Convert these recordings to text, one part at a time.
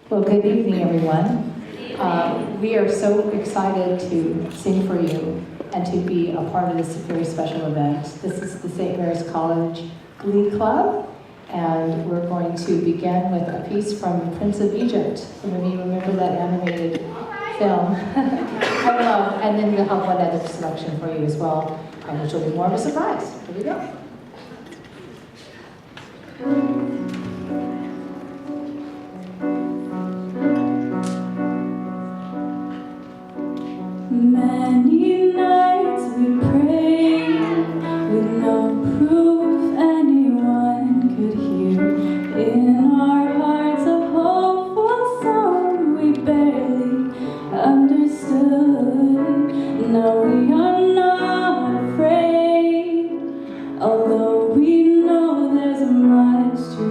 Well, good evening, everyone. We are so excited to sing for you and to be a part of this very special event. This is the St. Mary's College Glee Club, and we're going to begin with a piece from Prince of Egypt. Some of you remember that animated film. I love, and then we'll have one other selection for you as well, which will be more of a surprise. Here we go. Many nights we prayed with no proof anyone could hear. In our hearts a hopeful song we barely understood. Now we are not afraid, although we know there's much to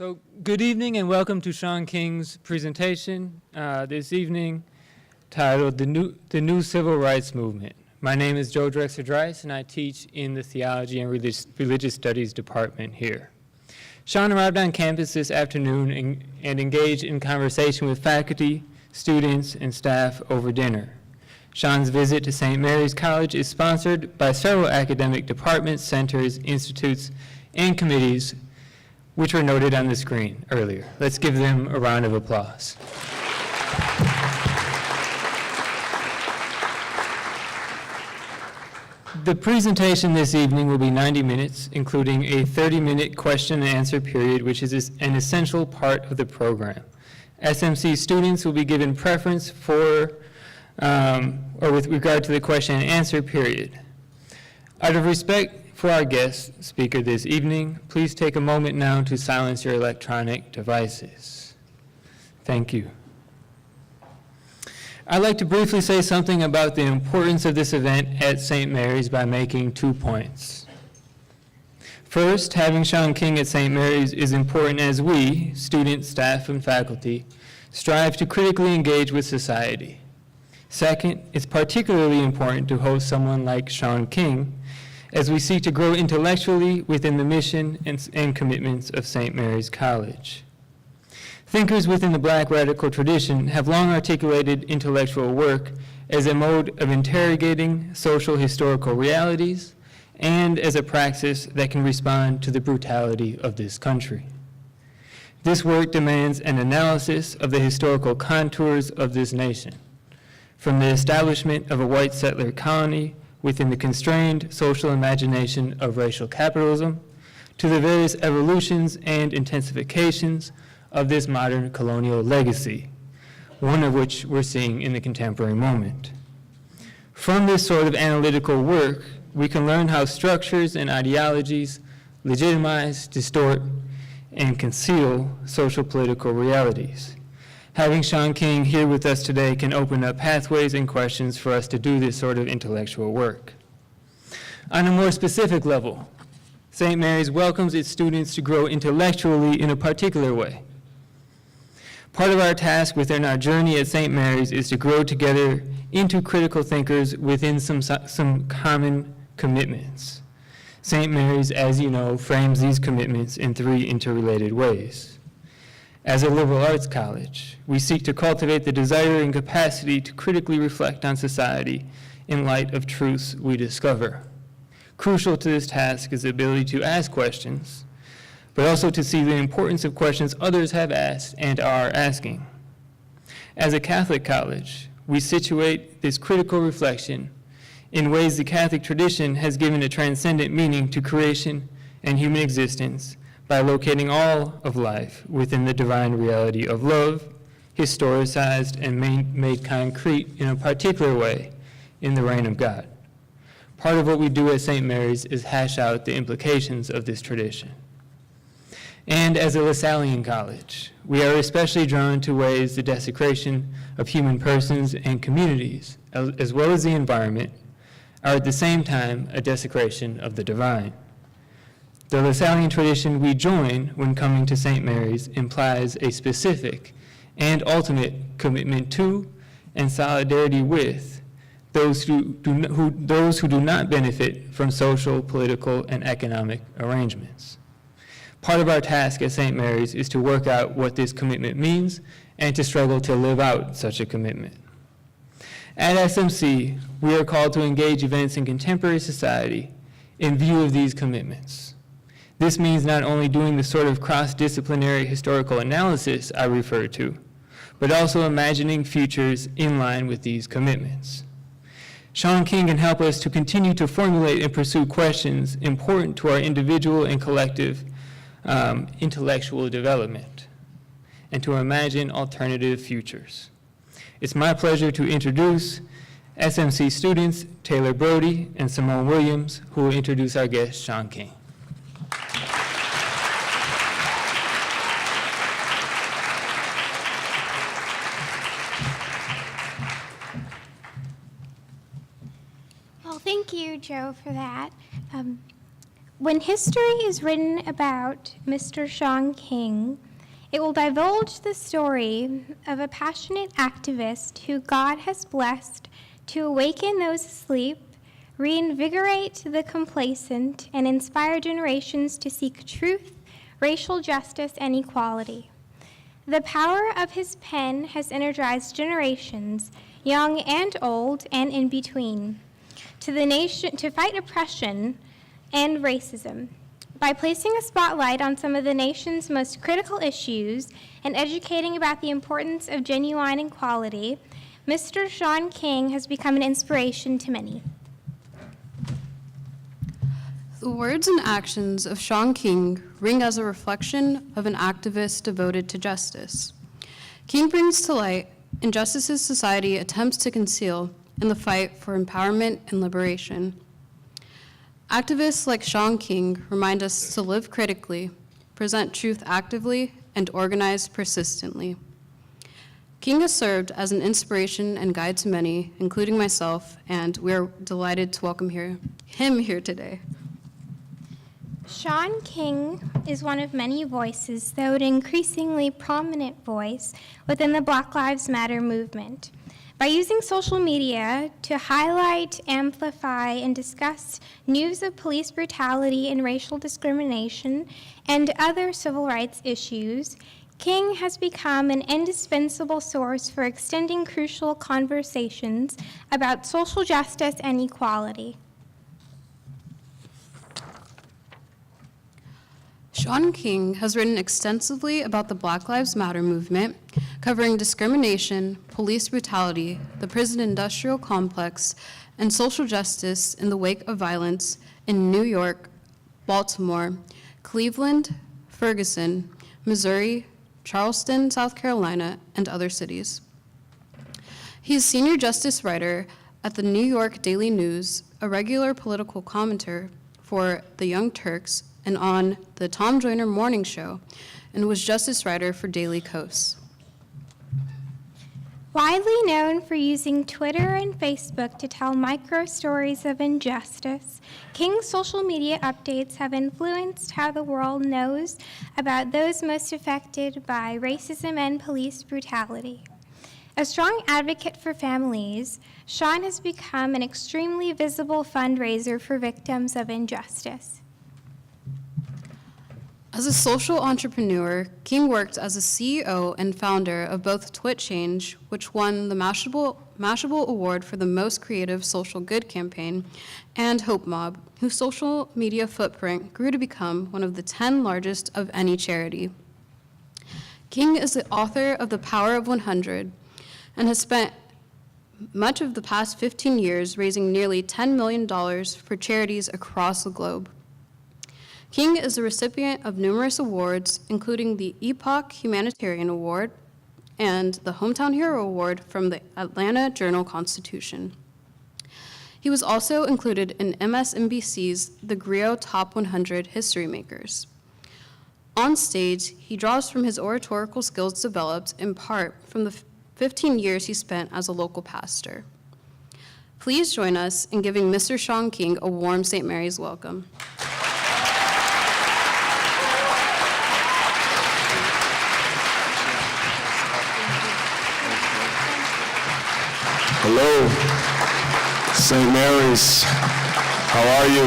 So good evening and welcome to Shaun King's presentation this evening titled The New Civil Rights Movement. My name is Joe Drexler-Dryce and I teach in the Theology and Religious Studies department here. Shaun arrived on campus this afternoon and engaged in conversation with faculty, students, and staff over dinner. Shaun's visit to St. Mary's College is sponsored by several academic departments, centers, institutes, and committees which were noted on the screen earlier. Let's give them a round of applause. The presentation this evening will be 90 minutes, including a 30-minute question and answer period, which is an essential part of the program. SMC students will be given preference for, or with regard to the question and answer period. Out of respect for our guest speaker this evening, please take a moment now to silence your electronic devices. Thank you. I'd like to briefly say something about the importance of this event at St. Mary's by making 2 points. First, having Shaun King at St. Mary's is important as we, students, staff, and faculty, strive to critically engage with society. Second, it's particularly important to host someone like Shaun King as we seek to grow intellectually within the mission and commitments of St. Mary's College. Thinkers within the Black radical tradition have long articulated intellectual work as a mode of interrogating social historical realities and as a praxis that can respond to the brutality of this country. This work demands an analysis of the historical contours of this nation, from the establishment of a white settler colony within the constrained social imagination of racial capitalism, to the various evolutions and intensifications of this modern colonial legacy, one of which we're seeing in the contemporary moment. From this sort of analytical work, we can learn how structures and ideologies legitimize, distort, and conceal social political realities. Having Shaun King here with us today can open up pathways and questions for us to do this sort of intellectual work. On a more specific level, St. Mary's welcomes its students to grow intellectually in a particular way. Part of our task within our journey at St. Mary's is to grow together into critical thinkers within some common commitments. St. Mary's, as you know, frames these commitments in three interrelated ways. As a liberal arts college, we seek to cultivate the desire and capacity to critically reflect on society in light of truths we discover. Crucial to this task is the ability to ask questions, but also to see the importance of questions others have asked and are asking. As a Catholic college, we situate this critical reflection in ways the Catholic tradition has given a transcendent meaning to creation and human existence by locating all of life within the divine reality of love, historicized and made concrete in a particular way in the reign of God. Part of what we do at St. Mary's is hash out the implications of this tradition. And as a Lasallian college, we are especially drawn to ways the desecration of human persons and communities, as well as the environment, are at the same time a desecration of the divine. The Lasallian tradition we join when coming to St. Mary's implies a specific and ultimate commitment to and solidarity with those who do not benefit from social, political, and economic arrangements. Part of our task at St. Mary's is to work out what this commitment means and to struggle to live out such a commitment. At SMC, we are called to engage events in contemporary society in view of these commitments. This means not only doing the sort of cross-disciplinary historical analysis I referred to, but also imagining futures in line with these commitments. Shaun King can help us to continue to formulate and pursue questions important to our individual and collective intellectual development, and to imagine alternative futures. It's my pleasure to introduce SMC students Taylor Brody and Simone Williams, who will introduce our guest, Shaun King. Well, thank you, Joe, for that. When history is written about Mr. Shaun King, it will divulge the story of a passionate activist who God has blessed to awaken those asleep, reinvigorate the complacent, and inspire generations to seek truth, racial justice, and equality. The power of his pen has energized generations, young and old, and in between, to fight oppression and racism. By placing a spotlight on some of the nation's most critical issues and educating about the importance of genuine equality, Mr. Shaun King has become an inspiration to many. The words and actions of Shaun King ring as a reflection of an activist devoted to justice. King brings to light injustices society attempts to conceal in the fight for empowerment and liberation. Activists like Shaun King remind us to live critically, present truth actively, and organize persistently. King has served as an inspiration and guide to many, including myself, and we are delighted to welcome him here today. Shaun King is one of many voices, though an increasingly prominent voice, within the Black Lives Matter movement. By using social media to highlight, amplify, and discuss news of police brutality and racial discrimination and other civil rights issues, King has become an indispensable source for extending crucial conversations about social justice and equality. Shaun King has written extensively about the Black Lives Matter movement, covering discrimination, police brutality, the prison industrial complex, and social justice in the wake of violence in New York, Baltimore, Cleveland, Ferguson, Missouri, Charleston, South Carolina, and other cities. He is senior justice writer at the New York Daily News, a regular political commentator for the Young Turks, and on the Tom Joyner Morning Show, and was justice writer for Daily Kos. Widely known for using Twitter and Facebook to tell micro stories of injustice, King's social media updates have influenced how the world knows about those most affected by racism and police brutality. A strong advocate for families, Shaun has become an extremely visible fundraiser for victims of injustice. As a social entrepreneur, King worked as a CEO and founder of both TwitChange, which won the Mashable Award for the most creative social good campaign, and Hope Mob, whose social media footprint grew to become one of the 10 largest of any charity. King is the author of The Power of 100 and has spent much of the past 15 years raising nearly $10 million for charities across the globe. King is the recipient of numerous awards, including the Epoch Humanitarian Award and the Hometown Hero Award from the Atlanta Journal-Constitution. He was also included in MSNBC's The Griot Top 100 History Makers. On stage, he draws from his oratorical skills developed in part from the 15 years he spent as a local pastor. Please join us in giving Mr. Shaun King a warm St. Mary's welcome. Hello, St. Mary's. How are you?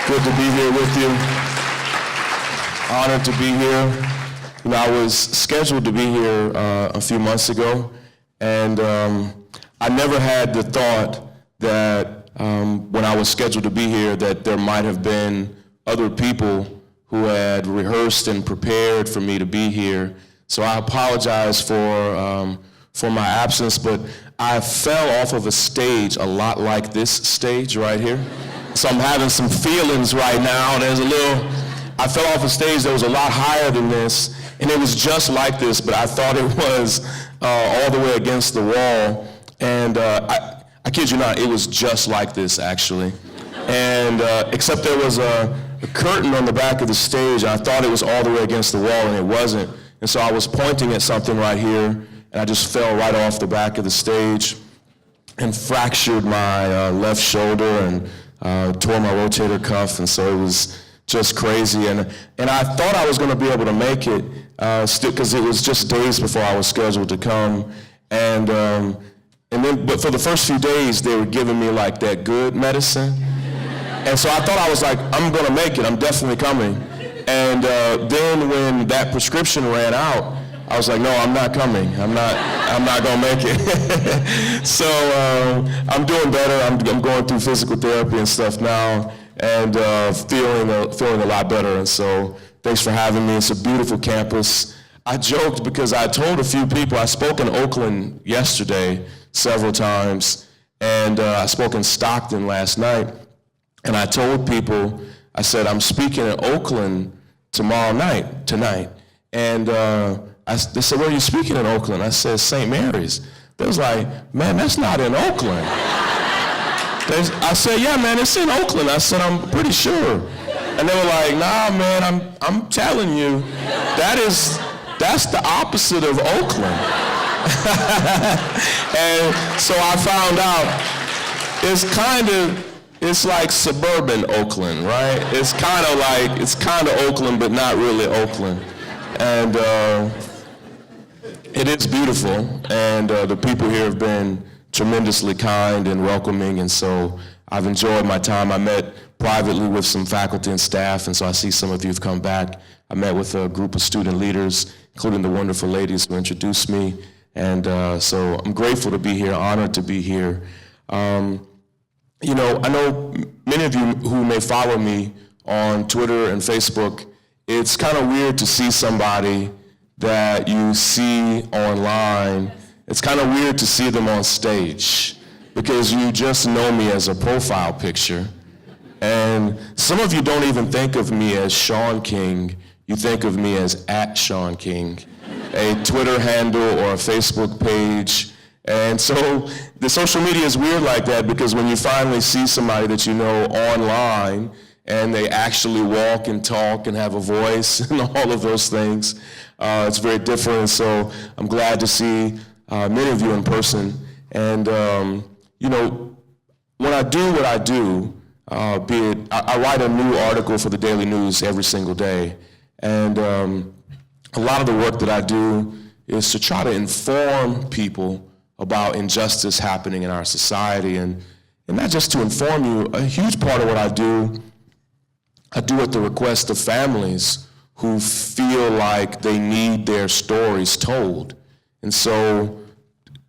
Good to be here with you. Honored to be here. You know, I was scheduled to be here a few months ago, and I never had the thought that when I was scheduled to be here that there might have been other people who had rehearsed and prepared for me to be here. So I apologize for my absence, but I fell off of a stage a lot like this stage right here. So I'm having some feelings right now. I fell off a stage that was a lot higher than this, and it was just like this, but I thought it was all the way against the wall. And I kid you not, it was just like this, actually. And except there was a curtain on the back of the stage, and I thought it was all the way against the wall, and it wasn't. And so I was pointing at something right here, and I just fell right off the back of the stage and fractured my left shoulder and tore my rotator cuff, and so it was just crazy. And I thought I was going to be able to make it, because it was just days before I was scheduled to come. But for the first few days, they were giving me like that good medicine. And so I thought I was like, I'm going to make it. I'm definitely coming. And then when that prescription ran out, I was like, no, I'm not coming. I'm not gonna make it. So I'm doing better. I'm going through physical therapy and stuff now, and feeling a lot better. And so thanks for having me. It's a beautiful campus. I joked because I told a few people. I spoke in Oakland yesterday several times, and I spoke in Stockton last night. And I told people, I said, I'm speaking in Oakland tonight. And they said, where are you speaking in Oakland? I said, St. Mary's. They was like, man, that's not in Oakland. I said, yeah, man, it's in Oakland. I said, I'm pretty sure. And they were like, nah, man, I'm telling you, that's the opposite of Oakland. And so I found out it's like suburban Oakland, right? It's kind of Oakland, but not really Oakland. And it is beautiful, and the people here have been tremendously kind and welcoming, and so I've enjoyed my time. I met privately with some faculty and staff, and so I see some of you have come back. I met with a group of student leaders, including the wonderful ladies who introduced me, and so I'm grateful to be here, honored to be here. You know, I know many of you who may follow me on Twitter and Facebook, it's kind of weird to see somebody that you see online. It's kind of weird to see them on stage because you just know me as a profile picture. And some of you don't even think of me as Shaun King. You think of me as @Shaun King, a Twitter handle or a Facebook page. And so the social media is weird like that, because when you finally see somebody that you know online and they actually walk and talk and have a voice and all of those things, it's very different. So I'm glad to see many of you in person. And, you know, when I do what I do, be it, I write a new article for the Daily News every single day. And a lot of the work that I do is to try to inform people about injustice happening in our society. And not just to inform you, a huge part of what I do at the request of families who feel like they need their stories told. And so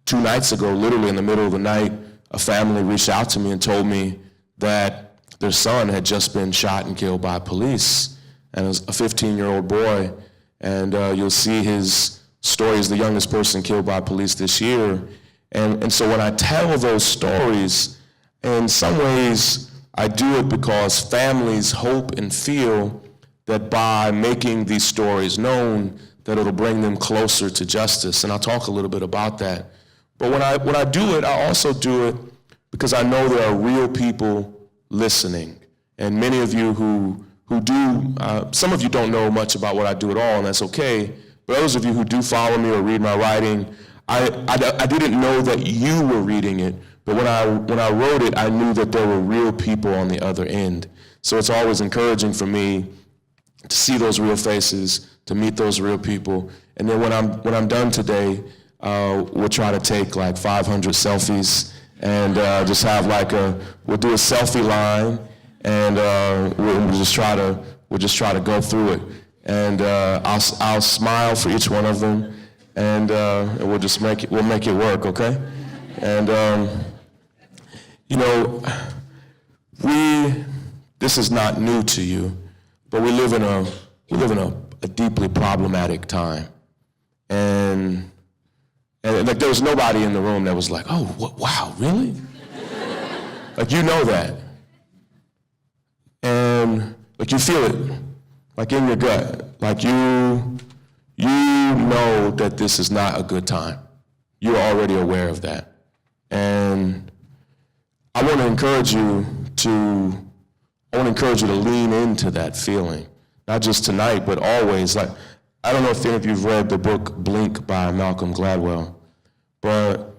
2 nights ago, literally in the middle of the night, a family reached out to me and told me that their son had just been shot and killed by police. And it was a 15-year-old boy. And you'll see his story as the youngest person killed by police this year. And so when I tell those stories, in some ways, I do it because families hope and feel that by making these stories known, that it'll bring them closer to justice. And I'll talk a little bit about that. But when I do it, I also do it because I know there are real people listening. And many of you who do, some of you don't know much about what I do at all, and that's okay. But those of you who do follow me or read my writing, I didn't know that you were reading it, but when I wrote it, I knew that there were real people on the other end. So it's always encouraging for me to see those real faces, to meet those real people. And then when I'm done today, we'll try to take like 500 selfies and just have we'll do a selfie line, and we'll just try to go through it. And I'll smile for each one of them, and we'll make it work, okay? And you know, this is not new to you, but we live in a deeply problematic time, and like there was nobody in the room that was like, oh, wow, really? Like, you know that, and like you feel it, like in your gut, like you know that this is not a good time. You're already aware of that. And I want to encourage you to lean into that feeling, not just tonight, but always. Like, I don't know if any of you've read the book Blink by Malcolm Gladwell, but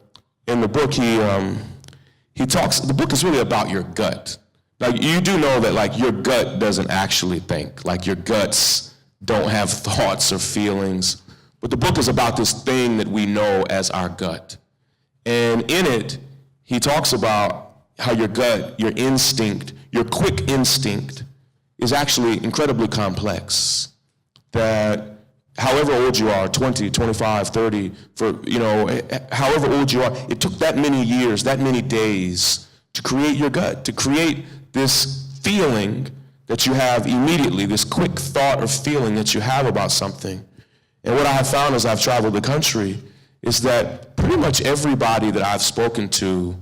in the book he talks, the book is really about your gut. Like, you do know that like your gut doesn't actually think, like your guts don't have thoughts or feelings, but the book is about this thing that we know as our gut. And in it, he talks about how your gut, your instinct, your quick instinct is actually incredibly complex. That however old you are, 20, 25, 30, however old you are, it took that many years, that many days to create your gut, to create this feeling that you have immediately, this quick thought or feeling that you have about something. And what I have found as I've traveled the country is that pretty much everybody that I've spoken to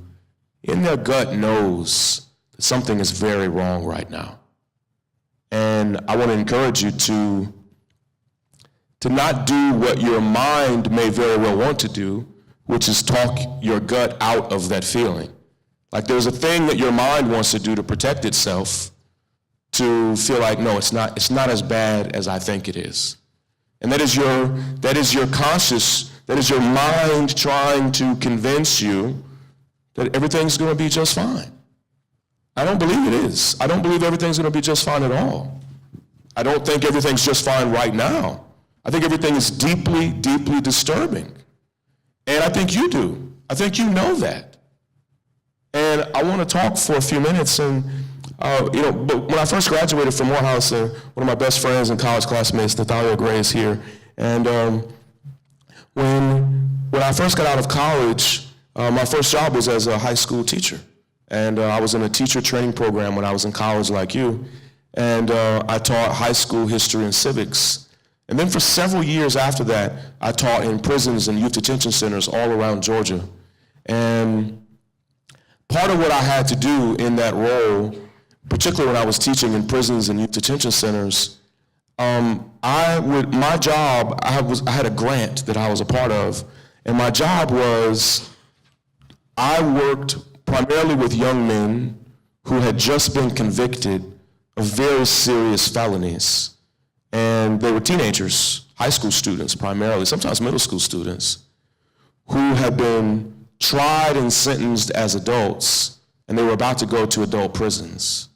in their gut knows that something is very wrong right now. And I want to encourage you to not do what your mind may very well want to do, which is talk your gut out of that feeling. Like, there's a thing that your mind wants to do to protect itself, to feel like, no, it's not as bad as I think it is. And that is your conscious, that is your mind trying to convince you that everything's going to be just fine. I don't believe it is. I don't believe everything's going to be just fine at all. I don't think everything's just fine right now. I think everything is deeply, deeply disturbing. And I think you do. I think you know that. And I want to talk for a few minutes. And, but when I first graduated from Morehouse, one of my best friends and college classmates, Nathalia Gray, is here. And when I first got out of college, my first job was as a high school teacher. And I was in a teacher training program when I was in college like you. And I taught high school history and civics. And then for several years after that, I taught in prisons and youth detention centers all around Georgia. And part of what I had to do in that role, particularly when I was teaching in prisons and youth detention centers, my job, I had a grant that I was a part of, and my job was I worked primarily with young men who had just been convicted of very serious felonies. And they were teenagers, high school students primarily, sometimes middle school students, who had been tried and sentenced as adults, and they were about to go to adult prisons.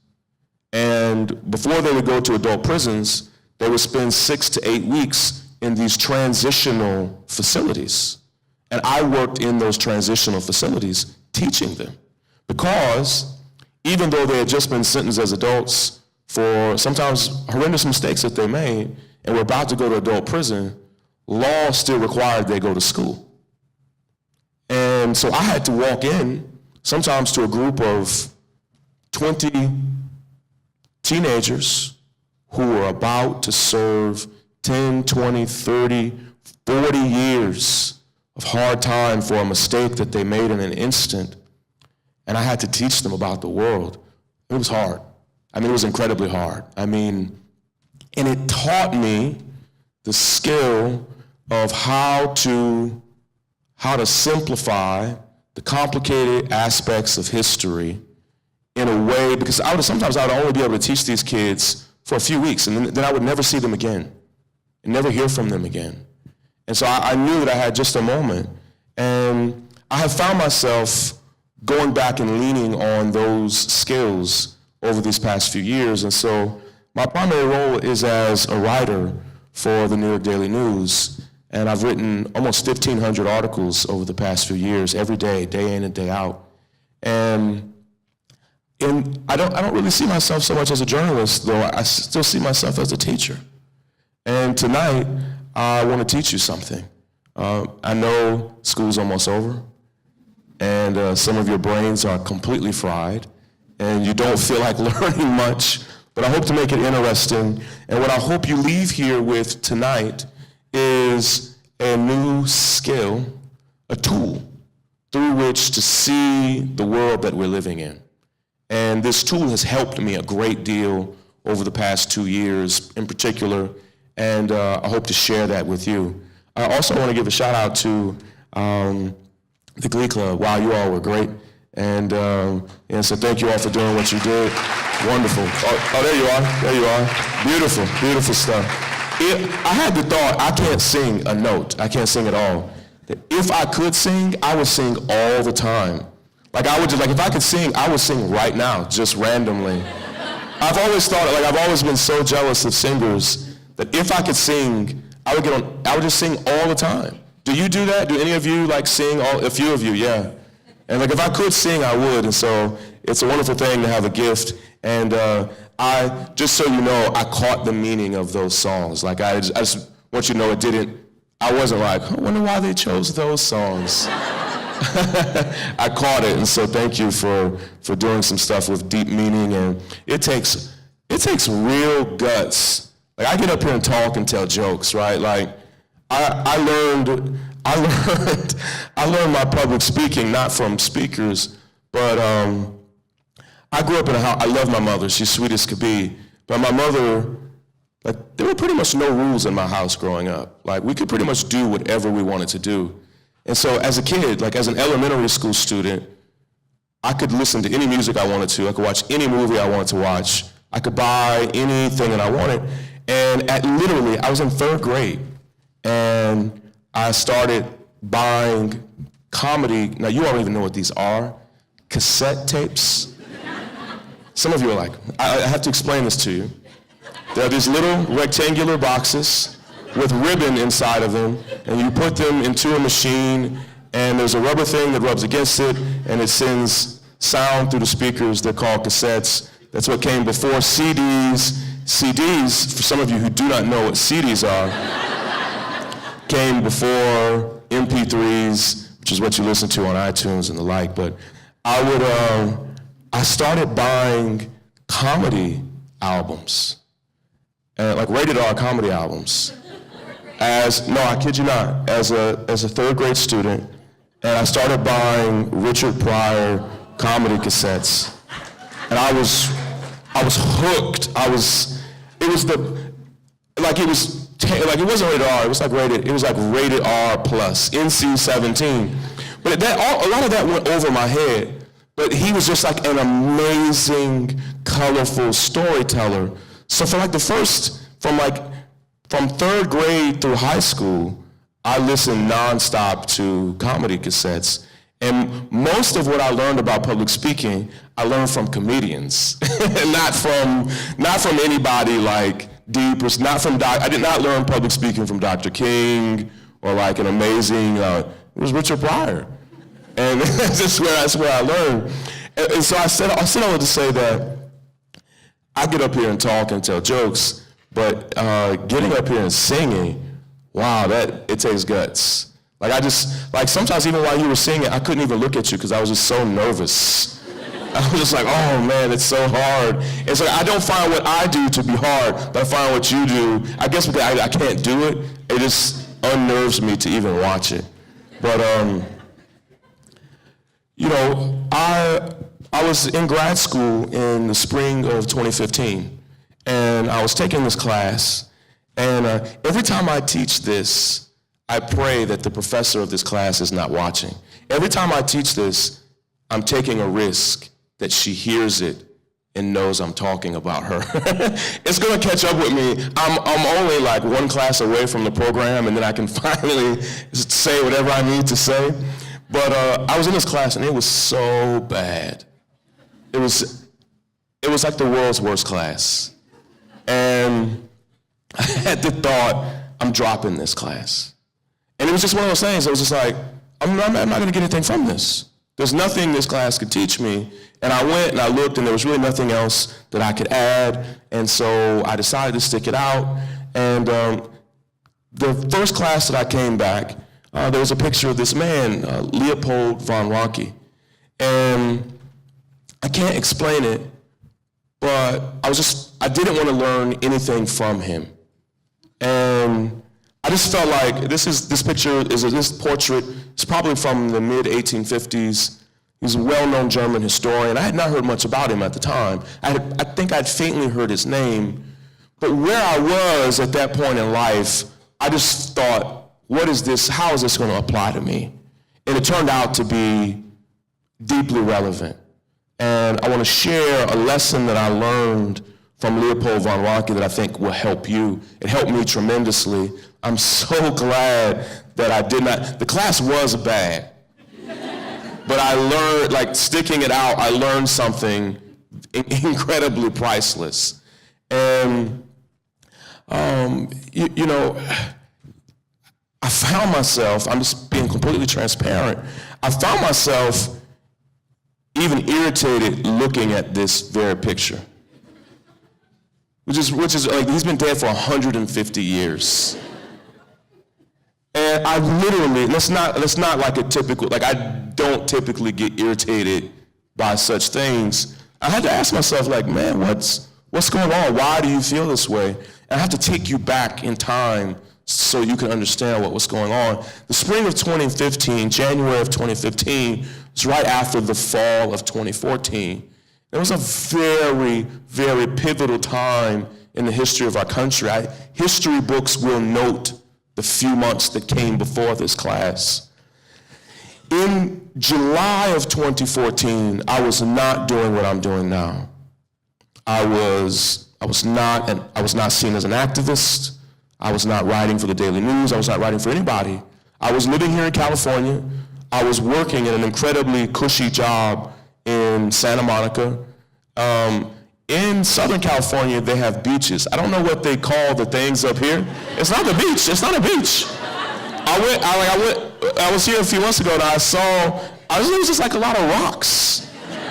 And before they would go to adult prisons, they would spend 6 to 8 weeks in these transitional facilities. And I worked in those transitional facilities teaching them. Because even though they had just been sentenced as adults for sometimes horrendous mistakes that they made, and were about to go to adult prison, law still required they go to school. And so I had to walk in sometimes to a group of 20 teenagers who were about to serve 10, 20, 30, 40 years of hard time for a mistake that they made in an instant. And I had to teach them about the world. It was hard. I mean, it was incredibly hard. And it taught me the skill of how to simplify the complicated aspects of history in a way, because sometimes I would only be able to teach these kids for a few weeks, and then I would never see them again, and never hear from them again. And so I knew that I had just a moment, and I have found myself going back and leaning on those skills over these past few years. And so my primary role is as a writer for the New York Daily News, and I've written almost 1,500 articles over the past few years, every day, day in and day out. And I don't really see myself so much as a journalist, though. I still see myself as a teacher. And tonight, I want to teach you something. I know school's almost over, and some of your brains are completely fried, and you don't feel like learning much, but I hope to make it interesting. And what I hope you leave here with tonight is a new skill, a tool through which to see the world that we're living in. And this tool has helped me a great deal over the past 2 years in particular, and I hope to share that with you. I also want to give a shout out to the Glee Club. Wow, you all were great. And so thank you all for doing what you did. Wonderful. Oh, there you are. There you are. Beautiful, beautiful stuff. I had the thought, I can't sing a note. I can't sing at all. If I could sing, I would sing all the time. If I could sing, I would sing right now, just randomly. I've always thought, I've always been so jealous of singers that if I could sing, I would just sing all the time. Do you do that? Do any of you sing? A few of you, yeah. And if I could sing, I would. And so it's a wonderful thing to have a gift. And just so you know, I caught the meaning of those songs. I just want you to know I wasn't I wonder why they chose those songs. I caught it, and so thank you for doing some stuff with deep meaning. And it takes real guts. I get up here and talk and tell jokes, right? I learned my public speaking not from speakers, but I grew up in a house. I love my mother. She's sweet as could be. But my mother, there were pretty much no rules in my house growing up. We could pretty much do whatever we wanted to do. And so as a kid, as an elementary school student, I could listen to any music I wanted to. I could watch any movie I wanted to watch. I could buy anything that I wanted. And I was in 3rd grade, and I started buying comedy. Now, you all don't even know what these are. Cassette tapes. Some of you are I have to explain this to you. There are these little rectangular boxes with ribbon inside of them, and you put them into a machine, and there's a rubber thing that rubs against it, and it sends sound through the speakers. They're called cassettes. That's what came before CDs. CDs, for some of you who do not know what CDs are, came before MP3s, which is what you listen to on iTunes and the like. But I started buying comedy albums, rated R comedy albums. No, I kid you not, as a 3rd grade student, and I started buying Richard Pryor comedy cassettes, and I was hooked. It wasn't rated R. It was rated R plus, NC-17. But a lot of that went over my head. But he was just like an amazing, colorful storyteller. So for like from third grade through high school, I listened nonstop to comedy cassettes. And most of what I learned about public speaking, I learned from comedians, not from anybody like deep, or I did not learn public speaking from Dr. King or like an amazing, it was Richard Pryor. And that's where I learned. And so I said all to say that I get up here and talk and tell jokes, but getting up here and singing, wow, it takes guts. Like sometimes even while you were singing, I couldn't even look at you because I was just so nervous. I was just like, oh man, it's so hard. It's like I don't find what I do to be hard, but I find what you do. I guess because I can't do it, it just unnerves me to even watch it. But I was in grad school in the spring of 2015, and I was taking this class, and every time I teach this, I pray that the professor of this class is not watching. Every time I teach this, I'm taking a risk that she hears it and knows I'm talking about her. It's gonna catch up with me. I'm only like one class away from the program, and then I can finally say whatever I need to say. But I was in this class, and it was so bad. It was like the world's worst class. And I had the thought, I'm dropping this class. And it was just one of those things. It was just like, I'm not going to get anything from this. There's nothing this class could teach me. And I went and I looked, and there was really nothing else that I could add. And so I decided to stick it out. And the first class that I came back, there was a picture of this man, Leopold von Ranke. And I can't explain it, but I didn't want to learn anything from him. And I just felt like this portrait is probably from the mid-1850s. He's a well-known German historian. I had not heard much about him at the time. I think I'd faintly heard his name. But where I was at that point in life, I just thought, what is this? How is this going to apply to me? And it turned out to be deeply relevant. And I want to share a lesson that I learned from Leopold von Ranke that I think will help you. It helped me tremendously. I'm so glad that I did not, the class was bad. But I learned, like sticking it out, I learned something incredibly priceless. And, I found myself, I'm just being completely transparent, I found myself even irritated looking at this very picture. Which is like, he's been dead for 150 years. And I literally, that's not like a typical, like I don't typically get irritated by such things. I had to ask myself, like, man, what's going on? Why do you feel this way? And I have to take you back in time so you can understand what was going on. The spring of 2015, January of 2015, was right after the fall of 2014. It was a very, very pivotal time in the history of our country. History books will note the few months that came before this class. In July of 2014, I was not doing what I'm doing now. I was not seen as an activist. I was not writing for the Daily News. I was not writing for anybody. I was living here in California. I was working in an incredibly cushy job in Santa Monica. In Southern California, they have beaches. I don't know what they call the things up here. It's not a beach. It's not a beach. I was here a few months ago, and it was just like a lot of rocks.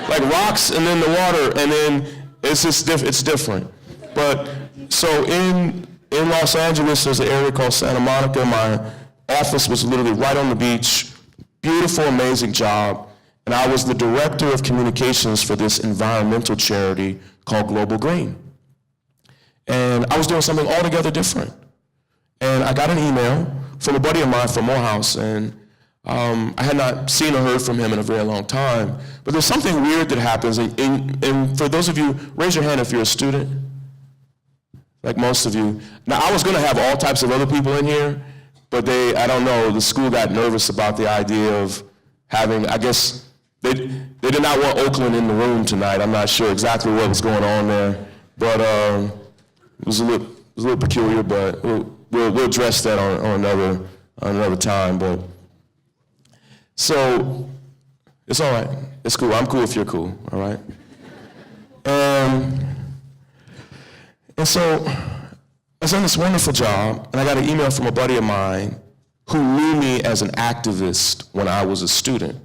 Like rocks and then the water, and then it's different. But so in Los Angeles, there's an area called Santa Monica. My office was literally right on the beach. Beautiful, amazing job. And I was the director of communications for this environmental charity called Global Green. And I was doing something altogether different. And I got an email from a buddy of mine from Morehouse, and I had not seen or heard from him in a very long time. But there's something weird that happens, and for those of you, raise your hand if you're a student, like most of you. Now, I was gonna have all types of other people in here, but I don't know, the school got nervous about the idea of having, I guess, they did not want Oakland in the room tonight. I'm not sure exactly what was going on there, but it was a little peculiar, but we'll address that on another time. But so it's all right. It's cool. I'm cool if you're cool. All right. And so I was on this wonderful job, and I got an email from a buddy of mine who knew me as an activist when I was a student.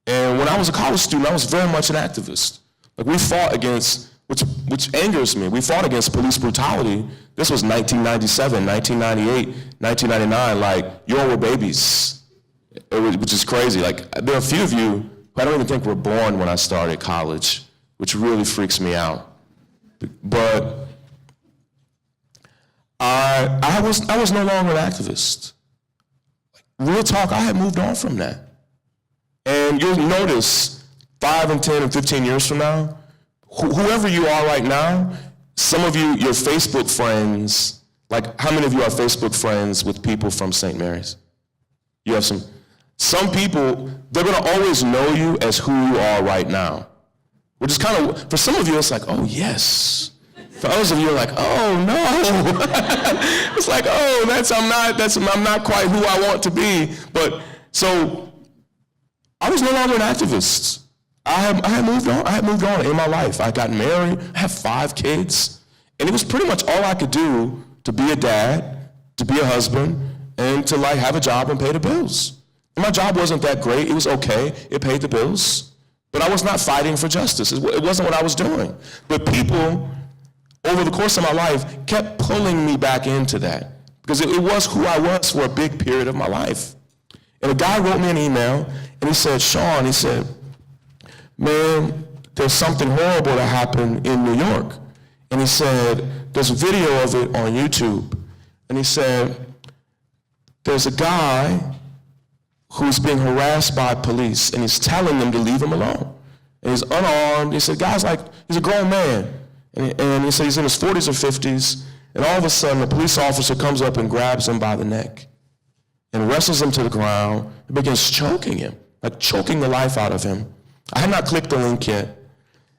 And when I was a college student, I was very much an activist. Like, we fought against, which angers me, we fought against police brutality. This was 1997, 1998, 1999, like, you all were babies, which is crazy. Like, there are a few of you who I don't even think were born when I started college, which really freaks me out. But I was no longer an activist. Real talk, I had moved on from that. And you'll notice 5 and 10 and 15 years from now, whoever you are right now, some of you, your Facebook friends, like, how many of you are Facebook friends with people from St. Mary's? You have some people, they're gonna always know you as who you are right now. Which is kind of, for some of you, it's like, oh, yes. For others of you, are like, oh, no. It's like, oh, I'm not quite who I want to be. But, so, I was no longer an activist. I had moved on. I had moved on in my life. I got married. I have 5 kids. And it was pretty much all I could do to be a dad, to be a husband, and to, like, have a job and pay the bills. And my job wasn't that great. It was okay. It paid the bills. But I was not fighting for justice. It wasn't what I was doing. But people, over the course of my life, kept pulling me back into that. Because it was who I was for a big period of my life. And a guy wrote me an email, and he said, Shaun, he said, man, there's something horrible that happened in New York. And he said, there's a video of it on YouTube. And he said, there's a guy who's being harassed by police, and he's telling them to leave him alone. And he's unarmed. He said, guy's like, he's a grown man. And he said he's in his 40s or 50s, and all of a sudden a police officer comes up and grabs him by the neck and wrestles him to the ground and begins choking him, like choking the life out of him. I had not clicked the link yet.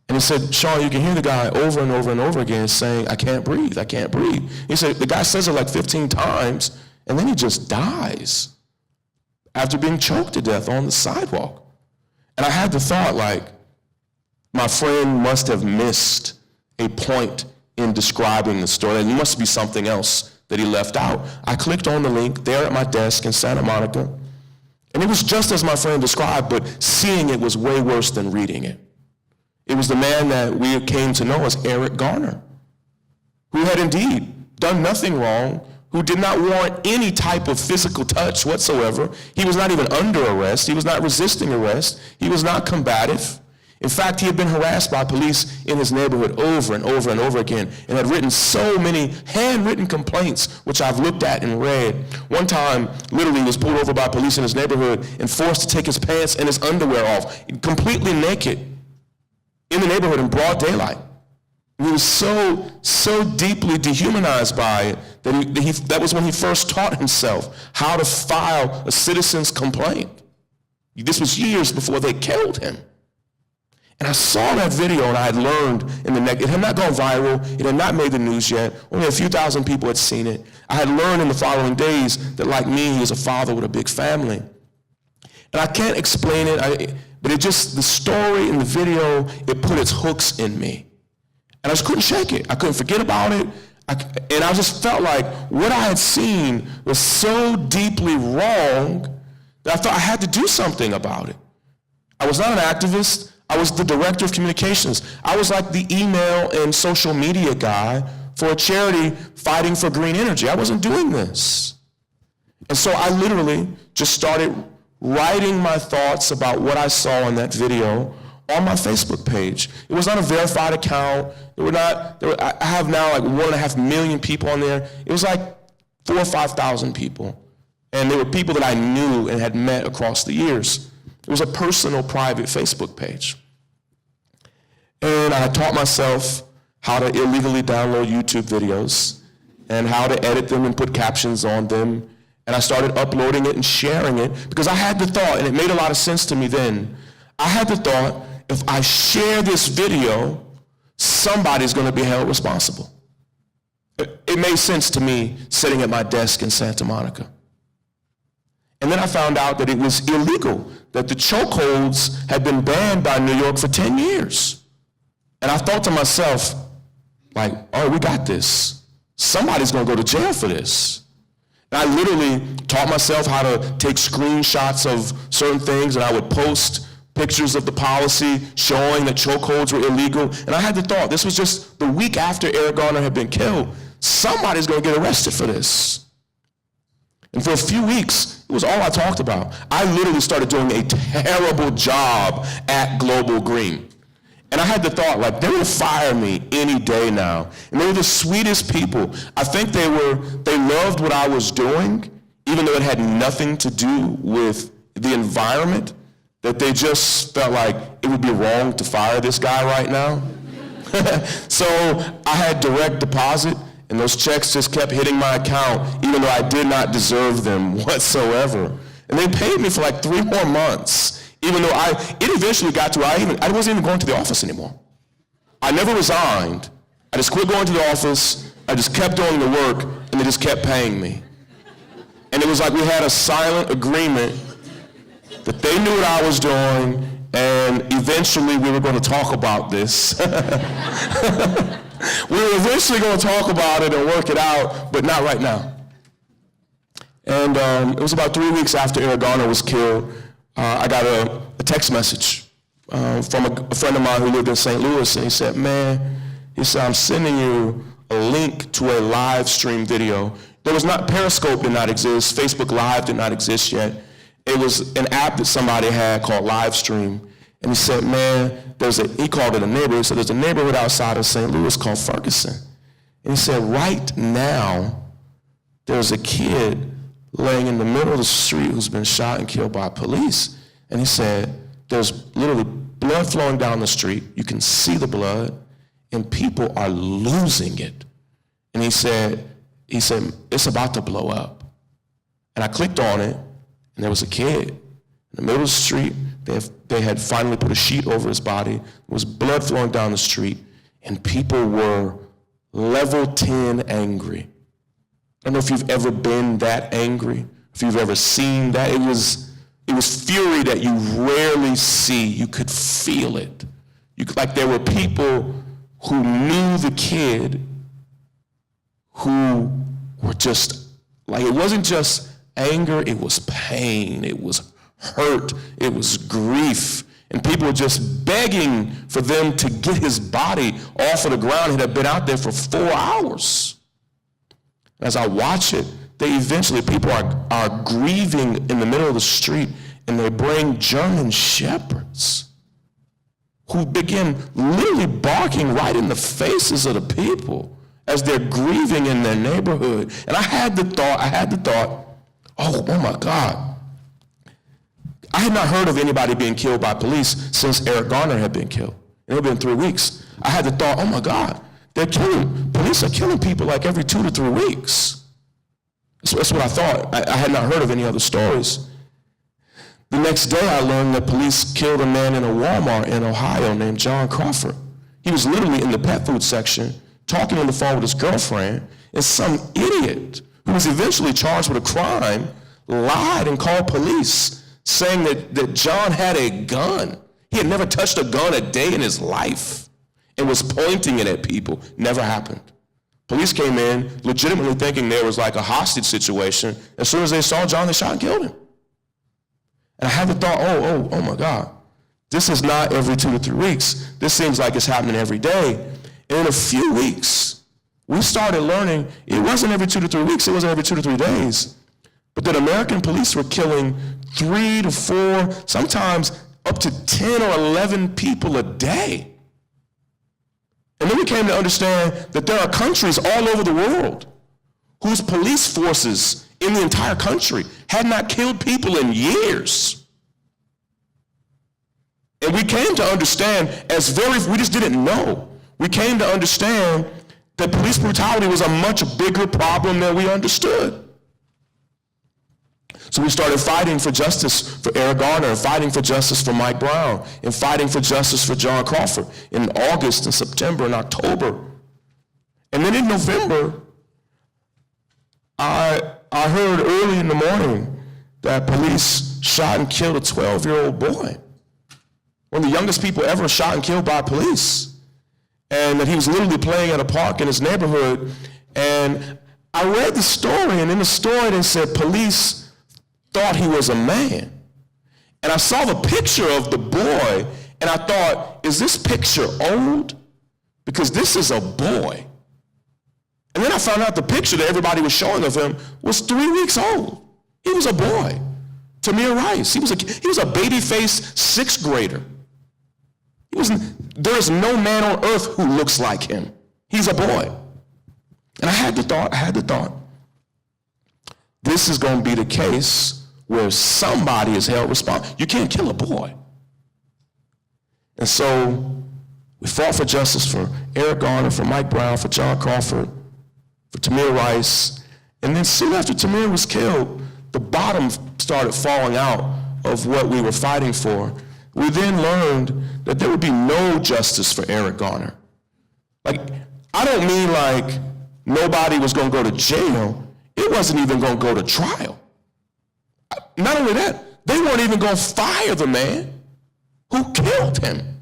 And he said, Shaun, you can hear the guy over and over and over again saying, I can't breathe, I can't breathe. He said, the guy says it like 15 times, and then he just dies after being choked to death on the sidewalk. And I had the thought, like, my friend must have missed a point in describing the story. There must be something else that he left out. I clicked on the link there at my desk in Santa Monica, and it was just as my friend described, but seeing it was way worse than reading it. It was the man that we came to know as Eric Garner, who had indeed done nothing wrong, who did not warrant any type of physical touch whatsoever. He was not even under arrest. He was not resisting arrest. He was not combative. In fact, he had been harassed by police in his neighborhood over and over and over again, and had written so many handwritten complaints, which I've looked at and read. One time, literally, he was pulled over by police in his neighborhood and forced to take his pants and his underwear off, completely naked, in the neighborhood in broad daylight. He was so deeply dehumanized by it that that was when he first taught himself how to file a citizen's complaint. This was years before they killed him. And I saw that video, and I had learned it had not gone viral, it had not made the news yet, only a few thousand people had seen it. I had learned in the following days that, like me, he is a father with a big family. And I can't explain it, but the story in the video, it put its hooks in me. And I just couldn't shake it. I couldn't forget about it. And I just felt like what I had seen was so deeply wrong that I thought I had to do something about it. I was not an activist. I was the director of communications. I was like the email and social media guy for a charity fighting for green energy. I wasn't doing this. And so I literally just started writing my thoughts about what I saw in that video on my Facebook page. It was not a verified account. I have now like 1.5 million people on there. It was like 4,000 or 5,000 people. And they were people that I knew and had met across the years. It was a personal, private Facebook page. And I taught myself how to illegally download YouTube videos and how to edit them and put captions on them And I started uploading it and sharing it because I had the thought, and it made a lot of sense to me then, I had the thought, if I share this video, somebody's going to be held responsible. It made sense to me sitting at my desk in Santa Monica. And then I found out that it was illegal, that the chokeholds had been banned by New York for 10 years. And I thought to myself, like, all right, we got this. Somebody's going to go to jail for this. And I literally taught myself how to take screenshots of certain things, and I would post pictures of the policy showing that chokeholds were illegal. And I had the thought, this was just the week after Eric Garner had been killed, somebody's going to get arrested for this. And for a few weeks, it was all I talked about. I literally started doing a terrible job at Global Green. And I had the thought, like, they will fire me any day now. And they were the sweetest people. I think they loved what I was doing, even though it had nothing to do with the environment, that they just felt like it would be wrong to fire this guy right now. So I had direct deposit, and those checks just kept hitting my account, even though I did not deserve them whatsoever. And they paid me for like 3 more months. Even though it eventually got to, I wasn't even going to the office anymore. I never resigned. I just quit going to the office. I just kept doing the work, and they just kept paying me. And it was like we had a silent agreement that they knew what I was doing, and eventually we were going to talk about this. We were eventually going to talk about it and work it out, but not right now. And it was about 3 weeks after Eric Garner was killed. I got a text message from a friend of mine who lived in St. Louis, and he said, I'm sending you a link to a live stream video. There was not, Periscope did not exist, Facebook Live did not exist yet. It was an app that somebody had called Livestream. And he said, he called it a neighborhood. He said, there's a neighborhood outside of St. Louis called Ferguson. And he said, right now, there's a kid laying in the middle of the street who's been shot and killed by police. And he said, there's literally blood flowing down the street. You can see the blood, and people are losing it. And he said, it's about to blow up. And I clicked on it, and there was a kid in the middle of the street. They had finally put a sheet over his body. There was blood flowing down the street, and people were level 10 angry. I don't know if you've ever been that angry, if you've ever seen that. It was fury that you rarely see. You could feel it. Like there were people who knew the kid who were just, like, it wasn't just anger, it was pain, it was hurt, it was grief. And people were just begging for them to get his body off of the ground. It had been out there for 4 hours. As I watch it, people are grieving in the middle of the street, and they bring German shepherds who begin literally barking right in the faces of the people as they're grieving in their neighborhood. And I had the thought, oh my God. I had not heard of anybody being killed by police since Eric Garner had been killed. It had been 3 weeks. I had the thought, oh my God. Police are killing people like every 2 to 3 weeks. That's what I thought. I had not heard of any other stories. The next day I learned that police killed a man in a Walmart in Ohio named John Crawford. He was literally in the pet food section talking on the phone with his girlfriend, and some idiot who was eventually charged with a crime lied and called police saying that John had a gun. He had never touched a gun a day in his life and was pointing it at people. Never happened. Police came in legitimately thinking there was like a hostage situation. As soon as they saw John, they shot and killed him. And I had the thought, oh my God, this is not every 2 to 3 weeks. This seems like it's happening every day. And in a few weeks, we started learning it wasn't every 2 to 3 weeks, it wasn't every 2 to 3 days, but that American police were killing 3 to 4, sometimes up to 10 or 11 people a day. And then we came to understand that there are countries all over the world whose police forces in the entire country had not killed people in years. And we came to understand, we just didn't know. We came to understand that police brutality was a much bigger problem than we understood. So we started fighting for justice for Eric Garner, and fighting for justice for Mike Brown, and fighting for justice for John Crawford in August and September and October. And then in November, I heard early in the morning that police shot and killed a 12-year-old boy. One of the youngest people ever shot and killed by police. And that he was literally playing at a park in his neighborhood. And I read the story, and in the story they said police thought he was a man. And I saw the picture of the boy, and I thought, is this picture old? Because this is a boy. And then I found out the picture that everybody was showing of him was 3 weeks old. He was a boy. Tamir Rice, he was a baby-faced sixth grader. There is no man on earth who looks like him. He's a boy. And I had the thought, this is going to be the case where somebody is held responsible. You can't kill a boy. And so we fought for justice for Eric Garner, for Mike Brown, for John Crawford, for Tamir Rice. And then soon after Tamir was killed, the bottom started falling out of what we were fighting for. We then learned that there would be no justice for Eric Garner. Like, I don't mean like nobody was going to go to jail. It wasn't even going to go to trial. Not only that, they weren't even going to fire the man who killed him.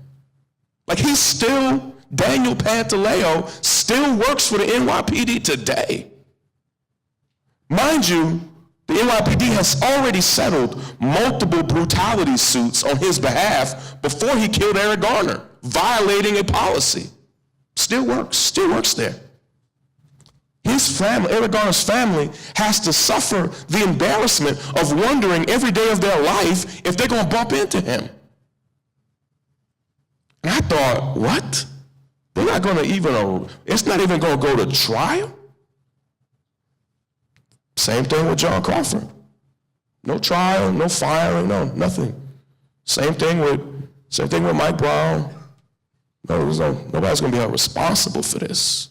Like, he's still, Daniel Pantaleo still works for the NYPD today. Mind you, the NYPD has already settled multiple brutality suits on his behalf before he killed Eric Garner, violating a policy. Still works there. His family, Eric Garner's family, has to suffer the embarrassment of wondering every day of their life if they're going to bump into him. And I thought, what? They're not going to even, it's not even going to go to trial? Same thing with John Crawford. No trial, no firing, no nothing. Same thing with Mike Brown. Nobody's going to be held responsible for this.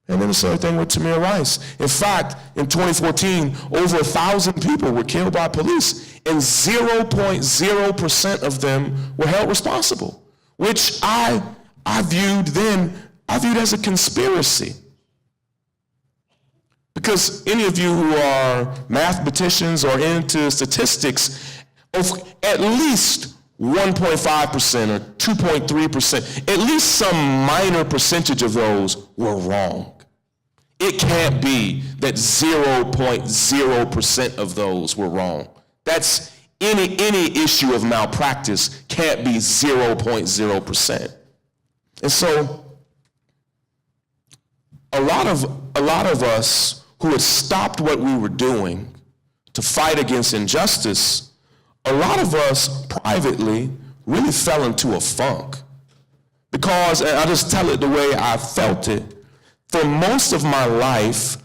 And then the same thing with Tamir Rice. In fact, in 2014, over 1,000 people were killed by police, and 0.0% of them were held responsible, which I viewed as a conspiracy. Because any of you who are mathematicians or into statistics, at least 1.5% or 2.3%, at least some minor percentage of those were wrong. It can't be that 0.0% of those were wrong. That's any issue of malpractice can't be 0.0%. And so a lot of us who had stopped what we were doing to fight against injustice, a lot of us privately really fell into a funk. Because, and I'll just tell it the way I felt it, for most of my life,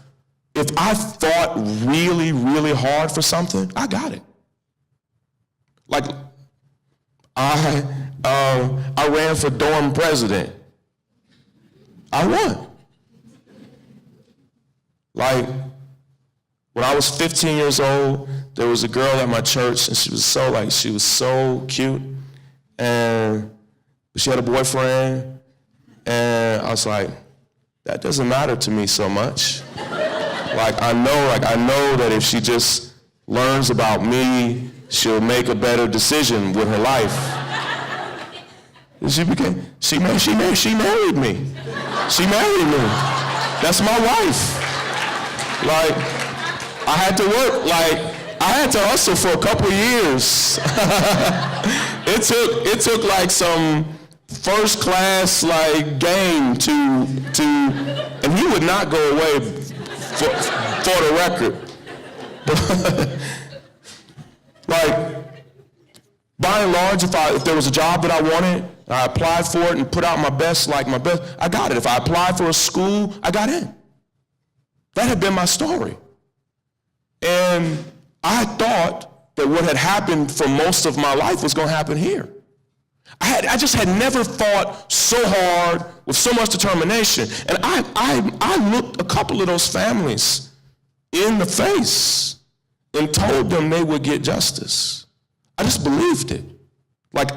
if I fought really, really hard for something, I got it. Like, I ran for dorm president. I won. Like, when I was 15 years old, there was a girl at my church, and she was so cute, and she had a boyfriend, and I was like, that doesn't matter to me so much. I know that if she just learns about me, she'll make a better decision with her life. And she married me. She married me. That's my wife. Like, I had to work, I had to hustle for a couple of years. It took like some first class game to, and he would not go away for the record. By and large, if there was a job that I wanted, I applied for it and put out my best, I got it. If I applied for a school, I got in. That had been my story. And I thought that what had happened for most of my life was going to happen here. I just had never fought so hard with so much determination. And I looked a couple of those families in the face. and told them they would get justice. I just believed it. Like,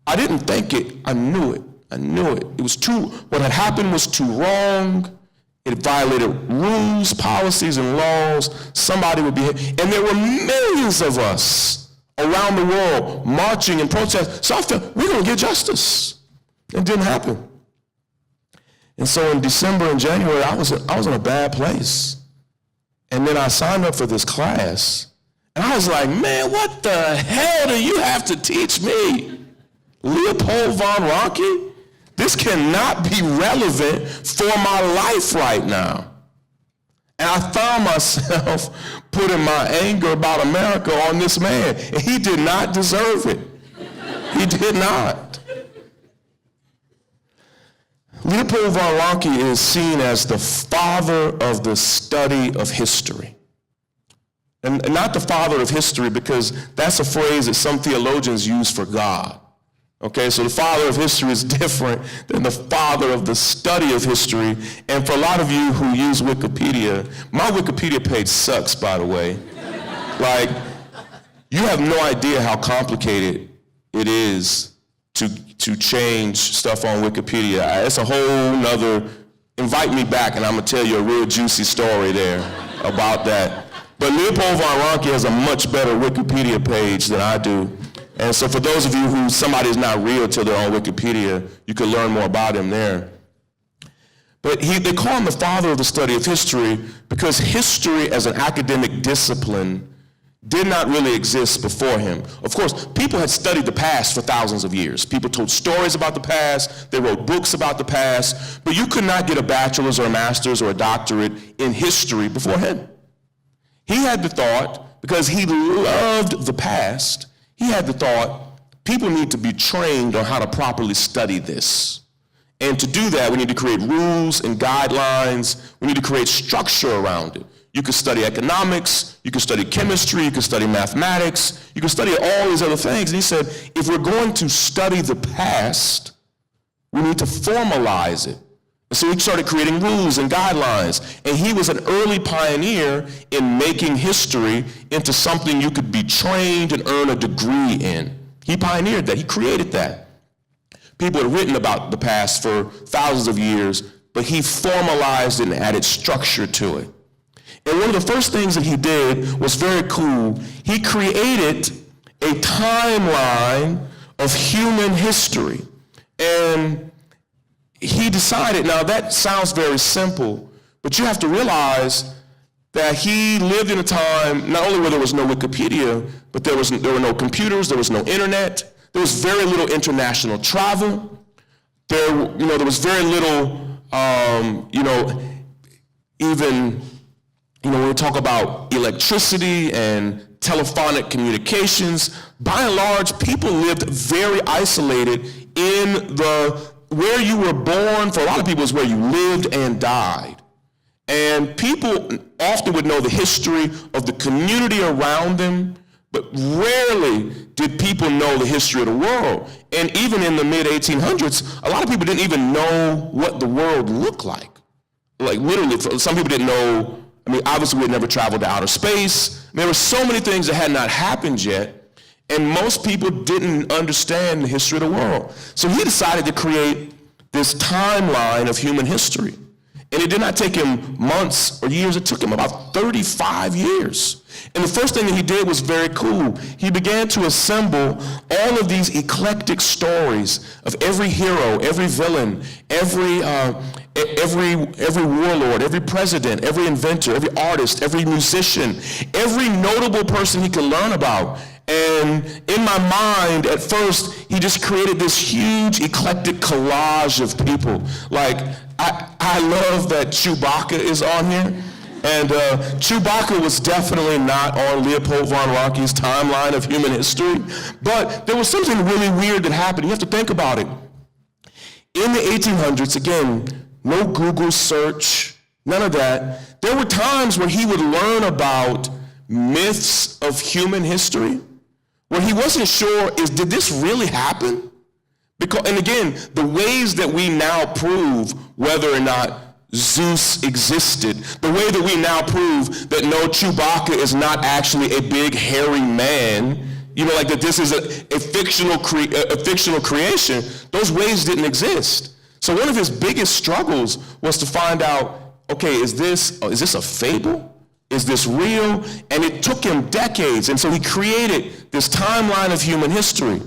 I didn't think it, I knew it. I knew it. It was too, what had happened was too wrong. It violated rules, policies, and laws. Somebody would be, and there were millions of us around the world marching and protesting. So I felt, we're gonna get justice. It didn't happen. And so in December and January, I was in a bad place. And then I signed up for this class, and I was like, man, what the hell do you have to teach me? Leopold von Ranke? This cannot be relevant for my life right now. And I found myself putting my anger about America on this man, and he did not deserve it. He did not. Leopold von Ranke is seen as the father of the study of history. And not the father of history, because that's a phrase that some theologians use for God. Okay, so the father of history is different than the father of the study of history. And for a lot of you who use Wikipedia, my Wikipedia page sucks, by the way. Like, you have no idea how complicated it is to change stuff on Wikipedia. It's a whole nother, invite me back and I'm gonna tell you a real juicy story there about that. But Leopold von Ranke has a much better Wikipedia page than I do. And so for those of you who somebody's not real till they're on Wikipedia, you can learn more about him there. But they call him the father of the study of history because history as an academic discipline did not really exist before him. Of course, people had studied the past for thousands of years. People told stories about the past, they wrote books about the past, but you could not get a bachelor's or a master's or a doctorate in history before him. He had the thought, because he loved the past, he had the thought, people need to be trained on how to properly study this. And to do that, we need to create rules and guidelines. We need to create structure around it. You could study economics, you could study chemistry, you could study mathematics, you could study all these other things. And he said, if we're going to study the past, we need to formalize it. And so he started creating rules and guidelines. And he was an early pioneer in making history into something you could be trained and earn a degree in. He pioneered that. He created that. People had written about the past for thousands of years, but he formalized it and added structure to it. And one of the first things that he did was very cool. He created a timeline of human history. And he decided, now that sounds very simple, but you have to realize that he lived in a time not only where there was no Wikipedia, but there were no computers, there was no internet, there was very little international travel, there was very little, when we talk about electricity and telephonic communications, by and large, people lived very isolated in where you were born. For a lot of people, is where you lived and died. And people often would know the history of the community around them, but rarely did people know the history of the world. And even in the mid-1800s, a lot of people didn't even know what the world looked like. Like literally, some people didn't know. Obviously we had never traveled to outer space. There were so many things that had not happened yet, and most people didn't understand the history of the world. So he decided to create this timeline of human history. And it did not take him months or years, it took him about 35 years. And the first thing that he did was very cool. He began to assemble all of these eclectic stories of every hero, every villain, every warlord, every president, every inventor, every artist, every musician, every notable person he could learn about. And in my mind, at first, he just created this huge eclectic collage of people. Like, I love that Chewbacca is on here. And Chewbacca was definitely not on Leopold von Ranke's timeline of human history. But there was something really weird that happened. You have to think about it. In the 1800s, again, no Google search, none of that. There were times where he would learn about myths of human history where he wasn't sure, did this really happen? And again, the ways that we now prove whether or not Zeus existed. The way that we now prove that no, Chewbacca is not actually a big hairy man, like that this is a fictional creation, those ways didn't exist. So one of his biggest struggles was to find out, okay, is this a fable? Is this real? And it took him decades, and so he created this timeline of human history.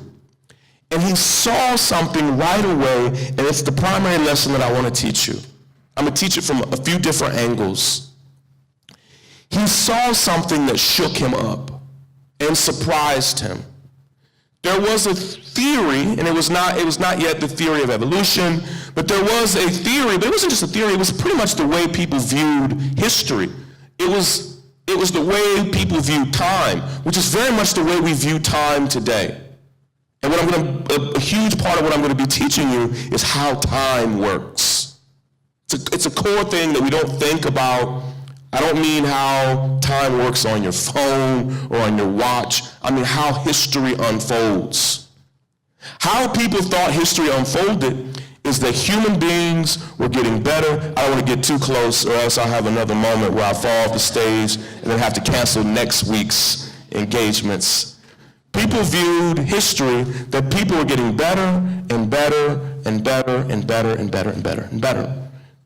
And he saw something right away, and it's the primary lesson that I want to teach you. I'm going to teach it from a few different angles. He saw something that shook him up and surprised him. There was a theory, and it was not yet the theory of evolution, but there was a theory, but it wasn't just a theory, it was pretty much the way people viewed history. It was the way people viewed time, which is very much the way we view time today. And a huge part of what I'm going to be teaching you is how time works. It's a core thing that we don't think about. I don't mean how time works on your phone or on your watch. I mean how history unfolds. How people thought history unfolded is that human beings were getting better. I don't want to get too close or else I'll have another moment where I fall off the stage and then have to cancel next week's engagements. People viewed history that people were getting better and better and better and better and better and better and better.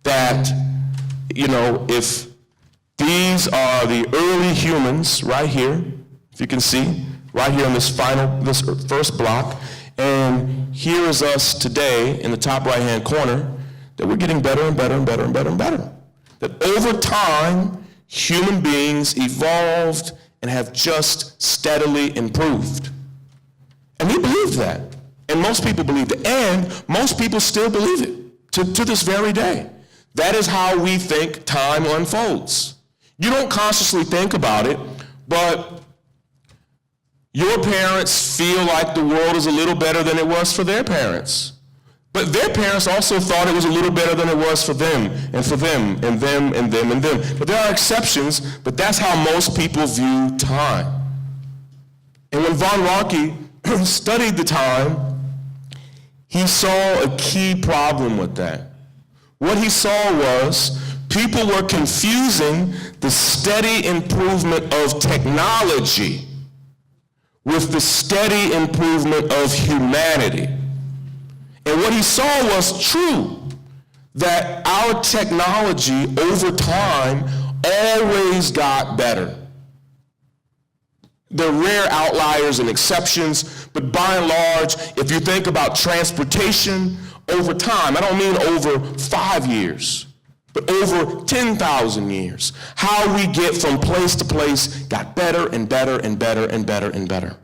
That, if these are the early humans right here, if you can see, right here on this first block, and here is us today in the top right-hand corner, that we're getting better and better and better and better and better. That over time, human beings evolved and have just steadily improved. And we believe that. And most people believe it. And most people still believe it to this very day. That is how we think time unfolds. You don't consciously think about it, but your parents feel like the world is a little better than it was for their parents. But their parents also thought it was a little better than it was for them, and for them, and them, and them, and them. But there are exceptions, but that's how most people view time. And when von Ranke studied the time, he saw a key problem with that. What he saw was people were confusing the steady improvement of technology with the steady improvement of humanity. And what he saw was true, that our technology over time always got better. There are rare outliers and exceptions, but by and large, if you think about transportation over time, I don't mean over 5 years, but over 10,000 years, how we get from place to place got better and better and better and better and better.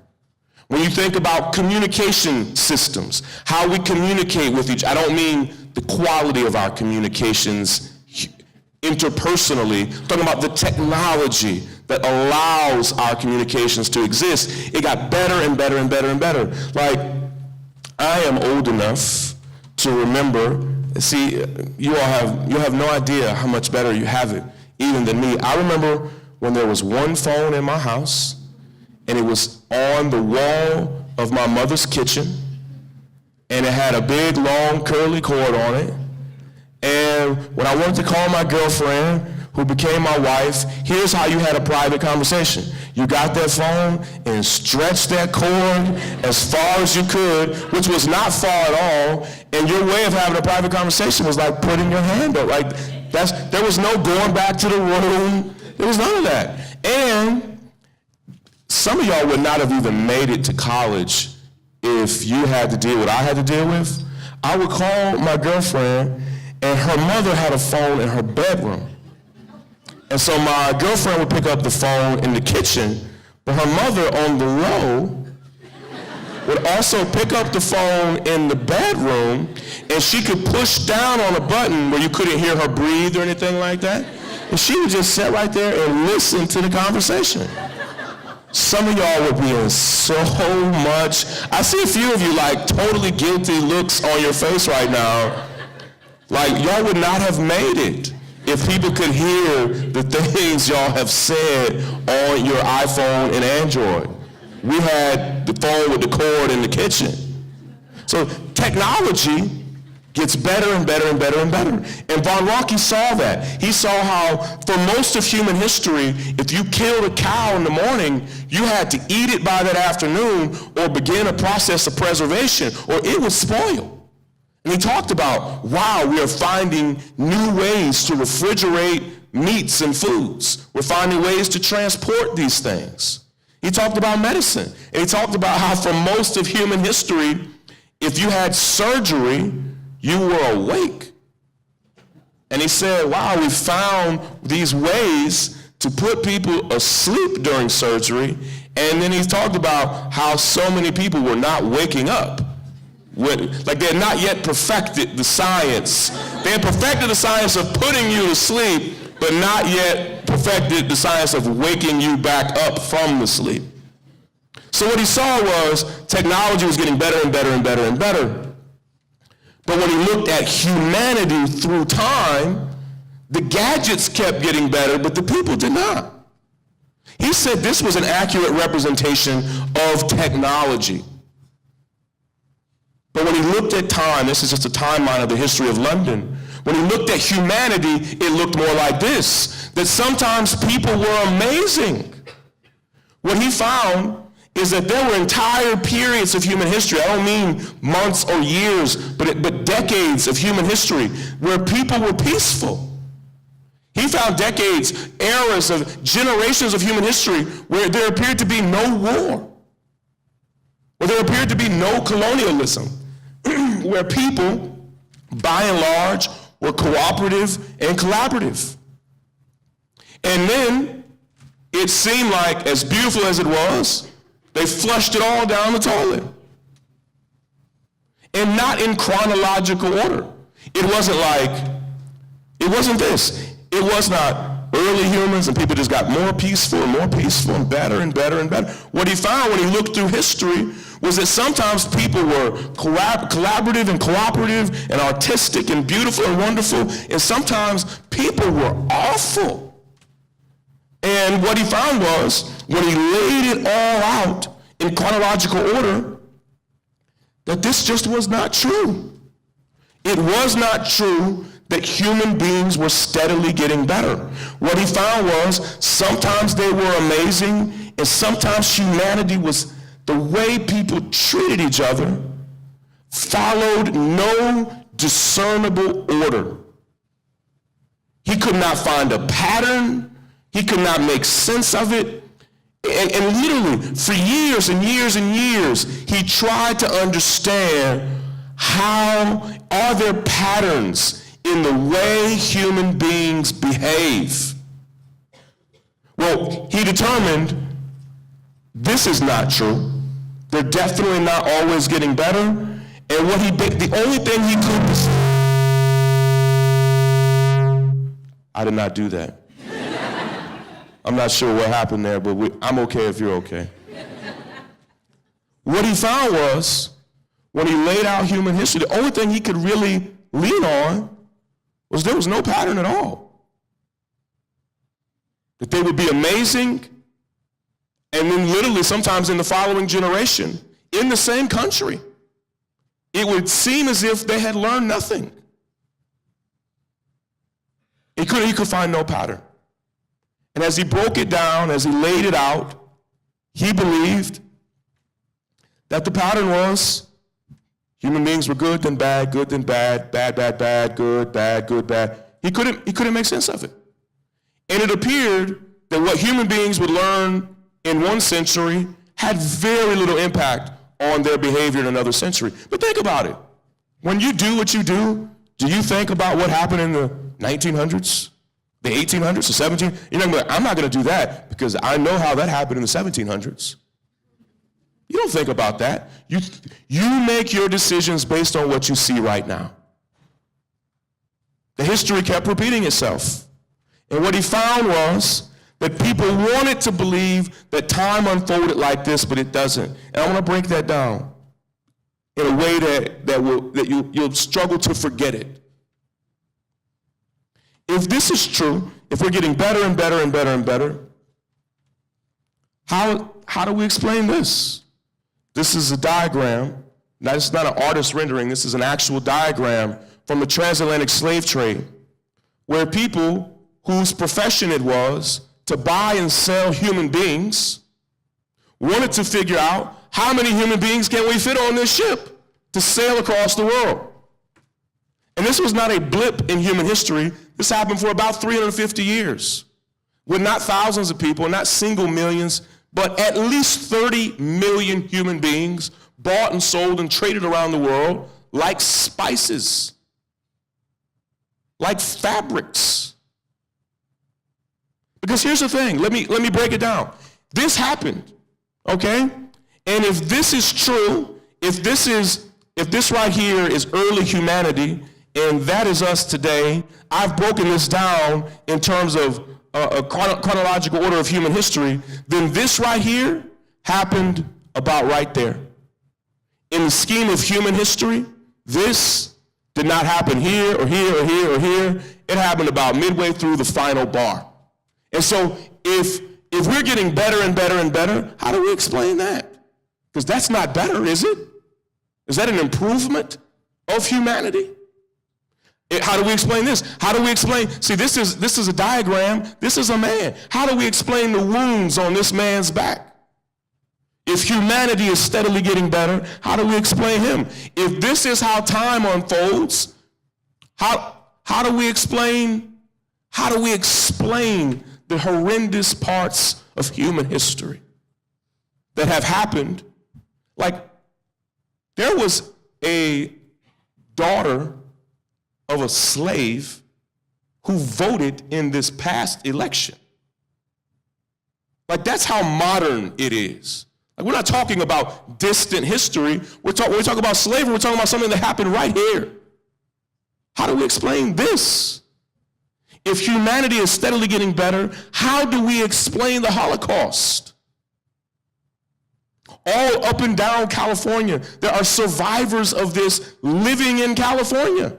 When you think about communication systems, how we communicate with I don't mean the quality of our communications interpersonally, I'm talking about the technology that allows our communications to exist. It got better and better and better and better. Like, I am old enough to remember, see, you have no idea how much better you have it, even than me. I remember when there was one phone in my house, and it was on the wall of my mother's kitchen, and it had a big, long, curly cord on it. And when I wanted to call my girlfriend, who became my wife, here's how you had a private conversation. You got that phone and stretched that cord as far as you could, which was not far at all, and your way of having a private conversation was like putting your hand up. Like, there was no going back to the room. There was none of that. And some of y'all would not have even made it to college if you had to deal with what I had to deal with. I would call my girlfriend, and her mother had a phone in her bedroom. And so my girlfriend would pick up the phone in the kitchen, but her mother on the low would also pick up the phone in the bedroom, and she could push down on a button where you couldn't hear her breathe or anything like that. And she would just sit right there and listen to the conversation. Some of y'all would be in so much. I see a few of you like totally guilty looks on your face right now. Like, y'all would not have made it if people could hear the things y'all have said on your iPhone and Android. We had the phone with the cord in the kitchen. So technology Gets better and better and better and better. And Von Ranke saw that. He saw how for most of human history, if you killed a cow in the morning, you had to eat it by that afternoon or begin a process of preservation or it would spoil. And he talked about, wow, we are finding new ways to refrigerate meats and foods. We're finding ways to transport these things. He talked about medicine. And he talked about how for most of human history, if you had surgery, you were awake. And he said, wow, we found these ways to put people asleep during surgery. And then he talked about how so many people were not waking up. Like they had not yet perfected the science. They had perfected the science of putting you to sleep, but not yet perfected the science of waking you back up from the sleep. So what he saw was technology was getting better and better and better and better. But when he looked at humanity through time, the gadgets kept getting better, but the people did not. He said this was an accurate representation of technology. But when he looked at time, this is just a timeline of the history of London, when he looked at humanity, it looked more like this, that sometimes people were amazing. What he found is that there were entire periods of human history, I don't mean months or years, but decades of human history where people were peaceful. He found decades, eras of generations of human history where there appeared to be no war, where there appeared to be no colonialism, where people, by and large, were cooperative and collaborative. And then it seemed like, as beautiful as it was, they flushed it all down the toilet. And not in chronological order. It wasn't this. It was not early humans and people just got more peaceful and better and better and better. What he found when he looked through history was that sometimes people were collaborative and cooperative and artistic and beautiful and wonderful, and sometimes people were awful. And what he found was, when he laid it all out in chronological order, that this just was not true. It was not true that human beings were steadily getting better. What he found was, sometimes they were amazing, and sometimes humanity was, the way people treated each other followed no discernible order. He could not find a pattern. He could not make sense of it. And literally, for years and years and years, he tried to understand how are there patterns in the way human beings behave. Well, he determined this is not true. They're definitely not always getting better. And the only thing he could say, I did not do that. I'm not sure what happened there, but I'm okay if you're okay. What he found was, when he laid out human history, the only thing he could really lean on was there was no pattern at all. That they would be amazing, and then literally sometimes in the following generation, in the same country, it would seem as if they had learned nothing. He could find no pattern. And as he broke it down, as he laid it out, he believed that the pattern was human beings were good, then bad, bad, bad, good, bad. He couldn't make sense of it. And it appeared that what human beings would learn in one century had very little impact on their behavior in another century. But think about it. When you do what you do you think about what happened in the 1900s, the 1800s, the 1700s? You're not going to be like, I'm not going to do that because I know how that happened in the 1700s. You don't think about that. You make your decisions based on what you see right now. The history kept repeating itself. And what he found was that people wanted to believe that time unfolded like this, but it doesn't. And I want to break that down in a way that you'll struggle to forget it. If this is true, if we're getting better and better and better and better, how do we explain this? This is a diagram Now, this is not an artist rendering. This is an actual diagram from the transatlantic slave trade, where people whose profession it was to buy and sell human beings wanted to figure out how many human beings can we fit on this ship to sail across the world. And this was not a blip in human history. This happened for about 350 years, with not thousands of people, not single millions, but at least 30 million human beings bought and sold and traded around the world like spices, like fabrics. Because here's the thing, let me break it down. This happened, okay? And if this is true, if this right here is early humanity, and that is us today, I've broken this down in terms of a chronological order of human history, then this right here happened about right there. In the scheme of human history, this did not happen here or here or here or here. It happened about midway through the final bar. And so if we're getting better and better and better, how do we explain that? Because that's not better, is it? Is that an improvement of humanity? How do we explain this? How do we explain, see, this is a diagram, this is a man. How do we explain the wounds on this man's back? If humanity is steadily getting better, how do we explain him? If this is how time unfolds, how do we explain the horrendous parts of human history that have happened? Like, there was a daughter of a slave who voted in this past election. Like, that's how modern it is. Like, we're not talking about distant history. We're talking about slavery. We're talking about something that happened right here. How do we explain this? If humanity is steadily getting better, how do we explain the Holocaust? All up and down California, there are survivors of this living in California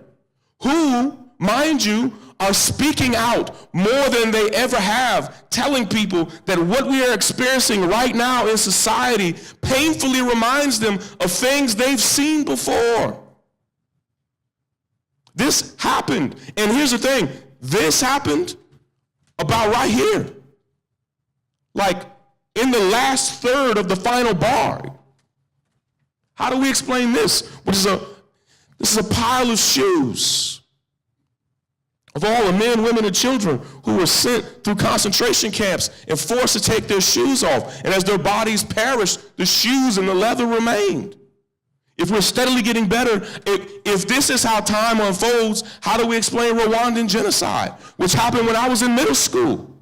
who, mind you, are speaking out more than they ever have, telling people that what we are experiencing right now in society painfully reminds them of things they've seen before. This happened, and here's the thing, this happened about right here. Like, in the last third of the final bar. How do we explain this? This is a pile of shoes of all the men, women, and children who were sent through concentration camps and forced to take their shoes off. And as their bodies perished, the shoes and the leather remained. If we're steadily getting better, if this is how time unfolds, how do we explain Rwandan genocide, which happened when I was in middle school?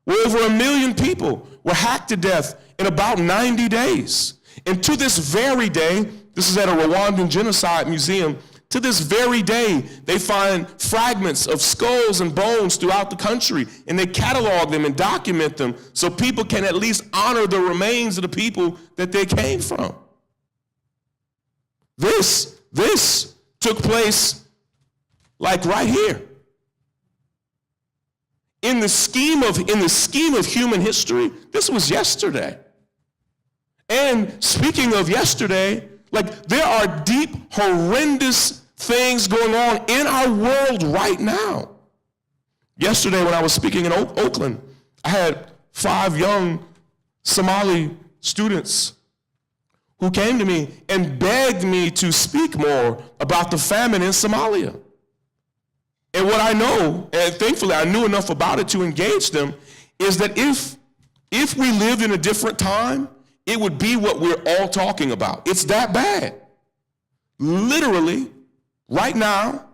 Where over 1 million people were hacked to death in about 90 days. And to this very day, this is at a Rwandan genocide museum, to this very day, they find fragments of skulls and bones throughout the country, and they catalog them and document them so people can at least honor the remains of the people that they came from. This took place like right here. In the scheme of human history, this was yesterday. And speaking of yesterday, like, there are deep, horrendous things going on in our world right now. Yesterday when I was speaking in Oakland, I had 5 young Somali students who came to me and begged me to speak more about the famine in Somalia. And what I know, and thankfully I knew enough about it to engage them, is that if we lived in a different time, it would be what we're all talking about. It's that bad. Literally, right now,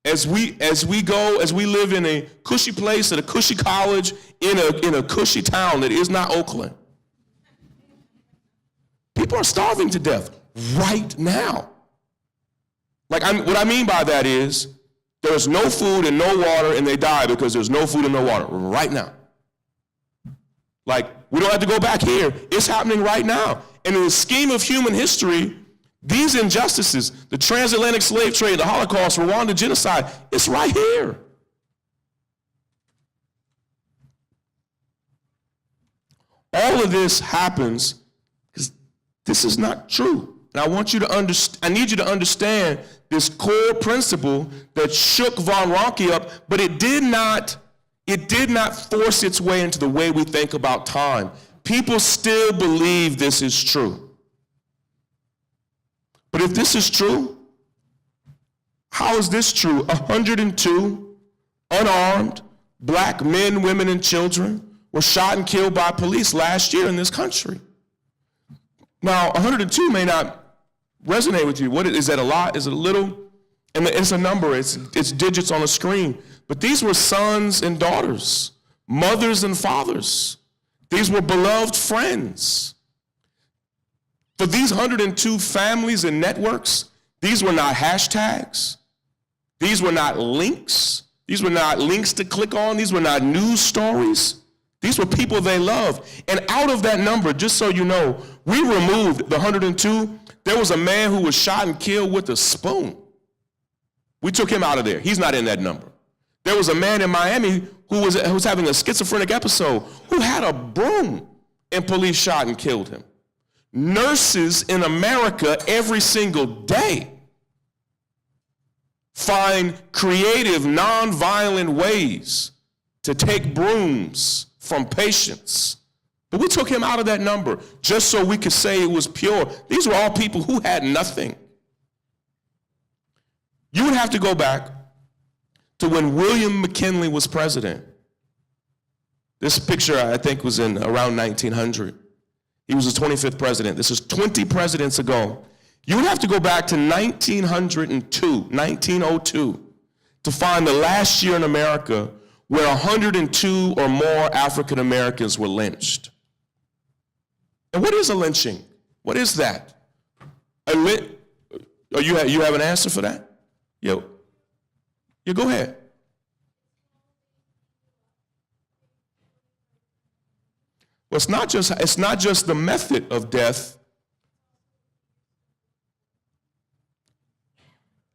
as we live in a cushy place at a cushy college in a cushy town that is not Oakland, people are starving to death right now. Like, what I mean by that is there's no food and no water, and they die because there's no food and no water right now. Like, we don't have to go back here. It's happening right now. And in the scheme of human history, these injustices, the transatlantic slave trade, the Holocaust, Rwanda genocide, it's right here. All of this happens because This is not true. And I need you to understand this core principle that shook Von Ranke up, but it did not force its way into the way we think about time. People still believe this is true. But if this is true, how is this true? 102 unarmed black men, women, and children were shot and killed by police last year in this country. Now, 102 may not resonate with you. Is that a lot? Is it a little? And it's a number. It's digits on a screen. But these were sons and daughters, mothers and fathers. These were beloved friends. For these 102 families and networks, these were not hashtags. These were not links. These were not links to click on. These were not news stories. These were people they loved. And out of that number, just so you know, we removed the 102. There was a man who was shot and killed with a spoon. We took him out of there. He's not in that number. There was a man in Miami who was having a schizophrenic episode who had a broom and police shot and killed him. Nurses in America every single day find creative, nonviolent ways to take brooms from patients. But we took him out of that number just so we could say it was pure. These were all people who had nothing. You would have to go back to when William McKinley was president. This picture, I think, was in around 1900. He was the 25th president. This is 20 presidents ago. You would have to go back to 1902 to find the last year in America where 102 or more African Americans were lynched. And what is a lynching? What is that? You have an answer for that? Yeah, go ahead. Well, it's not just the method of death.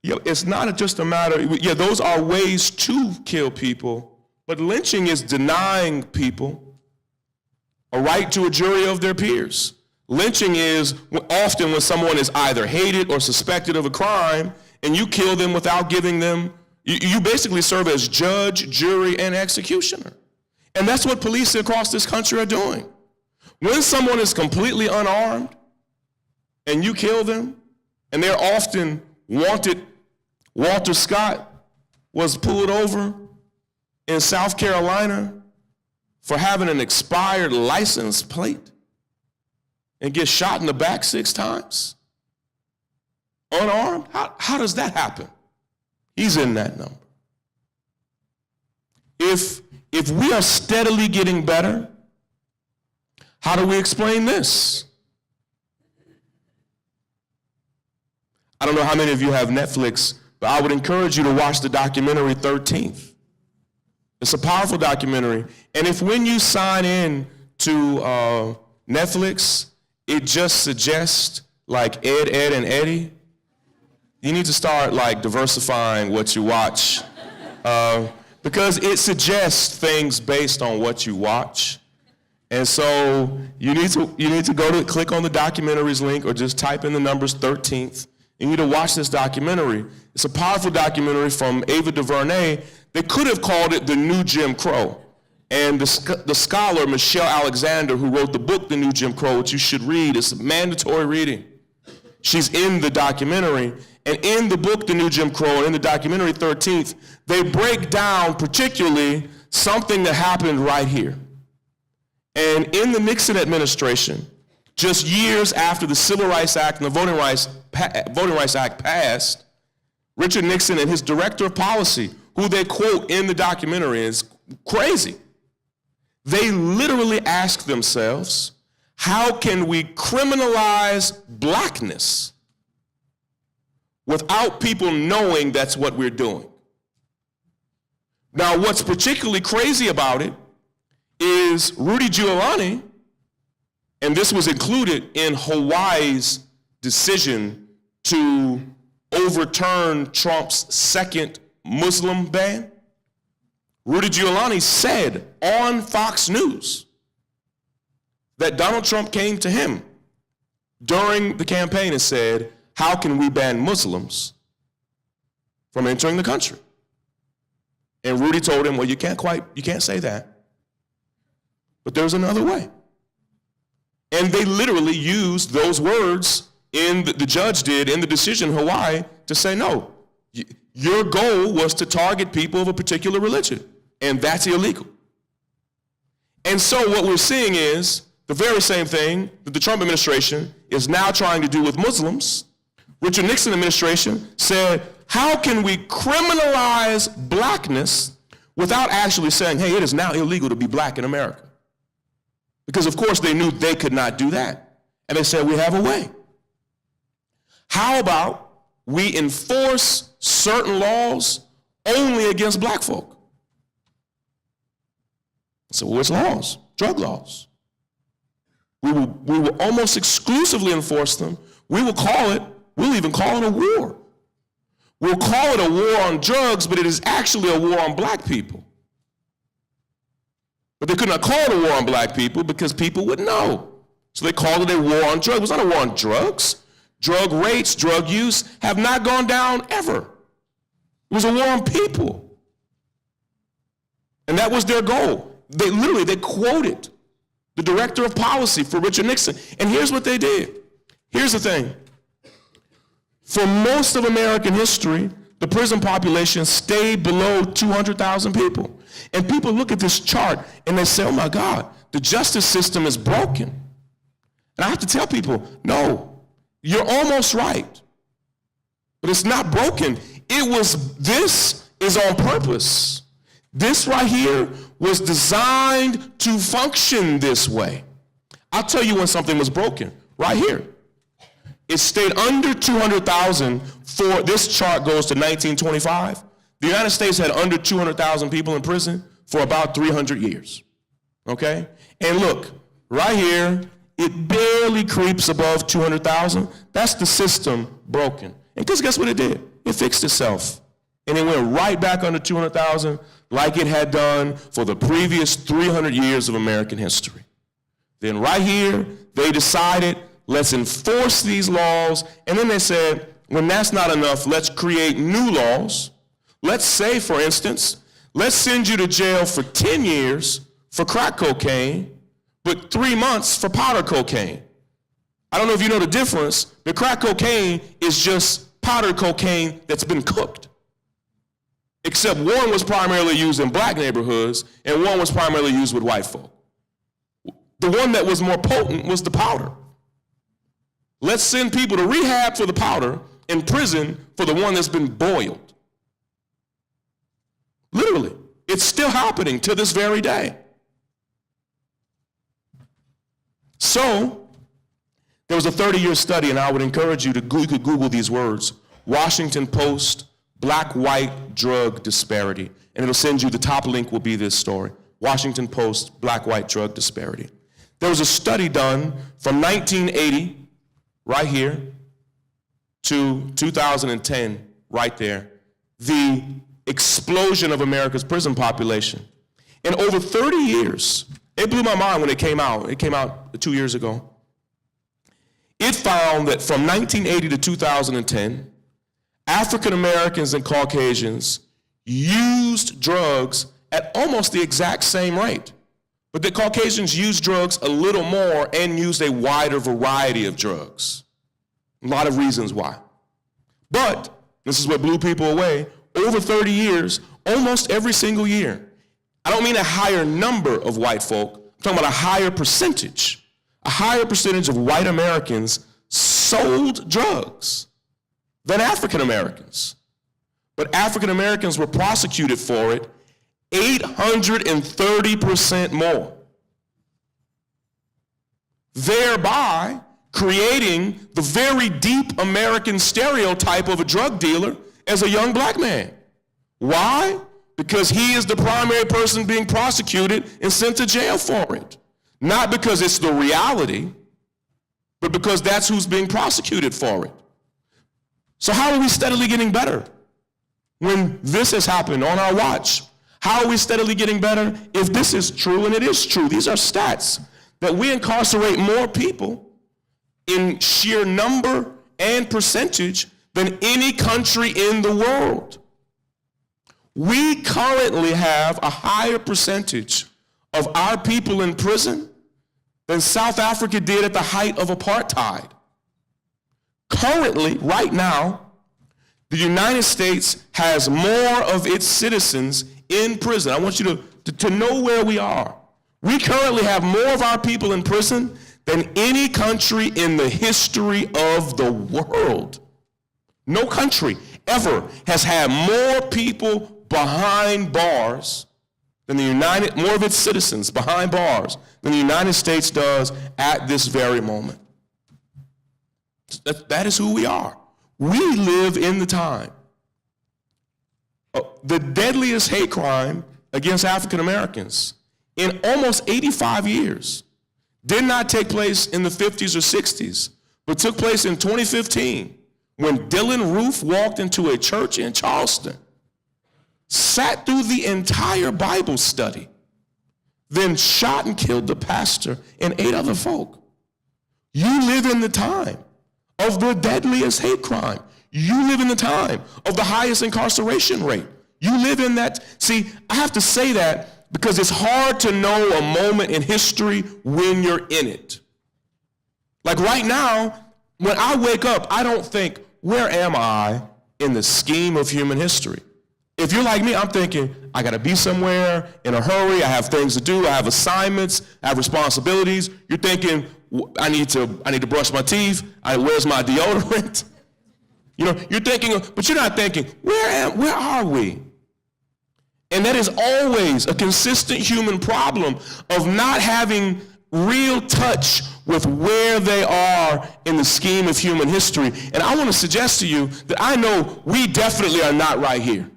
It's not just a matter, those are ways to kill people, but lynching is denying people a right to a jury of their peers. Lynching is often when someone is either hated or suspected of a crime, and you kill them without giving them, you basically serve as judge, jury, and executioner. And that's what police across this country are doing. When someone is completely unarmed and you kill them, and they're often wanted. Walter Scott was pulled over in South Carolina for having an expired license plate and gets shot in the back 6 times. Unarmed? How does that happen? He's in that number. If we are steadily getting better, how do we explain this? I don't know how many of you have Netflix, but I would encourage you to watch the documentary 13th. It's a powerful documentary. And if when you sign in to Netflix, it just suggests like Ed, and Eddie, you need to start like diversifying what you watch. Because it suggests things based on what you watch. And so you need to click on the documentaries link or just type in the numbers 13th. You need to watch this documentary. It's a powerful documentary from Ava DuVernay. They could have called it The New Jim Crow. And the scholar, Michelle Alexander, who wrote the book, The New Jim Crow, which you should read, it's mandatory reading. She's in the documentary. And in the book, The New Jim Crow, and in the documentary, 13th, they break down particularly something that happened right here. And in the Nixon administration, just years after the Civil Rights Act and the Voting Rights Act passed, Richard Nixon and his director of policy, who they quote in the documentary, is crazy. They literally asked themselves, how can we criminalize blackness without people knowing that's what we're doing? Now, what's particularly crazy about it is Rudy Giuliani, and this was included in Hawaii's decision to overturn Trump's second Muslim ban. Rudy Giuliani said on Fox News that Donald Trump came to him during the campaign and said, how can we ban Muslims from entering the country? And Rudy told him, well, you can't say that. But there's another way. And they literally used those words the judge did in the decision in Hawaii to say, no, your goal was to target people of a particular religion, and that's illegal. And so what we're seeing is the very same thing that the Trump administration is now trying to do with Muslims. Richard Nixon administration said, how can we criminalize blackness without actually saying, hey, it is now illegal to be black in America? Because of course they knew they could not do that. And they said, we have a way. How about we enforce certain laws only against black folk? So which laws? Drug laws. We will almost exclusively enforce them. We'll even call it a war. We'll call it a war on drugs, but it is actually a war on black people. But they could not call it a war on black people because people would know. So they called it a war on drugs. It was not a war on drugs. Drug rates, drug use have not gone down ever. It was a war on people. And that was their goal. They quoted the director of policy for Richard Nixon. And here's what they did. Here's the thing. For most of American history, the prison population stayed below 200,000 people. And people look at this chart and they say, oh my God, the justice system is broken. And I have to tell people, no, you're almost right. But it's not broken. This is on purpose. This right here was designed to function this way. I'll tell you when something was broken, right here. It stayed under 200,000 for, this chart goes to 1925. The United States had under 200,000 people in prison for about 300 years, okay? And look, right here, it barely creeps above 200,000. That's the system broken. And guess what it did? It fixed itself. And it went right back under 200,000 like it had done for the previous 300 years of American history. Then right here, they decided, let's enforce these laws. And then they said, when that's not enough, let's create new laws. Let's say, for instance, let's send you to jail for 10 years for crack cocaine, but 3 months for powder cocaine. I don't know if you know the difference, but crack cocaine is just powder cocaine that's been cooked. Except one was primarily used in black neighborhoods and one was primarily used with white folk. The one that was more potent was the powder. Let's send people to rehab for the powder and prison for the one that's been boiled. Literally, it's still happening to this very day. So, there was a 30-year study, and I would encourage you to Google these words, Washington Post, black-white drug disparity. And it'll send you, the top link will be this story, Washington Post, black-white drug disparity. There was a study done from 1980, right here, to 2010, right there, the explosion of America's prison population. In over 30 years, it blew my mind when it came out. It came out 2 years ago. It found that from 1980 to 2010, African Americans and Caucasians used drugs at almost the exact same rate. But the Caucasians used drugs a little more and used a wider variety of drugs. A lot of reasons why. But, this is what blew people away, over 30 years, almost every single year, I don't mean a higher number of white folk, I'm talking about a higher percentage of white Americans sold drugs than African Americans. But African Americans were prosecuted for it 830% more, thereby creating the very deep American stereotype of a drug dealer as a young black man. Why? Because he is the primary person being prosecuted and sent to jail for it. Not because it's the reality, but because that's who's being prosecuted for it. So how are we steadily getting better when this has happened on our watch? How are we steadily getting better if this is true, and it is true? These are stats, that we incarcerate more people in sheer number and percentage than any country in the world. We currently have a higher percentage of our people in prison than South Africa did at the height of apartheid. Currently, right now, the United States has more of its citizens in prison. I want you to know where we are. We currently have more of our people in prison than any country in the history of the world. No country ever has had more people behind bars than more of its citizens behind bars than the United States does at this very moment. That is who we are. We live in the time. The deadliest hate crime against African Americans in almost 85 years did not take place in the 50s or 60s, but took place in 2015 when Dylan Roof walked into a church in Charleston, sat through the entire Bible study, then shot and killed the pastor and 8 other folk. You live in the time of the deadliest hate crime. You live in the time of the highest incarceration rate. You live in that. See, I have to say that because it's hard to know a moment in history when you're in it. Like right now, when I wake up, I don't think, where am I in the scheme of human history? If you're like me, I'm thinking, I gotta be somewhere in a hurry, I have things to do, I have assignments, I have responsibilities. You're thinking, I need to brush my teeth, where's my deodorant? You know, you're thinking, but you're not thinking, where are we? And that is always a consistent human problem of not having real touch with where they are in the scheme of human history. And I want to suggest to you that I know we definitely are not right here.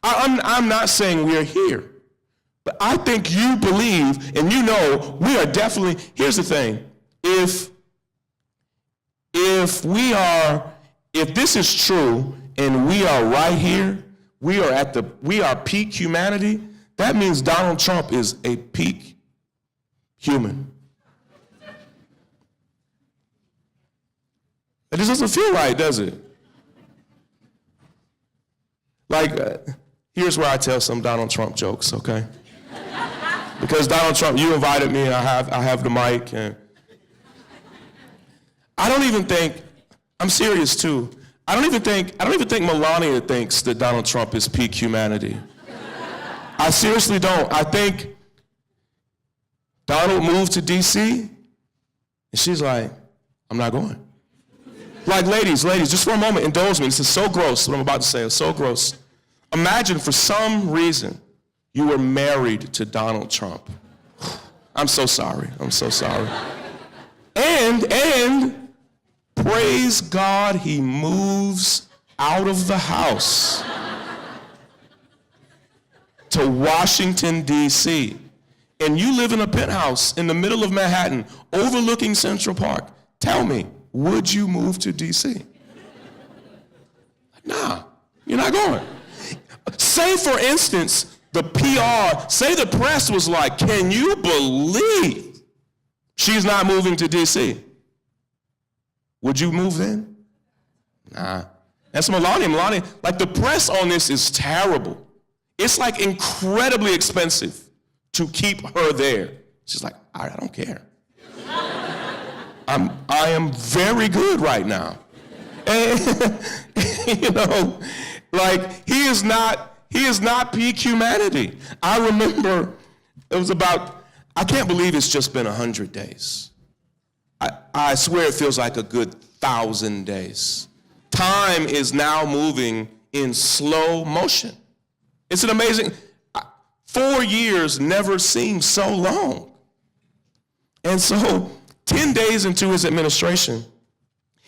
I'm not saying we're here, but I think you believe and you know we are definitely, here's the thing, if this is true and we are right here, we are peak humanity, that means Donald Trump is a peak human. It just doesn't feel right, does it? Like, here's where I tell some Donald Trump jokes, okay? Because Donald Trump, you invited me, I have the mic, and I don't even think, I'm serious too, I don't even think Melania thinks that Donald Trump is peak humanity. I seriously don't. I think Donald moved to DC, and she's like, I'm not going. Like, ladies, just for a moment, indulge me. This is so gross, what I'm about to say. It's so gross. Imagine for some reason you were married to Donald Trump. I'm so sorry. And praise God, he moves out of the house to Washington, D.C. And you live in a penthouse in the middle of Manhattan, overlooking Central Park. Tell me, would you move to D.C.? Nah, you're not going. Say, for instance, the PR, say the press was like, can you believe she's not moving to D.C.? Would you move then? Nah. That's Melania. Melania, like the press on this is terrible. It's like incredibly expensive to keep her there. She's like, I don't care. I am very good right now. And, you know, like he is not peak humanity. I remember it was about, I can't believe it's just been 100 days. I swear it feels like a good 1,000 days. Time is now moving in slow motion. It's an amazing, 4 years never seemed so long. And so 10 days into his administration,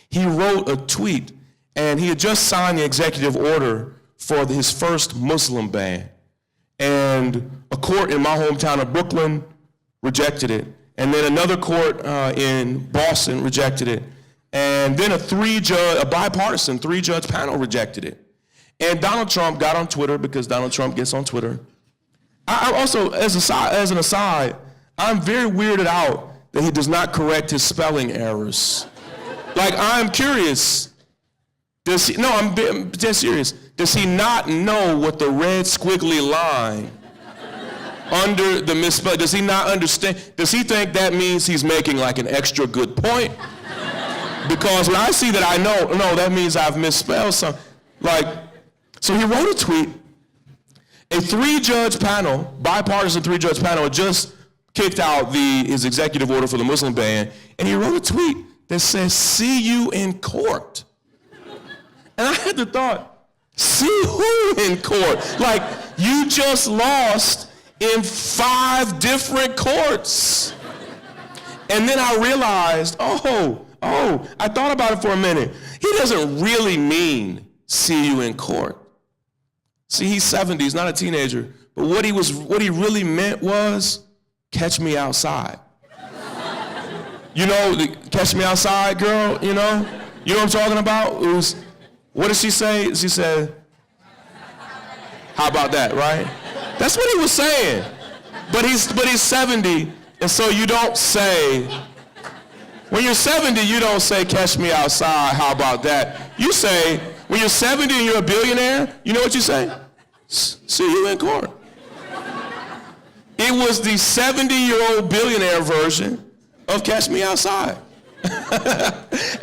he wrote a tweet, and he had just signed the executive order for his first Muslim ban. And a court in my hometown of Brooklyn rejected it. And then another court in Boston rejected it. And then a bipartisan 3-judge panel rejected it. And Donald Trump got on Twitter, because Donald Trump gets on Twitter. I also, as an aside, I'm very weirded out that he does not correct his spelling errors. Like, I'm curious. I'm dead serious. Does he not know what the red squiggly line under the misspelling, does he not understand? Does he think that means he's making like an extra good point? Because when I see that, I know, no, that means I've misspelled something. Like, so he wrote a tweet. A 3-judge panel, bipartisan 3-judge panel, had just kicked out his executive order for the Muslim ban, and he wrote a tweet that says, "See you in court." And I had the thought, see who in court? Like, you just lost in 5 different courts. And then I realized, I thought about it for a minute. He doesn't really mean see you in court. See, he's 70, he's not a teenager, but what he really meant was catch me outside. You know, the catch me outside girl, you know what I'm talking about? What did she say? She said, how about that, right? That's what he was saying. But he's 70, and so you don't say, when you're 70, you don't say, catch me outside, how about that? You say, when you're 70 and you're a billionaire, you know what you say? See you in court. It was the 70-year-old billionaire version of catch me outside. And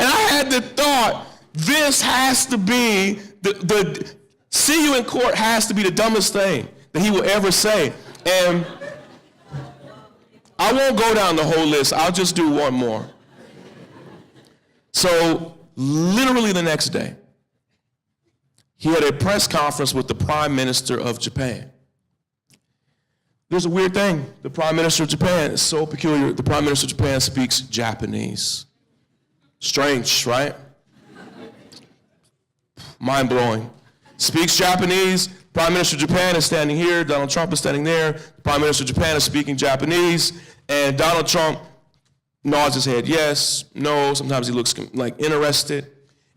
I had the thought, this has to be, the see you in court has to be the dumbest thing that he will ever say. And I won't go down the whole list, I'll just do one more. So, literally the next day, he had a press conference with the Prime Minister of Japan. There's a weird thing. The Prime Minister of Japan is so peculiar. The Prime Minister of Japan speaks Japanese. Strange, right? Mind-blowing. Speaks Japanese. Prime Minister of Japan is standing here. Donald Trump is standing there. The Prime Minister of Japan is speaking Japanese. And Donald Trump nods his head yes, no. Sometimes he looks like interested.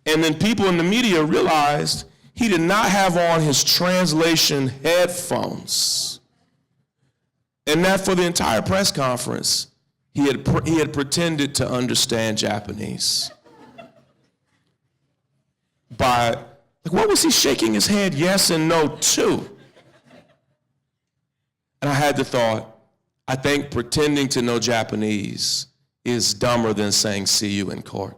And then people in the media realized he did not have on his translation headphones. And that for the entire press conference, he had pretended to understand Japanese. What was he shaking his head yes and no to? And I had the thought, I think pretending to know Japanese is dumber than saying see you in court.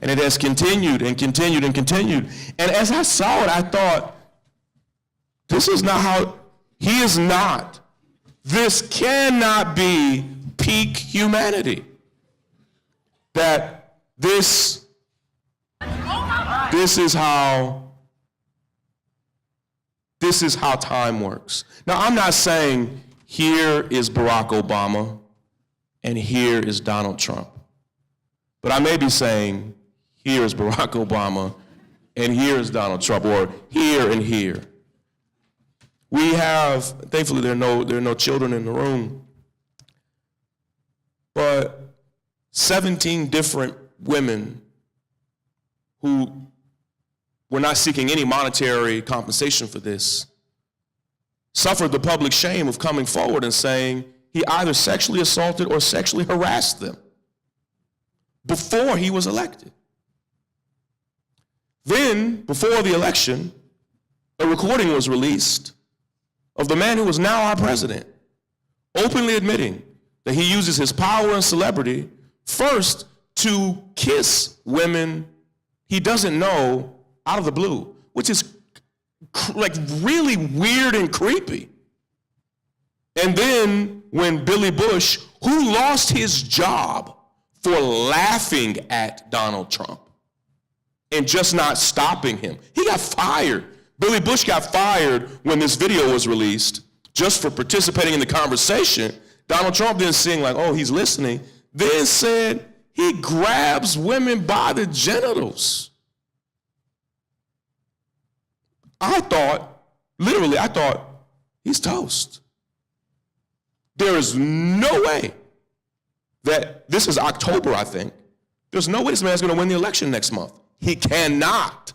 And it has continued and continued and continued. And as I saw it, I thought, this is not how, he is not. This cannot be peak humanity. That this is how time works. Now, I'm not saying here is Barack Obama and here is Donald Trump. But I may be saying here is Barack Obama and here is Donald Trump, or here and here. We have, thankfully there are no children in the room, but 17 different women who were not seeking any monetary compensation for this suffered the public shame of coming forward and saying he either sexually assaulted or sexually harassed them before he was elected. Then, before the election, a recording was released of the man who is now our president, openly admitting that he uses his power and celebrity first to kiss women he doesn't know out of the blue, which is like really weird and creepy. And then when Billy Bush, who lost his job for laughing at Donald Trump and just not stopping him, he got fired. Billy Bush got fired when this video was released just for participating in the conversation. Donald Trump then seeing like, oh, he's listening, then said he grabs women by the genitals. I thought, he's toast. There is no way that, this is October, I think, there's no way this man's gonna win the election next month. He cannot.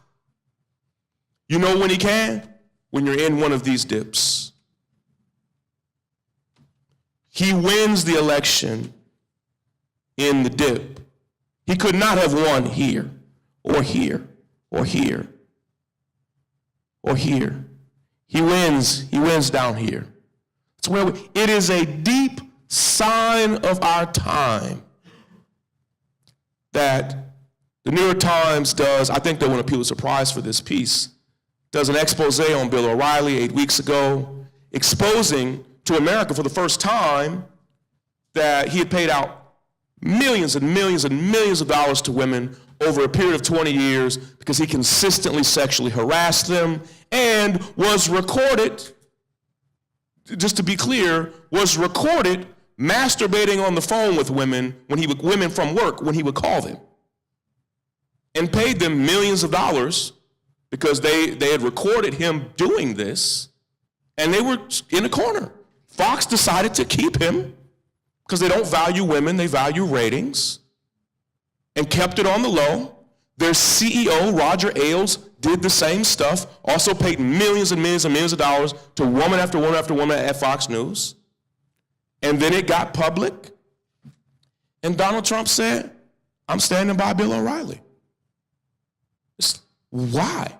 You know when he can? When you're in one of these dips. He wins the election in the dip. He could not have won here, or here, or here, or here. He wins down here. It's where it is a deep sign of our time that the New York Times does. I think they won a Pulitzer Prize for this piece, does an expose on Bill O'Reilly 8 weeks ago, exposing to America for the first time that he had paid out millions and millions and millions of dollars to women over a period of 20 years because he consistently sexually harassed them and was recorded, just to be clear, was recorded masturbating on the phone with women women from work when he would call them, and paid them millions of dollars because they had recorded him doing this, and they were in a corner. Fox decided to keep him because they don't value women, they value ratings, and kept it on the low. Their CEO, Roger Ailes, did the same stuff, also paid millions and millions and millions of dollars to woman after woman after woman at Fox News. And then it got public, and Donald Trump said, I'm standing by Bill O'Reilly. Why?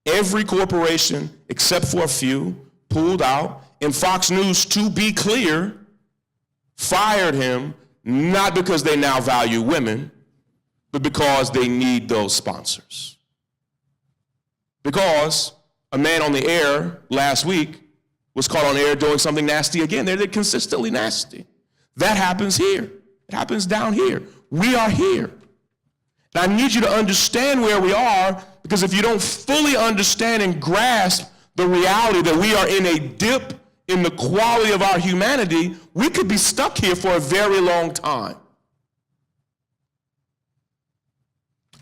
Every corporation, except for a few, pulled out, and Fox News, to be clear, fired him, not because they now value women, but because they need those sponsors. Because a man on the air last week was caught on air doing something nasty again. They're consistently nasty. That happens here. It happens down here. We are here. And I need you to understand where we are, because if you don't fully understand and grasp the reality that we are in a dip in the quality of our humanity, we could be stuck here for a very long time.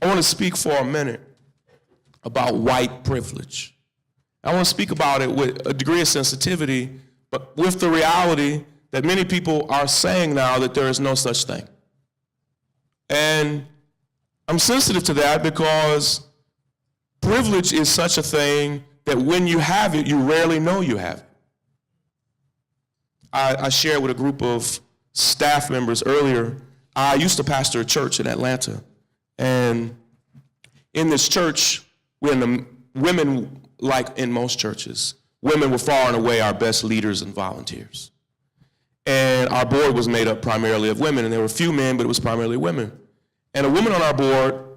I want to speak for a minute about white privilege. I want to speak about it with a degree of sensitivity, but with the reality that many people are saying now that there is no such thing. And I'm sensitive to that because privilege is such a thing that when you have it, you rarely know you have it. I shared with a group of staff members earlier. I used to pastor a church in Atlanta. And in this church, women, like in most churches, women were far and away our best leaders and volunteers. And our board was made up primarily of women, and there were a few men, but it was primarily women. And a woman on our board, one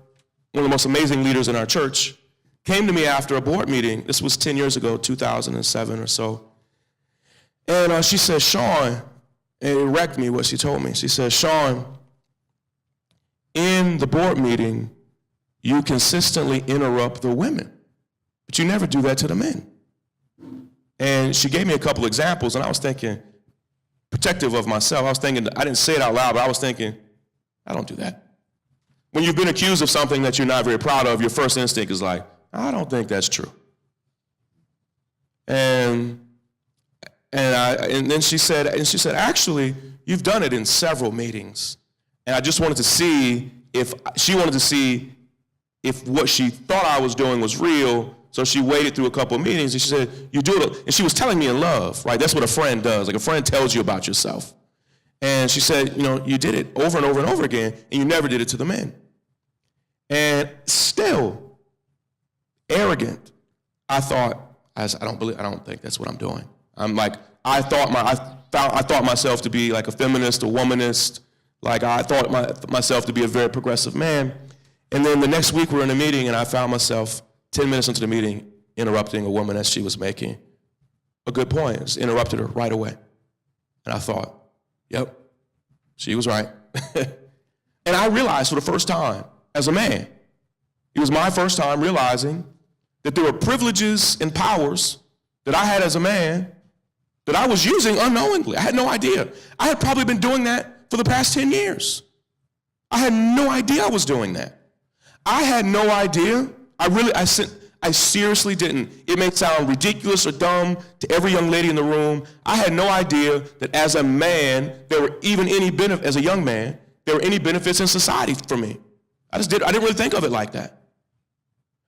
of the most amazing leaders in our church, came to me after a board meeting. This was 10 years ago, 2007 or so. And she said, Shaun, and it wrecked me what she told me. She said, Shaun, in the board meeting, you consistently interrupt the women, but you never do that to the men. And she gave me a couple examples, and I was thinking, protective of myself, I was thinking, I didn't say it out loud, but I was thinking, I don't do that. When you've been accused of something that you're not very proud of, your first instinct is like, I don't think that's true. And then she said, actually, you've done it in several meetings. And I just wanted to see if what she thought I was doing was real. So she waited through a couple of meetings, and she said, you do it. And she was telling me in love, right? That's what a friend does. Like a friend tells you about yourself. And she said, you did it over and over and over again, and you never did it to the men. And still, arrogant, I thought, I don't think that's what I'm doing. I'm like, I thought myself to be like a feminist, a womanist. Like I thought myself to be a very progressive man. And then the next week we're in a meeting, and I found myself 10 minutes into the meeting interrupting a woman as she was making a good point. Just interrupted her right away. And I thought, yep, she was right. And I realized for the first time as a man, it was my first time realizing that there were privileges and powers that I had as a man that I was using unknowingly. I had no idea. I had probably been doing that for the past 10 years. I had no idea I was doing that. I had no idea. I seriously didn't. It may sound ridiculous or dumb to every young lady in the room. I had no idea that as a man, as a young man, there were any benefits in society for me. I didn't really think of it like that.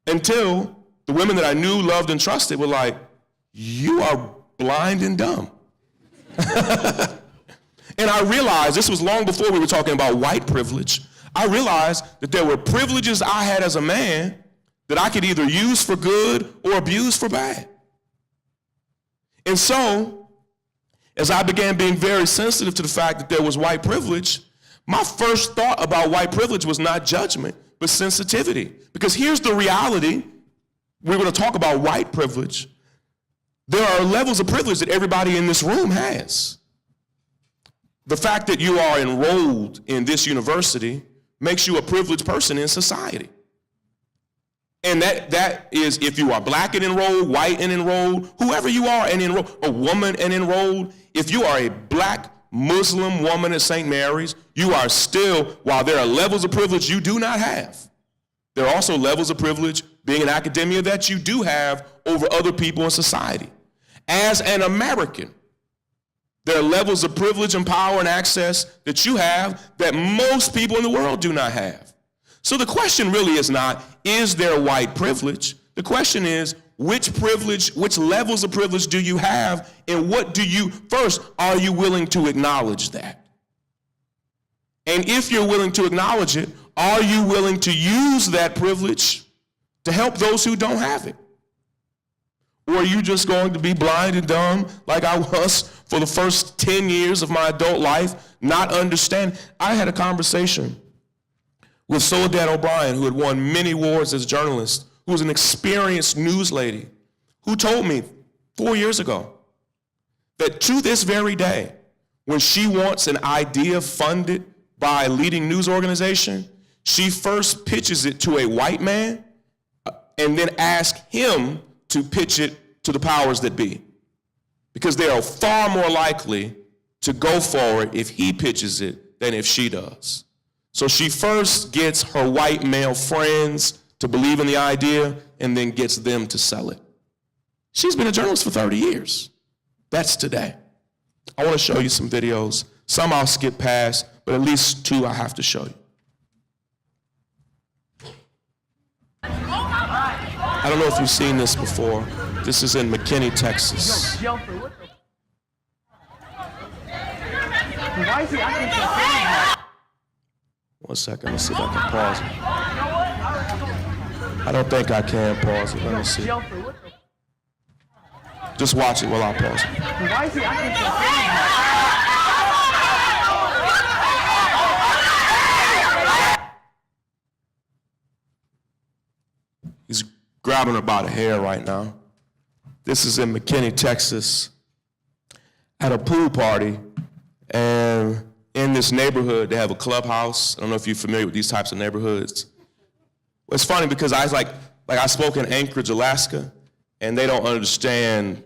Until the women that I knew, loved, and trusted were like, you are blind and dumb. And I realized, this was long before we were talking about white privilege, I realized that there were privileges I had as a man that I could either use for good or abuse for bad. And so, as I began being very sensitive to the fact that there was white privilege, my first thought about white privilege was not judgment, but sensitivity. Because here's the reality. We're going to talk about white privilege. There are levels of privilege that everybody in this room has. The fact that you are enrolled in this university makes you a privileged person in society. And that is if you are black and enrolled, white and enrolled, whoever you are and enrolled, a woman and enrolled, if you are a black Muslim woman at St. Mary's, you are still, while there are levels of privilege you do not have, there are also levels of privilege being in academia that you do have over other people in society. As an American, there are levels of privilege and power and access that you have that most people in the world do not have. So the question really is not, is there white privilege? The question is, which levels of privilege do you have, and first, are you willing to acknowledge that? And if you're willing to acknowledge it, are you willing to use that privilege to help those who don't have it? Or are you just going to be blind and dumb like I was for the first 10 years of my adult life, not understand? I had a conversation with Soledad O'Brien, who had won many awards as a journalist, who was an experienced news lady, who told me 4 years ago that to this very day, when she wants an idea funded by a leading news organization, she first pitches it to a white man and then asks him to pitch it to the powers that be. Because they are far more likely to go for it if he pitches it than if she does. So she first gets her white male friends to believe in the idea and then gets them to sell it. She's been a journalist for 30 years. That's today. I want to show you some videos. Some I'll skip past, but at least two I have to show you. I don't know if you've seen this before. This is in McKinney, Texas. One second, let's see if I can pause it. I don't think I can pause it. Let me see. Just watch it while I pause it. He's grabbing her by the hair right now. This is in McKinney, Texas, at a pool party, and in this neighborhood, they have a clubhouse. I don't know if you're familiar with these types of neighborhoods. Well, it's funny because I spoke in Anchorage, Alaska, and they don't understand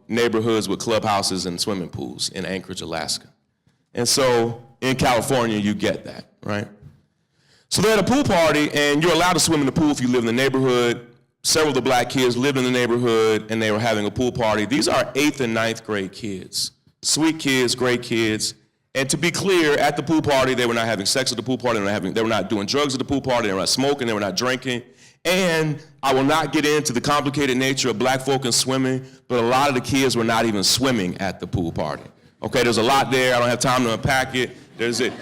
neighborhoods with clubhouses and swimming pools in Anchorage, Alaska. And so in California, you get that, right? So they're at a pool party, and you're allowed to swim in the pool if you live in the neighborhood. Several of the black kids lived in the neighborhood, and they were having a pool party. These are 8th and 9th grade kids. Sweet kids, great kids. And to be clear, at the pool party, they were not having sex at the pool party, they were not doing drugs at the pool party, they were not smoking, they were not drinking. And I will not get into the complicated nature of black folk and swimming, but a lot of the kids were not even swimming at the pool party. Okay, there's a lot there, I don't have time to unpack it. It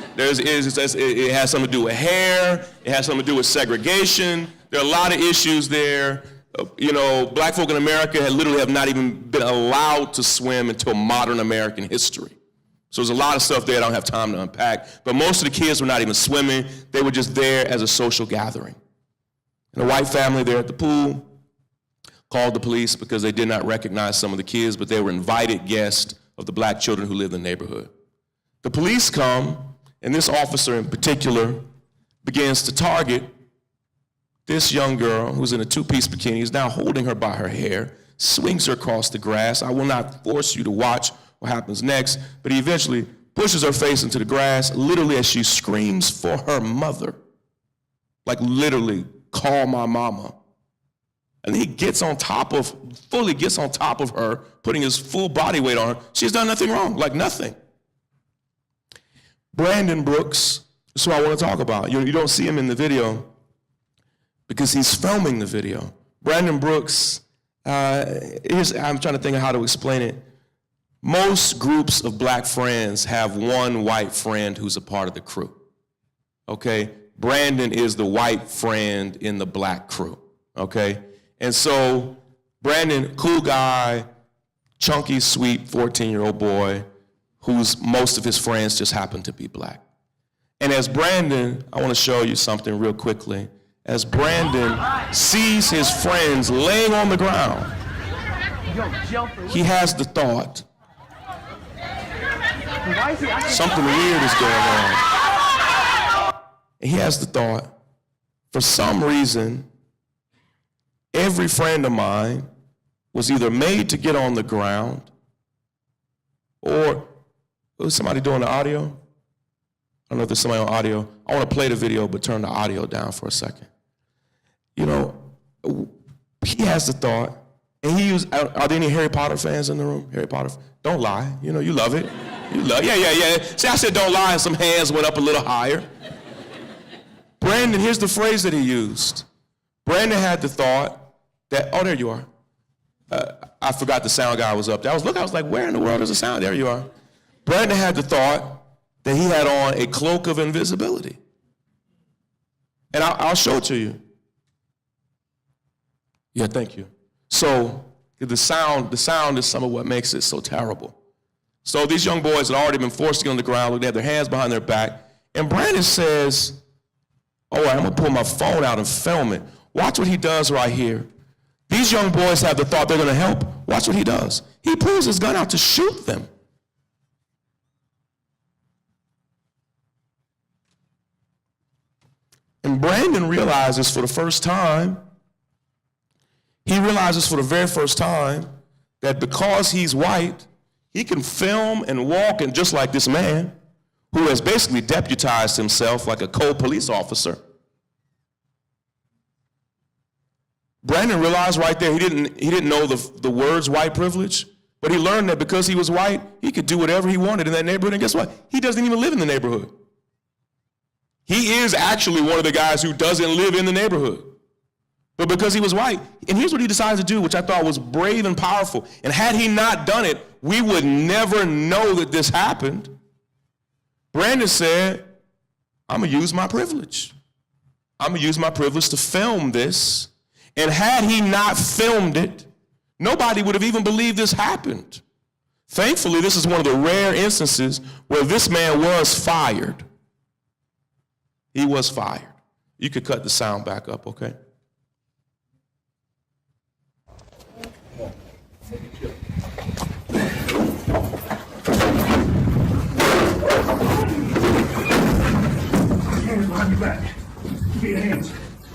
has something to do with hair, it has something to do with segregation, there are a lot of issues there. Black folk in America literally have not even been allowed to swim until modern American history. So there's a lot of stuff there I don't have time to unpack. But most of the kids were not even swimming. They were just there as a social gathering. And a white family there at the pool called the police because they did not recognize some of the kids, but they were invited guests of the black children who lived in the neighborhood. The police come, and this officer in particular begins to target this young girl who's in a two-piece bikini. He's now holding her by her hair, swings her across the grass. I will not force you to watch what happens next, but he eventually pushes her face into the grass, literally as she screams for her mother. Like literally, call my mama. And he fully gets on top of her, putting his full body weight on her. She's done nothing wrong, like nothing. Brandon Brooks, that's who I want to talk about. You don't see him in the video because he's filming the video. Brandon Brooks, I'm trying to think of how to explain it. Most groups of black friends have one white friend who's a part of the crew, okay? Brandon is the white friend in the black crew, okay? And so Brandon, cool guy, chunky, sweet 14-year-old boy whose most of his friends just happen to be black. And as Brandon, I want to show you something real quickly. As Brandon sees his friends laying on the ground, he has the thought, something weird is going on. And he has the thought, for some reason, every friend of mine was either made to get on the ground or, was somebody doing the audio? I don't know if there's somebody on audio. I want to play the video, but turn the audio down for a second. You know, he has the thought, and he used, are there any Harry Potter fans in the room? Harry Potter, don't lie. You know, you love it. You love, yeah. See, I said don't lie, and some hands went up a little higher. Brandon, here's the phrase that he used. Brandon had the thought that, oh, there you are. I forgot the sound guy was up there. I was like, where in the world is the sound? There you are. Brandon had the thought that he had on a cloak of invisibility. And I'll show it to you. Yeah, thank you. So the sound is some of what makes it so terrible. So these young boys had already been forced to get on the ground, they had their hands behind their back, and Brandon says, all right, I'm gonna pull my phone out and film it. Watch what he does right here. These young boys have the thought they're gonna help. Watch what he does. He pulls his gun out to shoot them. And Brandon realizes for the first time, the very first time, that because he's white, he can film and walk and just like this man, who has basically deputized himself like a co-police officer. Brandon realized right there he didn't know the words white privilege, but he learned that because he was white, he could do whatever he wanted in that neighborhood, and guess what? He doesn't even live in the neighborhood. He is actually one of the guys who doesn't live in the neighborhood. But because he was white, and here's what he decided to do, which I thought was brave and powerful, and had he not done it, we would never know that this happened. Brandon said, I'm gonna use my privilege. I'm gonna use my privilege to film this, and had he not filmed it, nobody would have even believed this happened. Thankfully, this is one of the rare instances where this man was fired. He was fired. You could cut the sound back up, okay?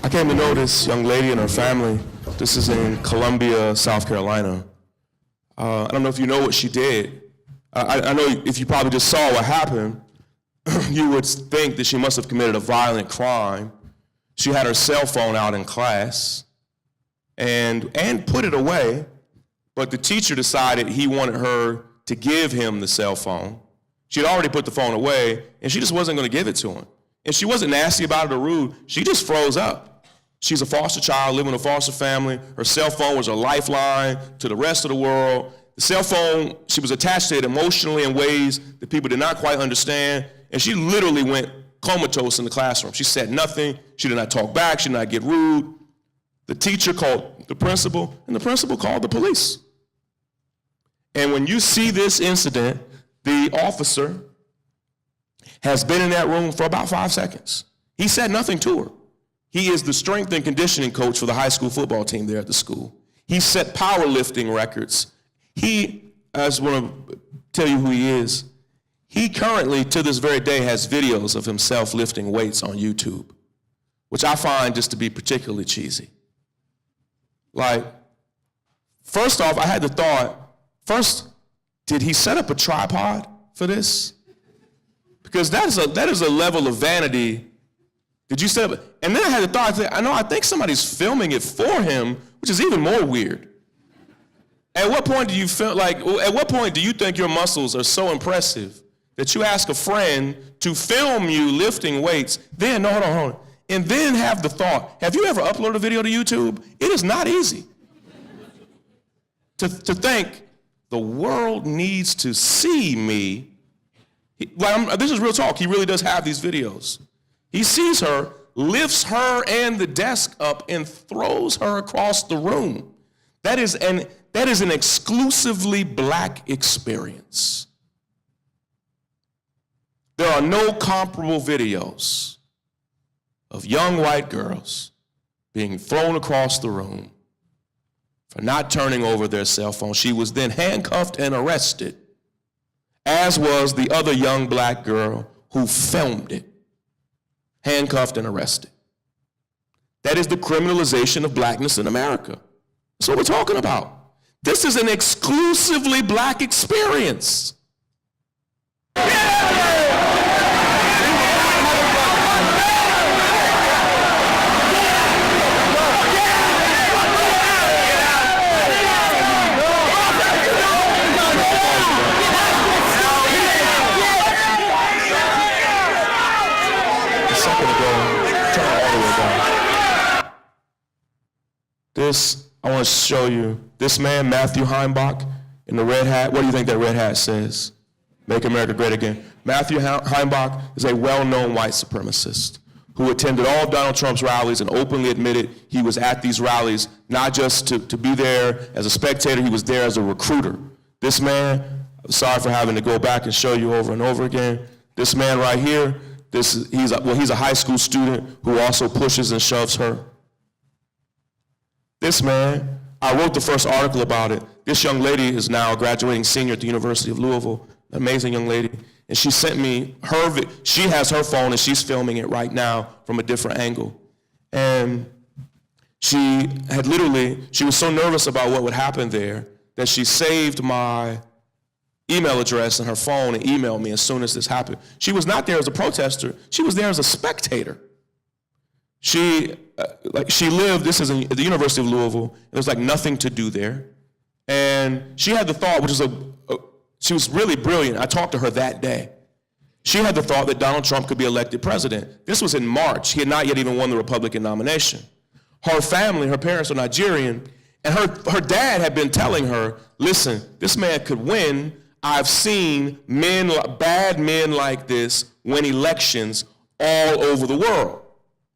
I came to know this young lady and her family. This is in Columbia, South Carolina. I don't know if you know what she did. I know if you probably just saw what happened, you would think that she must have committed a violent crime. She had her cell phone out in class and put it away, but the teacher decided he wanted her to give him the cell phone. She had already put the phone away, and she just wasn't going to give it to him. And she wasn't nasty about it or rude. She just froze up. She's a foster child living in a foster family. Her cell phone was her lifeline to the rest of the world. The cell phone, she was attached to it emotionally in ways that people did not quite understand. And she literally went comatose in the classroom. She said nothing. She did not talk back. She did not get rude. The teacher called the principal, and the principal called the police. And when you see this incident, the officer has been in that room for about 5 seconds. He said nothing to her. He is the strength and conditioning coach for the high school football team there at the school. He set powerlifting records. I just want to tell you who he is. He currently, to this very day, has videos of himself lifting weights on YouTube, which I find just to be particularly cheesy. Like, first off, I had the thought, did he set up a tripod for this? Because that is a level of vanity. Did you set up? And then I had the thought, I think somebody's filming it for him, which is even more weird. At what point do you feel at what point do you think your muscles are so impressive that you ask a friend to film you lifting weights, then, no, hold on, and then have the thought, have you ever uploaded a video to YouTube? It is not easy to think the world needs to see me. This is real talk. He really does have these videos. He sees her, lifts her and the desk up, and throws her across the room. That is an exclusively black experience. There are no comparable videos of young white girls being thrown across the room for not turning over their cell phone. She was then handcuffed and arrested, as was the other young black girl who filmed it, handcuffed and arrested. That is the criminalization of blackness in America. That's what we're talking about. This is an exclusively black experience. I want to show you this man, Matthew Heimbach, in the red hat. What do you think that red hat says? Make America Great Again. Matthew Heimbach is a well-known white supremacist who attended all of Donald Trump's rallies and openly admitted he was at these rallies not just to be there as a spectator, he was there as a recruiter. This man, I'm sorry for having to go back and show you over and over again. This man right here, he's a high school student who also pushes and shoves her. This man, I wrote the first article about it. This young lady is now a graduating senior at the University of Louisville, an amazing young lady. And she sent me she has her phone and she's filming it right now from a different angle. And she was so nervous about what would happen there that she saved my email address in her phone and emailed me as soon as this happened. She was not there as a protester, she was there as a spectator. She lived, this is at the University of Louisville, and there's like nothing to do there. And she had the thought, she was really brilliant. I talked to her that day. She had the thought that Donald Trump could be elected president. This was in March. He had not yet even won the Republican nomination. Her family, her parents are Nigerian, and her dad had been telling her, listen, this man could win. I've seen bad men like this win elections all over the world.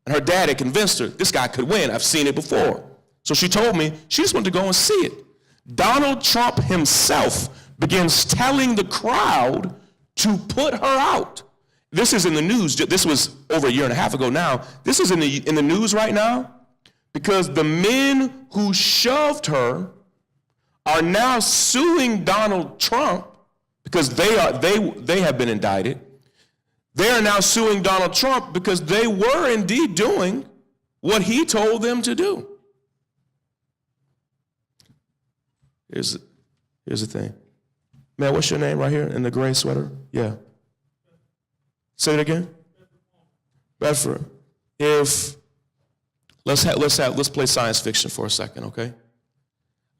And her dad had convinced her, this guy could win. I've seen it before. So she told me she just wanted to go and see it. Donald Trump himself begins telling the crowd to put her out. This is in the news. This was over a year and a half ago now. This is in the news right now because the men who shoved her are now suing Donald Trump because they have been indicted. They are now suing Donald Trump because they were indeed doing what he told them to do. Here's the thing. Man, what's your name right here in the gray sweater? Yeah. Say it again. Bedford. Let's play science fiction for a second, okay?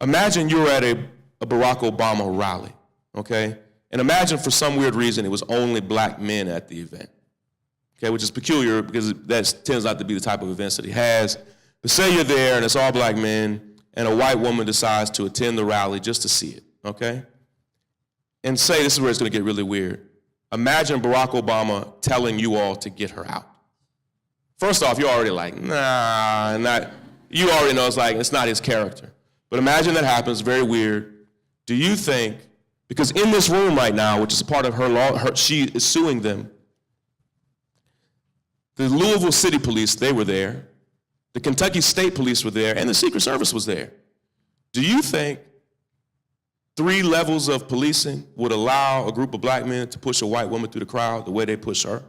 Imagine you were at a Barack Obama rally, okay? And imagine for some weird reason it was only black men at the event, okay, which is peculiar because that tends not to be the type of events that he has. But say you're there and it's all black men and a white woman decides to attend the rally just to see it, okay? And say, this is where it's going to get really weird. Imagine Barack Obama telling you all to get her out. First off, you're already like, nah, you already know it's not his character. But imagine that happens, very weird. Do you think, because in this room right now, which is a part of her law, she is suing them. The Louisville City Police, they were there. The Kentucky State Police were there, and the Secret Service was there. Do you think 3 levels of policing would allow a group of black men to push a white woman through the crowd the way they push her?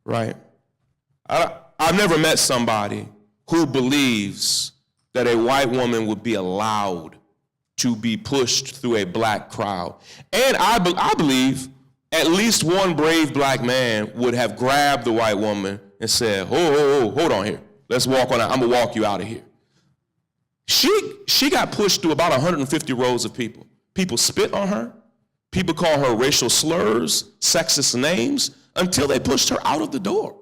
Right. I've never met somebody who believes that a white woman would be allowed to be pushed through a black crowd. And I believe at least one brave black man would have grabbed the white woman and said, hold on here. Let's walk on out. I'm going to walk you out of here. She got pushed through about 150 rows of people. People spit on her. People call her racial slurs, sexist names, until they pushed her out of the door.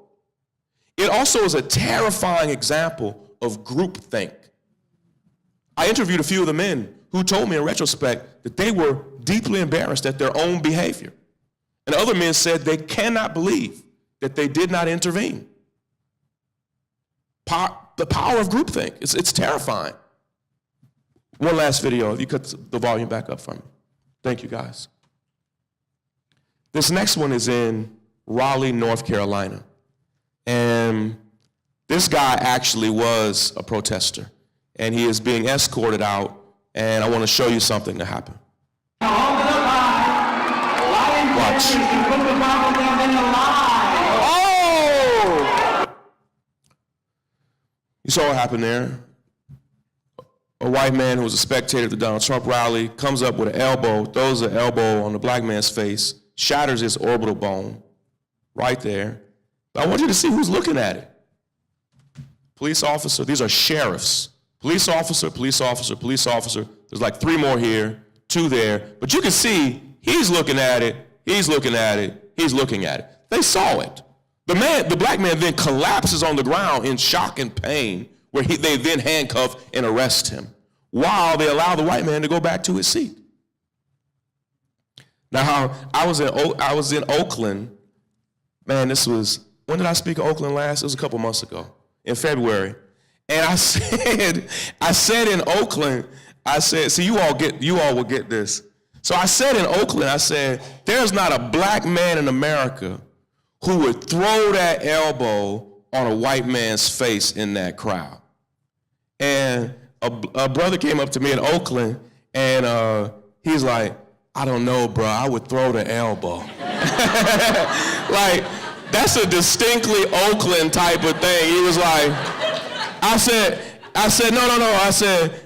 It also is a terrifying example of groupthink. I interviewed a few of the men who told me in retrospect that they were deeply embarrassed at their own behavior. And other men said they cannot believe that they did not intervene. The power of groupthink, it's terrifying. One last video, if you cut the volume back up for me. Thank you, guys. This next one is in Raleigh, North Carolina. And this guy actually was a protester, and he is being escorted out, and I want to show you something that happened. Watch. Oh! You saw what happened there. A white man who was a spectator at the Donald Trump rally comes up with an elbow, throws an elbow on the black man's face, shatters his orbital bone right there. But I want you to see who's looking at it. Police officer, these are sheriffs. Police officer, police officer, police officer. There's like 3 more here, 2 there. But you can see he's looking at it, he's looking at it, he's looking at it. They saw it. The black man then collapses on the ground in shock and pain, where they then handcuff and arrest him while they allow the white man to go back to his seat. Now, I was in Oakland. Man, when did I speak in Oakland last? It was a couple months ago, in February. And I said in Oakland, see, you all will get this. So I said in Oakland, I said, there's not a black man in America who would throw that elbow on a white man's face in that crowd. And a brother came up to me in Oakland, and he's like, I don't know, bro, I would throw the elbow. Like, that's a distinctly Oakland type of thing. He was like, I said, no. I said,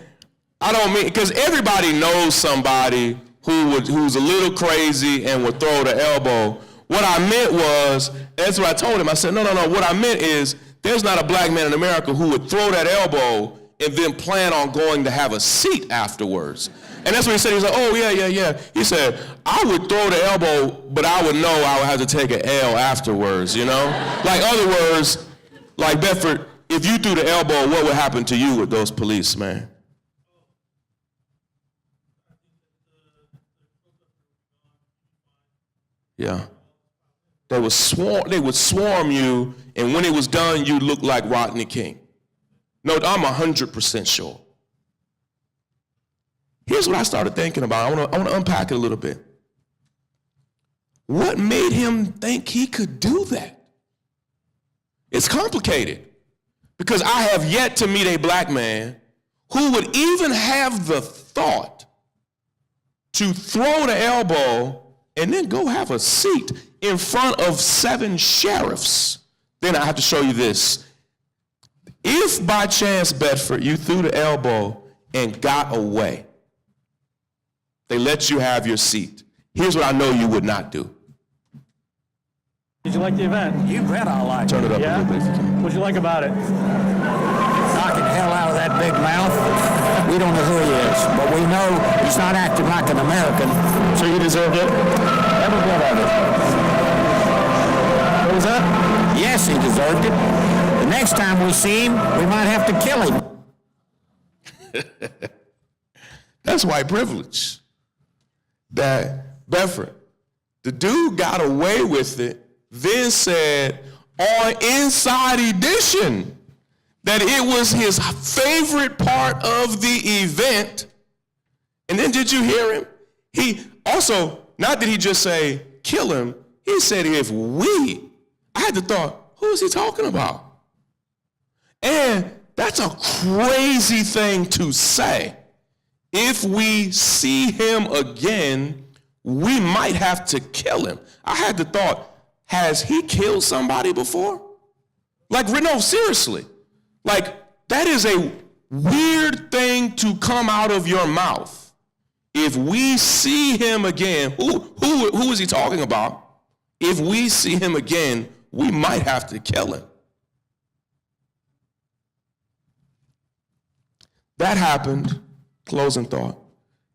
I don't mean, because everybody knows somebody who's a little crazy and would throw the elbow. What I meant was, that's what I told him. I said, no. What I meant is, there's not a black man in America who would throw that elbow and then plan on going to have a seat afterwards. And that's what he said. He's like, oh, yeah. He said, I would throw the elbow, but I would know I would have to take an L afterwards, you know? Like, other words, like, Bedford, if you threw the elbow, what would happen to you with those police, man? Yeah. They would swarm you, and when it was done, you looked like Rodney King. No, I'm 100% sure. Here's what I started thinking about. I want to unpack it a little bit. What made him think he could do that? It's complicated, because I have yet to meet a black man who would even have the thought to throw the elbow and then go have a seat in front of 7 sheriffs. Then I have to show you this. If by chance, Bedford, you threw the elbow and got away, they let you have your seat, here's what I know you would not do. Did you like the event? You bet I like Turn it up Yeah? a little bit if you can. What'd you like about it? knocking the hell out of that big mouth. We don't know who he is, but we know he's not acting like an American. So you deserved it? Every bit of it. What was that? Yes, he deserved it. The next time we see him, we might have to kill him. That's white privilege. That Bedford, the dude got away with it, then said on Inside Edition that it was his favorite part of the event. And then did you hear him? He also, not did he just say, kill him, he said, if we, I had to thought, who is he talking about? And that's a crazy thing to say. If we see him again, we might have to kill him. I had the thought, has he killed somebody before? Like, no, seriously. Like, that is a weird thing to come out of your mouth. If we see him again, who is he talking about? If we see him again, we might have to kill him. That happened, closing thought,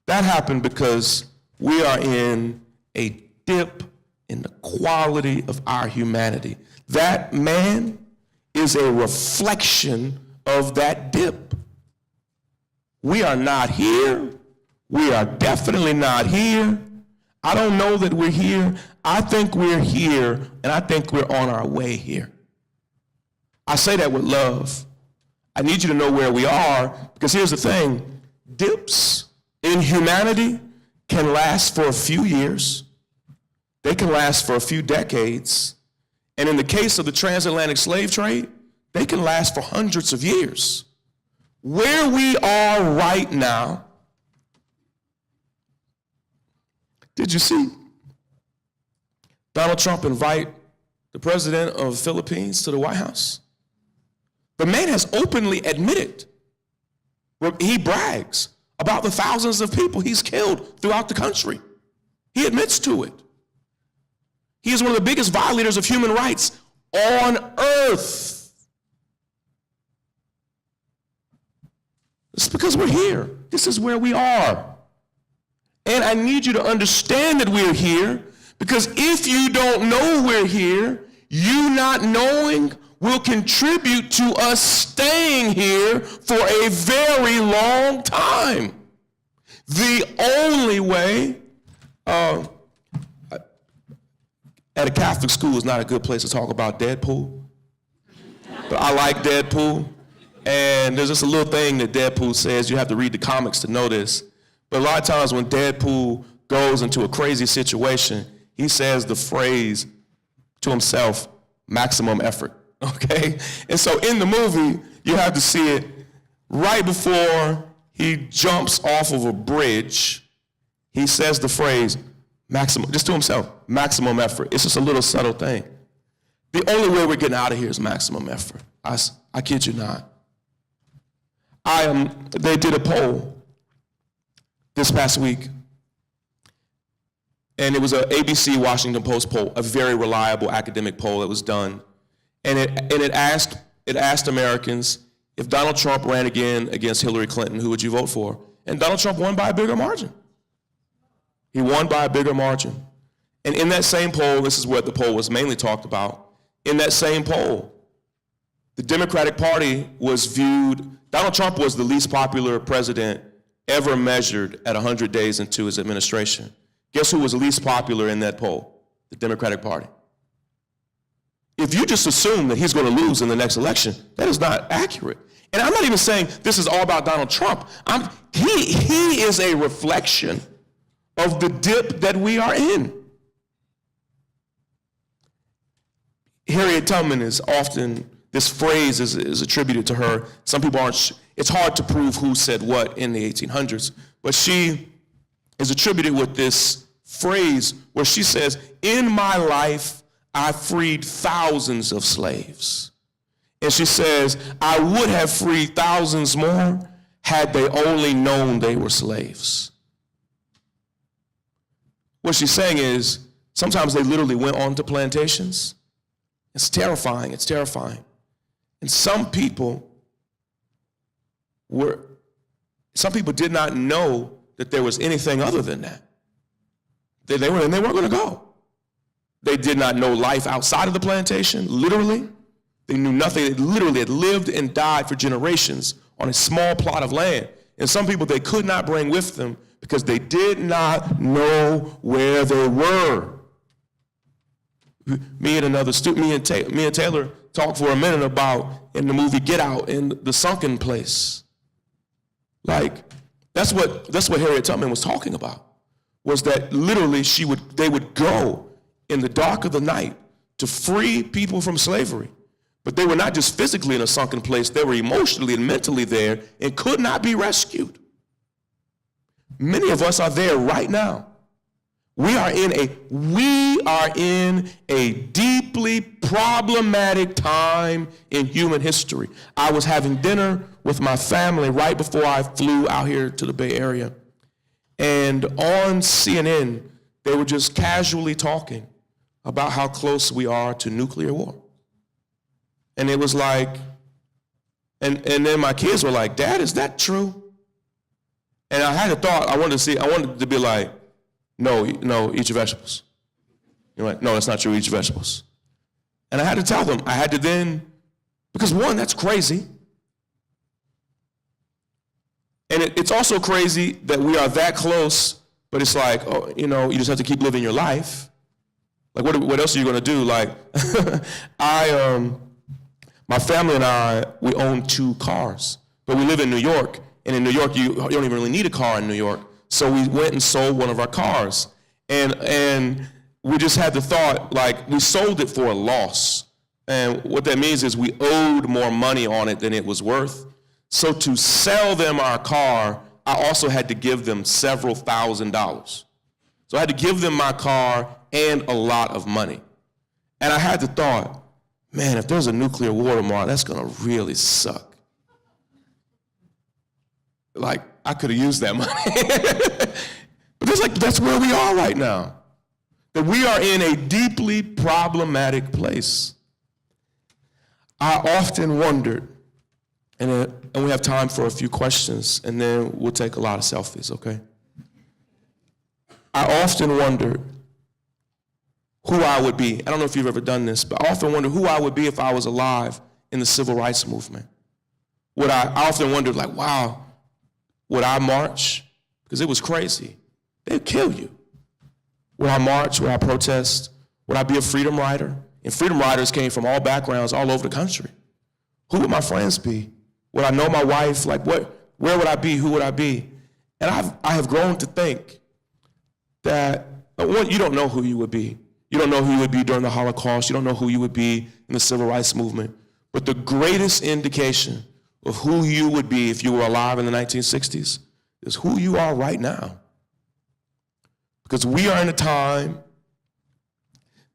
that happened because we are in a dip in the quality of our humanity. That man is a reflection of that dip. We are not here. We are definitely not here. I don't know that we're here. I think we're here, and I think we're on our way here. I say that with love. I need you to know where we are, because here's the thing. Dips in humanity can last for a few years. They can last for a few decades. And in the case of the transatlantic slave trade, they can last for hundreds of years. Where we are right now, did you see Donald Trump invite the president of the Philippines to the White House? The man has openly admitted, he brags about the thousands of people he's killed throughout the country. He admits to it. He is one of the biggest violators of human rights on earth. It's because we're here. This is where we are. And I need you to understand that we're here, because if you don't know we're here, you not knowing will contribute to us staying here for a very long time. The only way, at a Catholic school is not a good place to talk about Deadpool, but I like Deadpool, and there's just a little thing that Deadpool says. You have to read the comics to know this, but a lot of times when Deadpool goes into a crazy situation, he says the phrase to himself, maximum effort, okay? And so in the movie, you have to see it right before he jumps off of a bridge. He says the phrase, maximum, just to himself, maximum effort. It's just a little subtle thing. The only way we're getting out of here is maximum effort. I kid you not. They did a poll this past week, and it was an ABC Washington Post poll, a very reliable academic poll that was done, and it asked Americans, if Donald Trump ran again against Hillary Clinton, who would you vote for? And Donald Trump won by a bigger margin. He won by a bigger margin. And in that same poll, this is what the poll was mainly talked about, in that same poll, the Democratic Party was viewed, Donald Trump was the least popular president ever measured at 100 days into his administration. Guess who was the least popular in that poll? The Democratic Party. If you just assume that he's going to lose in the next election, that is not accurate. And I'm not even saying this is all about Donald Trump. He is a reflection of the dip that we are in. Harriet Tubman is often, this phrase is attributed to her. Some people aren't, it's hard to prove who said what in the 1800s, but she is attributed with this phrase where she says, in my life, I freed thousands of slaves. And she says, I would have freed thousands more had they only known they were slaves. What she's saying is, sometimes they literally went onto plantations. It's terrifying, it's terrifying. And some people did not know that there was anything other than that. They weren't going to go. They did not know life outside of the plantation, literally. They knew nothing. They literally had lived and died for generations on a small plot of land. And some people they could not bring with them because they did not know where they were. Me and Taylor talked for a minute about, in the movie Get Out, in the sunken place. Like, that's what Harriet Tubman was talking about, was that literally they would go in the dark of the night to free people from slavery. But they were not just physically in a sunken place, they were emotionally and mentally there and could not be rescued. Many of us are there right now. We are in a deeply problematic time in human history. I was having dinner with my family right before I flew out here to the Bay Area. And on CNN, they were just casually talking about how close we are to nuclear war. And it was like, and then my kids were like, Dad, is that true? And I had a thought, I wanted to be like, no, eat your vegetables. You're like, no, that's not true, eat your vegetables. And I had to tell them, because one, that's crazy. And it's also crazy that we are that close, but it's like, oh, you know, you just have to keep living your life. Like, what else are you gonna do? Like, my family and I, we own 2 cars, but we live in New York, and in New York, you don't even really need a car in New York. So we went and sold one of our cars, and we just had the thought, like, we sold it for a loss. And what that means is we owed more money on it than it was worth. So to sell them our car, I also had to give them several $1,000s. So I had to give them my car and a lot of money. And I had the thought, man, if there's a nuclear war tomorrow, that's gonna really suck. Like, I could have used that money. But that's where we are right now. That we are in a deeply problematic place. I often wondered, and we have time for a few questions, and then we'll take a lot of selfies, okay? I often wondered who I would be. I don't know if you've ever done this, but I often wonder who I would be if I was alive in the civil rights movement. I often wondered, like, wow, would I march? Because it was crazy. They'd kill you. Would I march? Would I protest? Would I be a freedom rider? And freedom riders came from all backgrounds all over the country. Who would my friends be? Would I know my wife? Like, where would I be? Who would I be? And I have grown to think that, one, you don't know who you would be. You don't know who you would be during the Holocaust. You don't know who you would be in the civil rights movement. But the greatest indication of who you would be if you were alive in the 1960s is who you are right now. Because we are in a time,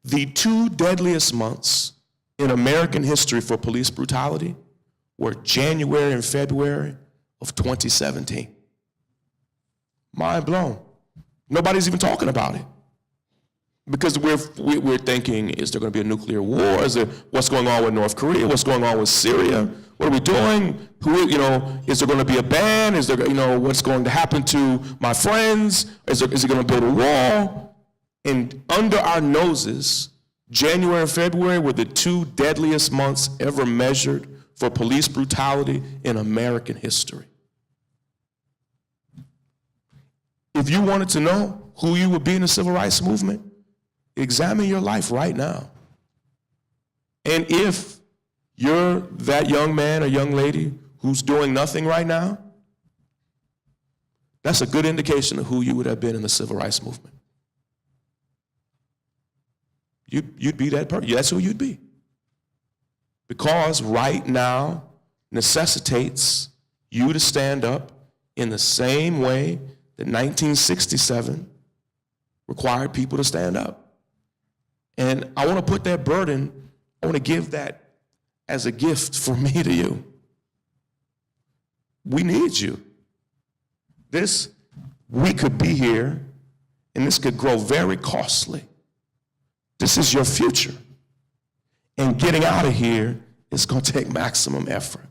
the 2 deadliest months in American history for police brutality were January and February of 2017. Mind blown. Nobody's even talking about it. Because we're thinking, is there going to be a nuclear war? What's going on with North Korea? What's going on with Syria? What are we doing? Is there going to be a ban? Is there, what's going to happen to my friends? Is it going to build a wall? And under our noses, January and February were the 2 deadliest months ever measured for police brutality in American history. If you wanted to know who you would be in the civil rights movement, examine your life right now. And if you're that young man or young lady who's doing nothing right now, that's a good indication of who you would have been in the civil rights movement. You'd be that person. That's who you'd be. Because right now necessitates you to stand up in the same way that 1967 required people to stand up. And I want to put that burden, I want to give that as a gift from me to you. We need you. We could be here, and this could grow very costly. This is your future. And getting out of here is going to take maximum effort.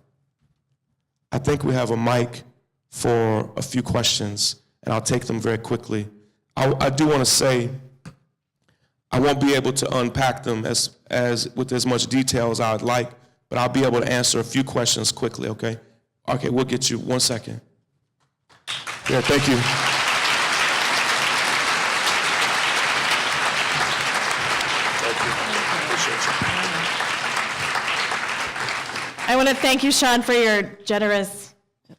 I think we have a mic for a few questions, and I'll take them very quickly. I do want to say, I won't be able to unpack them with as much detail as I would like, but I'll be able to answer a few questions quickly, okay? Okay, we'll get you 1 second. Yeah, thank you. I want to thank you, Shaun, for your generous,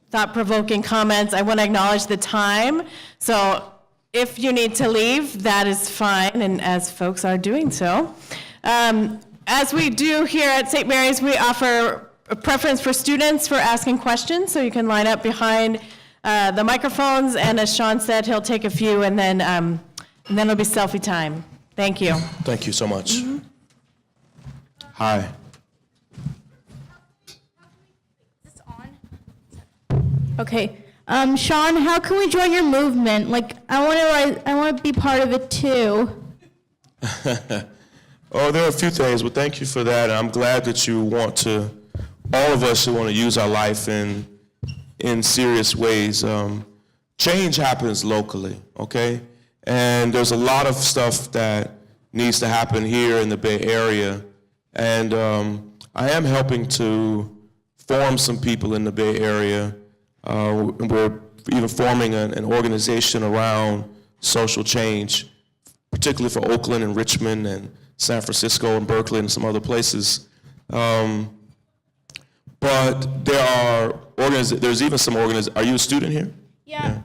thought-provoking comments. I want to acknowledge the time. So if you need to leave, that is fine, and as folks are doing so. As we do here at St. Mary's, we offer a preference for students for asking questions, so you can line up behind the microphones, and as Shaun said, he'll take a few, and then it'll be selfie time. Thank you. Thank you so much. Mm-hmm. Hi. Okay. Shaun, how can we join your movement? Like, I want to be part of it too. Oh, there are a few things. Well, thank you for that. I'm glad that you want to, all of us who want to use our life in serious ways. Change happens locally, okay? And there's a lot of stuff that needs to happen here in the Bay Area. And I am helping to form some people in the Bay Area We're even forming an organization around social change, particularly for Oakland and Richmond and San Francisco and Berkeley and some other places. But there are there's even some are you a student here? Yeah.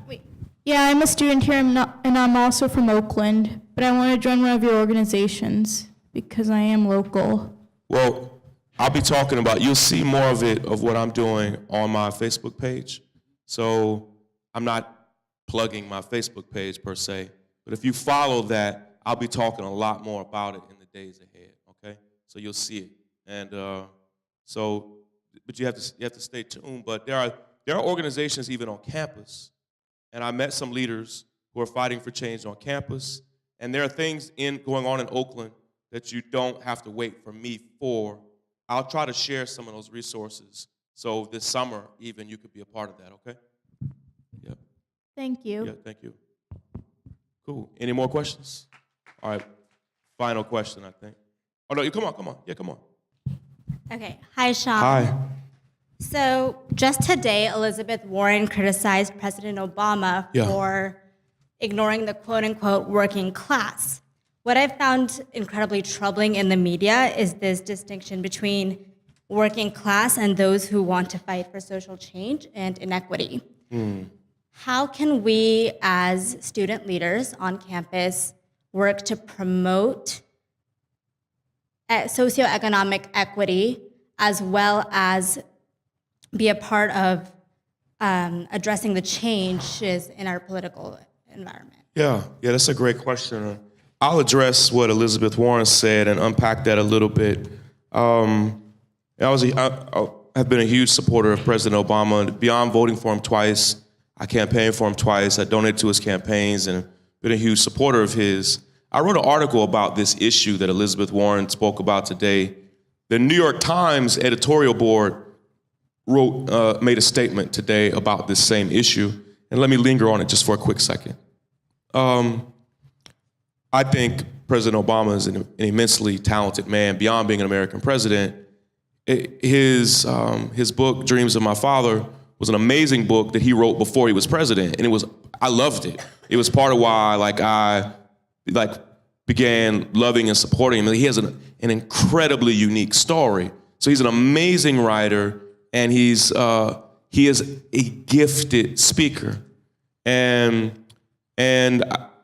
Yeah, I'm a student here, and I'm also from Oakland, but I want to join one of your organizations because I am local. Well, I'll be talking about, you'll see more of what I'm doing on my Facebook page. So I'm not plugging my Facebook page per se, but if you follow that, I'll be talking a lot more about it in the days ahead, okay? So you'll see it. And but you have to stay tuned. But there are organizations even on campus, and I met some leaders who are fighting for change on campus, and there are things going on in Oakland that you don't have to wait for me for. I'll try to share some of those resources. So this summer, even, you could be a part of that, okay? Yeah. Thank you. Yeah, thank you. Cool. Any more questions? All right. Final question, I think. Oh, no, come on. Yeah, come on. Okay. Hi, Shaun. Hi. So just today, Elizabeth Warren criticized President Obama for ignoring the quote-unquote working class. What I've found incredibly troubling in the media is this distinction between working class and those who want to fight for social change and inequity. How can we, as student leaders on campus, work to promote socioeconomic equity as well as be a part of addressing the changes in our political environment? Yeah, that's a great question. I'll address what Elizabeth Warren said and unpack that a little bit. I have been a huge supporter of President Obama. Beyond voting for him twice, I campaigned for him twice. I donated to his campaigns and been a huge supporter of his. I wrote an article about this issue that Elizabeth Warren spoke about today. The New York Times editorial board made a statement today about this same issue, and let me linger on it just for a quick second. I think President Obama is an immensely talented man. Beyond being an American president, his book, Dreams of My Father, was an amazing book that he wrote before he was president, and I loved it. It was part of why I began loving and supporting him. He has an incredibly unique story. So he's an amazing writer, and he is a gifted speaker, and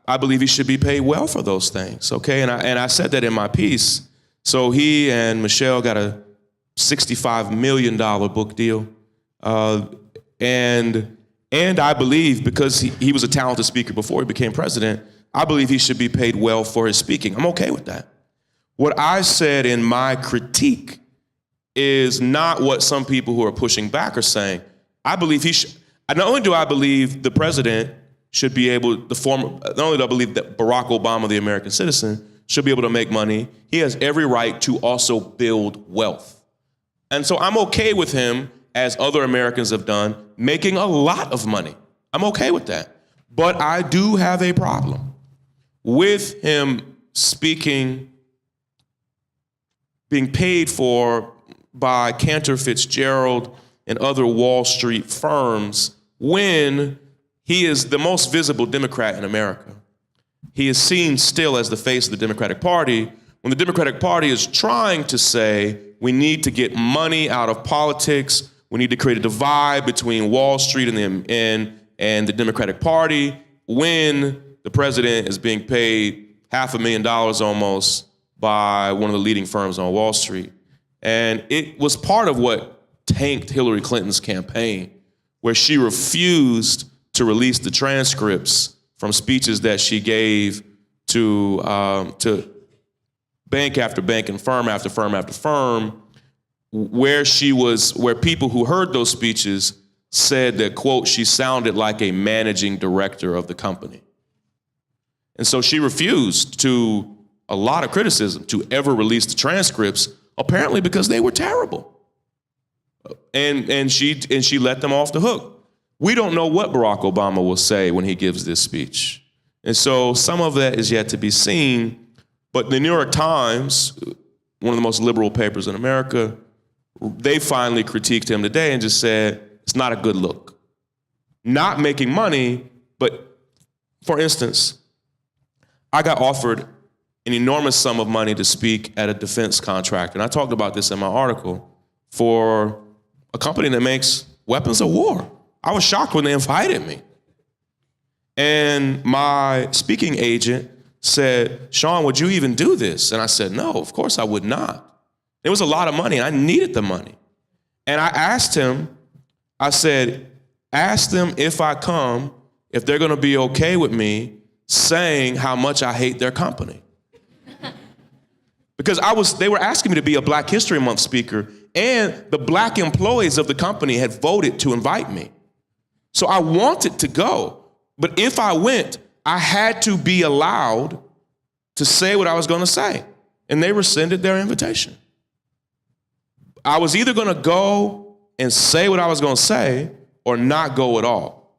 I believe he should be paid well for those things, okay? And I said that in my piece. So he and Michelle got a $65 million book deal. And I believe, because he was a talented speaker before he became president, I believe he should be paid well for his speaking. I'm okay with that. What I said in my critique is not what some people who are pushing back are saying. I believe not only do I believe the president should be able, not only do I believe that Barack Obama, the American citizen, should be able to make money, he has every right to also build wealth. And so I'm okay with him, as other Americans have done, making a lot of money. I'm okay with that. But I do have a problem with him speaking, being paid for by Cantor Fitzgerald and other Wall Street firms when he is the most visible Democrat in America. He is seen still as the face of the Democratic Party, when the Democratic Party is trying to say we need to get money out of politics, we need to create a divide between Wall Street and the Democratic Party, when the president is being paid $500,000 almost by one of the leading firms on Wall Street. And it was part of what tanked Hillary Clinton's campaign, where she refused to release the transcripts from speeches that she gave to bank after bank and firm after firm after firm, where people who heard those speeches said that, quote, she sounded like a managing director of the company. And so she refused to a lot of criticism to ever release the transcripts, apparently because they were terrible. And she let them off the hook. We don't know what Barack Obama will say when he gives this speech. And so some of that is yet to be seen. But the New York Times, one of the most liberal papers in America, they finally critiqued him today and just said, it's not a good look. not making money, but for instance, I got offered an enormous sum of money to speak at a defense contract, and I talked about this in my article, for a company that makes weapons of war. I was shocked when they invited me. And my speaking agent said, Shaun, would you even do this? And I said, no, of course I would not. It was a lot of money, and I needed the money. And I asked him, I said, ask them if I come, if they're gonna be okay with me saying how much I hate their company. Because they were asking me to be a Black History Month speaker, and the Black employees of the company had voted to invite me. So I wanted to go, but if I went, I had to be allowed to say what I was gonna say. And they rescinded their invitation. I was either gonna go and say what I was gonna say or not go at all.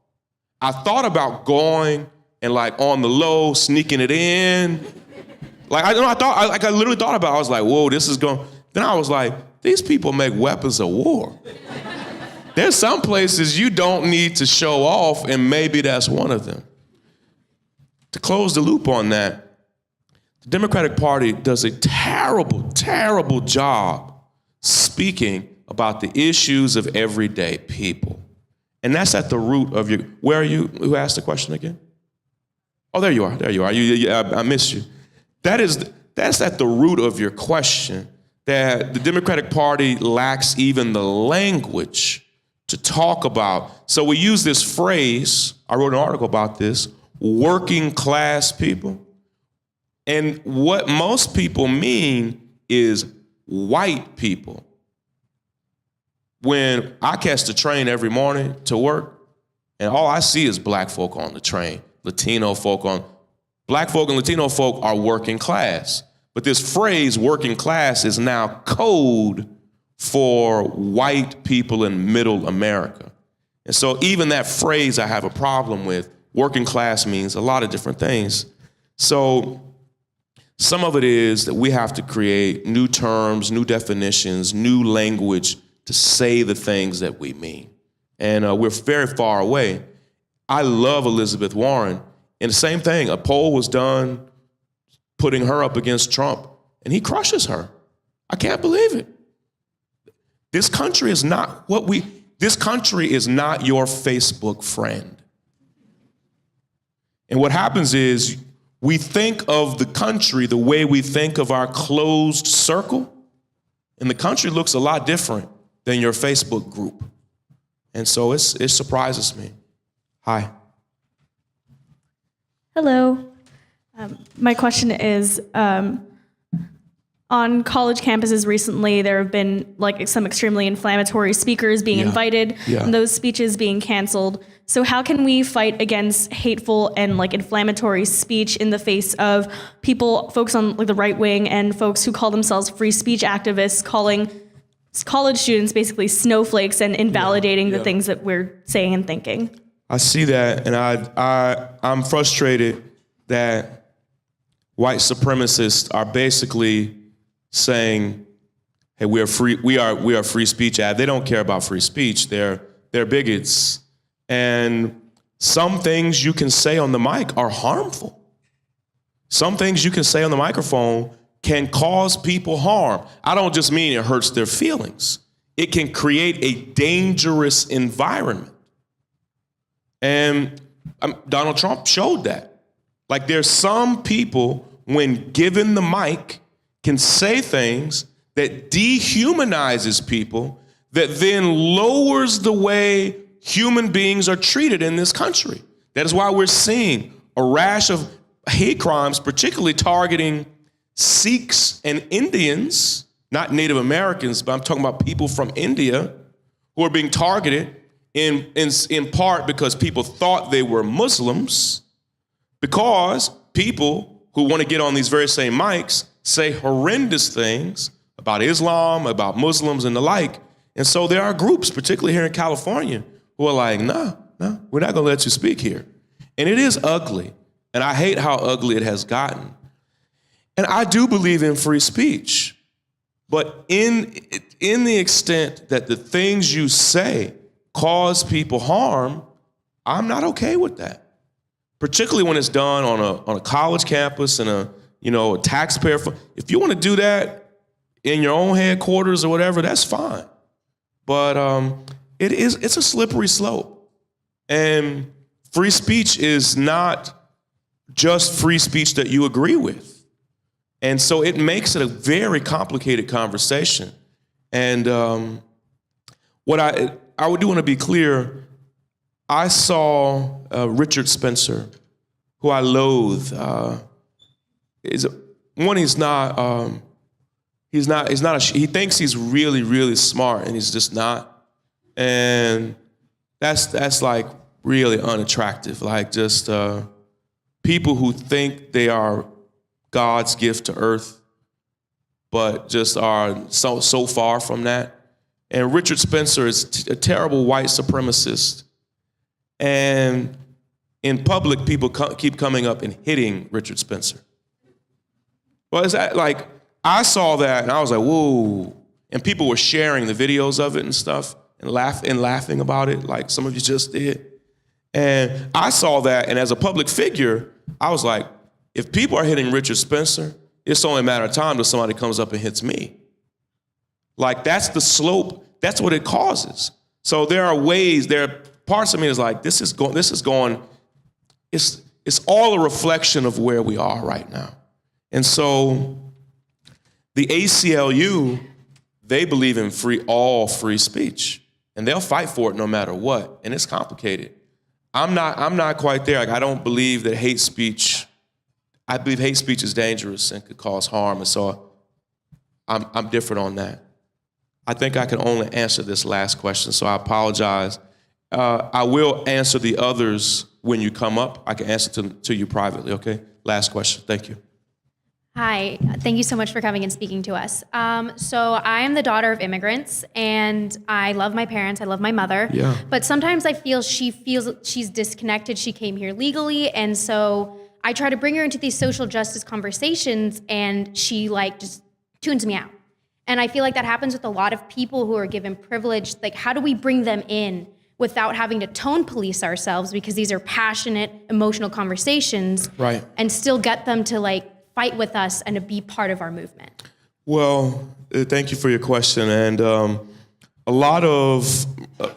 I thought about going and like on the low, sneaking it in. Like I literally thought about it. I was like, whoa, this is going. Then I was like, these people make weapons of war. There's some places you don't need to show off, and maybe that's one of them. To close the loop on that, the Democratic Party does a terrible, terrible job speaking about the issues of everyday people. And that's at the root of your, where are you? Who asked the question again? Oh, there you are, there you are. I missed you. That's at the root of your question, that the Democratic Party lacks even the language to talk about. So we use this phrase, I wrote an article about this, working class people. And what most people mean is white people. When I catch the train every morning to work, and all I see is Black folk on the train, Latino folk on. Black folk and Latino folk are working class. But this phrase, working class, is now code for white people in middle America. And so even that phrase I have a problem with. Working class means a lot of different things. So some of it is that we have to create new terms, new definitions, new language to say the things that we mean. And we're very far away. I love Elizabeth Warren. And the same thing, a poll was done putting her up against Trump, and he crushes her. I can't believe it. This country is not this country is not your Facebook friend. And what happens is we think of the country the way we think of our closed circle, and the country looks a lot different than your Facebook group. And so it surprises me. Hi. Hello. My question is, on college campuses recently, there have been like some extremely inflammatory speakers being invited, and those speeches being canceled. So how can we fight against hateful and like inflammatory speech in the face of folks on like the right wing and folks who call themselves free speech activists, calling college students basically snowflakes and invalidating the things that we're saying and thinking? I see that, and I'm frustrated that white supremacists are basically saying, "Hey, we are free speech." They don't care about free speech. They're bigots, and some things you can say on the mic are harmful. Some things you can say on the microphone can cause people harm. I don't just mean it hurts their feelings. It can create a dangerous environment. And Donald Trump showed that. Like there's some people, when given the mic, can say things that dehumanizes people, that then lowers the way human beings are treated in this country. That is why we're seeing a rash of hate crimes, particularly targeting Sikhs and Indians, not Native Americans, but I'm talking about people from India who are being targeted in part because people thought they were Muslims, because people who want to get on these very same mics say horrendous things about Islam, about Muslims and the like. And so there are groups, particularly here in California, who are like, no, we're not going to let you speak here. And it is ugly. And I hate how ugly it has gotten. And I do believe in free speech. But in the extent that the things you say cause people harm, I'm not okay with that, particularly when it's done on a college campus and a taxpayer. If you want to do that in your own headquarters or whatever, that's fine. But it's a slippery slope, and free speech is not just free speech that you agree with, and so it makes it a very complicated conversation. And what I do want to be clear. I saw Richard Spencer, who I loathe. He thinks he's really, really smart, and he's just not. And that's like really unattractive. Like just people who think they are God's gift to earth, but just are so far from that. And Richard Spencer is a terrible white supremacist. And in public, people keep coming up and hitting Richard Spencer. Well, is that like, I saw that and I was like, whoa. And people were sharing the videos of it and stuff and laughing about it like some of you just did. And I saw that, and as a public figure, I was like, if people are hitting Richard Spencer, it's only a matter of time till somebody comes up and hits me. Like, that's the slope, that's what it causes. So there are parts of me is like, it's all a reflection of where we are right now. And so the ACLU, they believe in all free speech, and they'll fight for it no matter what, and it's complicated. I'm not quite there. Like, I don't believe that hate speech, I believe hate speech is dangerous and could cause harm, and so I'm different on that. I think I can only answer this last question, so I apologize. I will answer the others when you come up. I can answer to you privately, okay? Last question, thank you. Hi, thank you so much for coming and speaking to us. So I am the daughter of immigrants, and I love my parents, I love my mother. Yeah. But sometimes I feel she's disconnected. She came here legally, and so I try to bring her into these social justice conversations, and she just tunes me out. And I feel like that happens with a lot of people who are given privilege. Like, how do we bring them in without having to tone police ourselves, because these are passionate, emotional conversations, right? And still get them to fight with us and to be part of our movement? Well, thank you for your question. And a lot of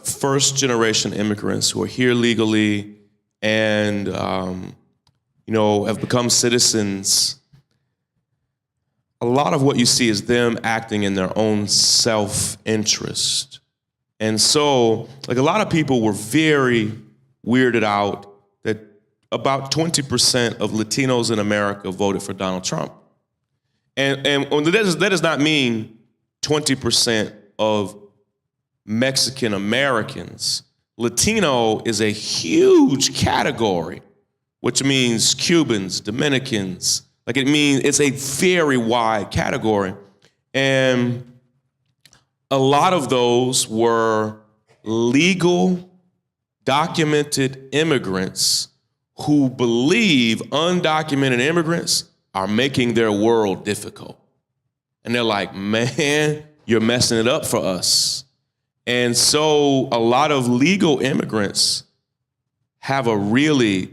first-generation immigrants who are here legally and have become citizens, a lot of what you see is them acting in their own self-interest. And so, a lot of people were very weirded out that about 20% of Latinos in America voted for Donald Trump. And that does not mean 20% of Mexican Americans. Latino is a huge category, which means Cubans, Dominicans. It's a very wide category. And a lot of those were legal, documented immigrants who believe undocumented immigrants are making their world difficult. And they're like, man, you're messing it up for us. And so a lot of legal immigrants have a really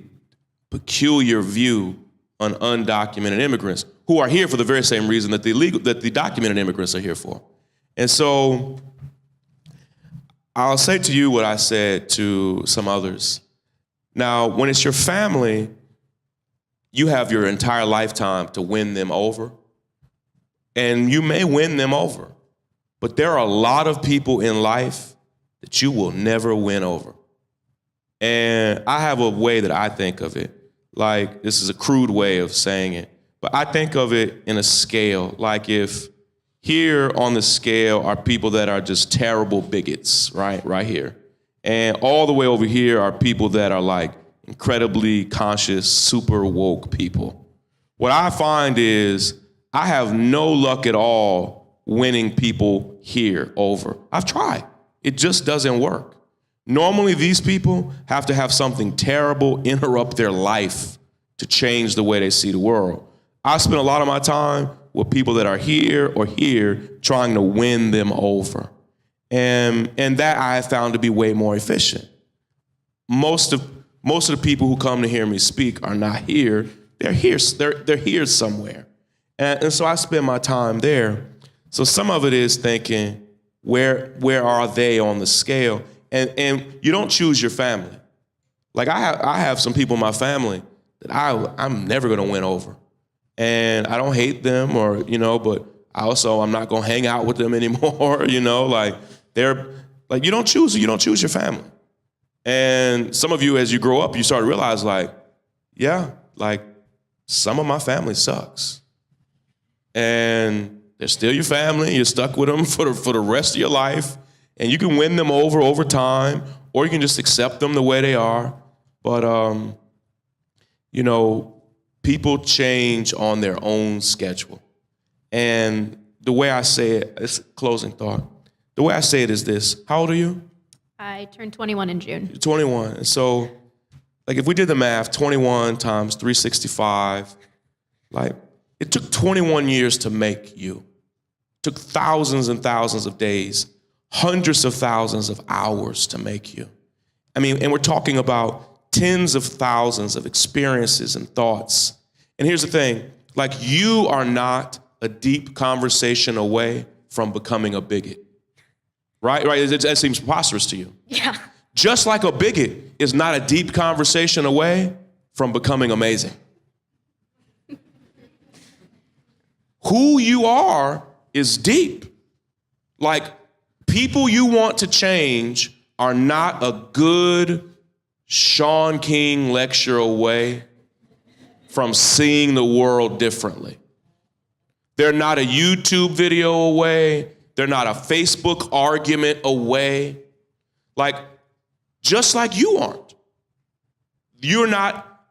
peculiar view on undocumented immigrants who are here for the very same reason that the documented immigrants are here for. And so I'll say to you what I said to some others. Now, when it's your family, you have your entire lifetime to win them over. And you may win them over. But there are a lot of people in life that you will never win over. And I have a way that I think of it. This is a crude way of saying it. But I think of it in a scale. If here on the scale are people that are just terrible bigots, right here. And all the way over here are people that are incredibly conscious, super woke people. What I find is I have no luck at all winning people here over. I've tried. It just doesn't work. Normally, these people have to have something terrible interrupt their life to change the way they see the world. I spend a lot of my time with people that are here or here trying to win them over. And that I have found to be way more efficient. most of the people who come to hear me speak are not here. They're here. They're here somewhere, and so I spend my time there. So some of it is thinking, where are they on the scale? And you don't choose your family. Like I have some people in my family that I'm never gonna win over, and I don't hate them or but I'm not gonna hang out with them anymore. Like they're like you don't choose your family. And some of you, as you grow up, you start to realize like some of my family sucks, and they're still your family. You're stuck with them for the rest of your life, and you can win them over time, or you can just accept them the way they are. But people change on their own schedule, and the way I say it, it's a closing thought. The way I say it is this: how old are you? I turned 21 in June. You're 21, and so like if we did the math, 21 times 365, like it took 21 years to make you. It took thousands and thousands of days, hundreds of thousands of hours to make you. I mean, and we're talking about tens of thousands of experiences and thoughts. And here's the thing, like you are not a deep conversation away from becoming a bigot. Right? That seems preposterous to you. Yeah. Just like a bigot is not a deep conversation away from becoming amazing. Who you are is deep. Like, people you want to change are not a good Shaun King lecture away from seeing the world differently. They're not a YouTube video away. They're not a Facebook argument away. Like, just like you aren't. You're not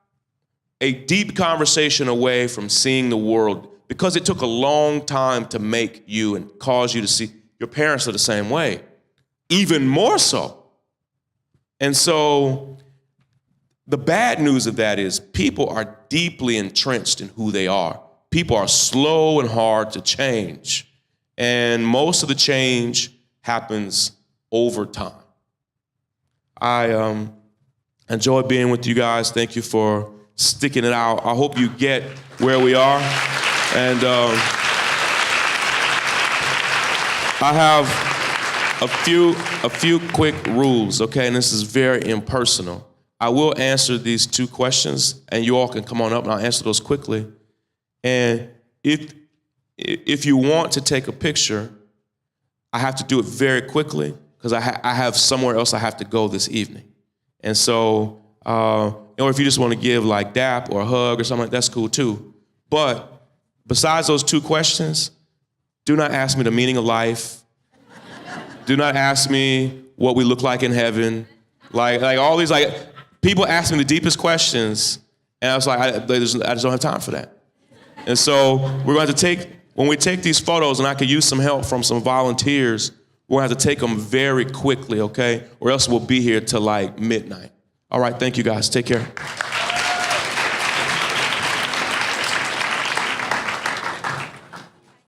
a deep conversation away from seeing the world because it took a long time to make you and cause you to see. Your parents are the same way, even more so. And so the bad news of that is people are deeply entrenched in who they are. People are slow and hard to change. And most of the change happens over time. I enjoy being with you guys. Thank you for sticking it out. I hope you get where we are. And I have a few quick rules, okay? And this is very impersonal. I will answer these two questions, and you all can come on up and I'll answer those quickly. And if you want to take a picture, I have to do it very quickly because I have somewhere else I have to go this evening. And so, or if you just want to give like dap or a hug or something, that's cool too. But besides those two questions, do not ask me the meaning of life. Do not ask me what we look like in heaven. Like all these, like, people ask me the deepest questions, and I was like, I just don't have time for that. And so we're going to take, when we take these photos, and I could use some help from some volunteers, we're going to have to take them very quickly, okay? Or else we'll be here till like midnight. All right, thank you guys. Take care.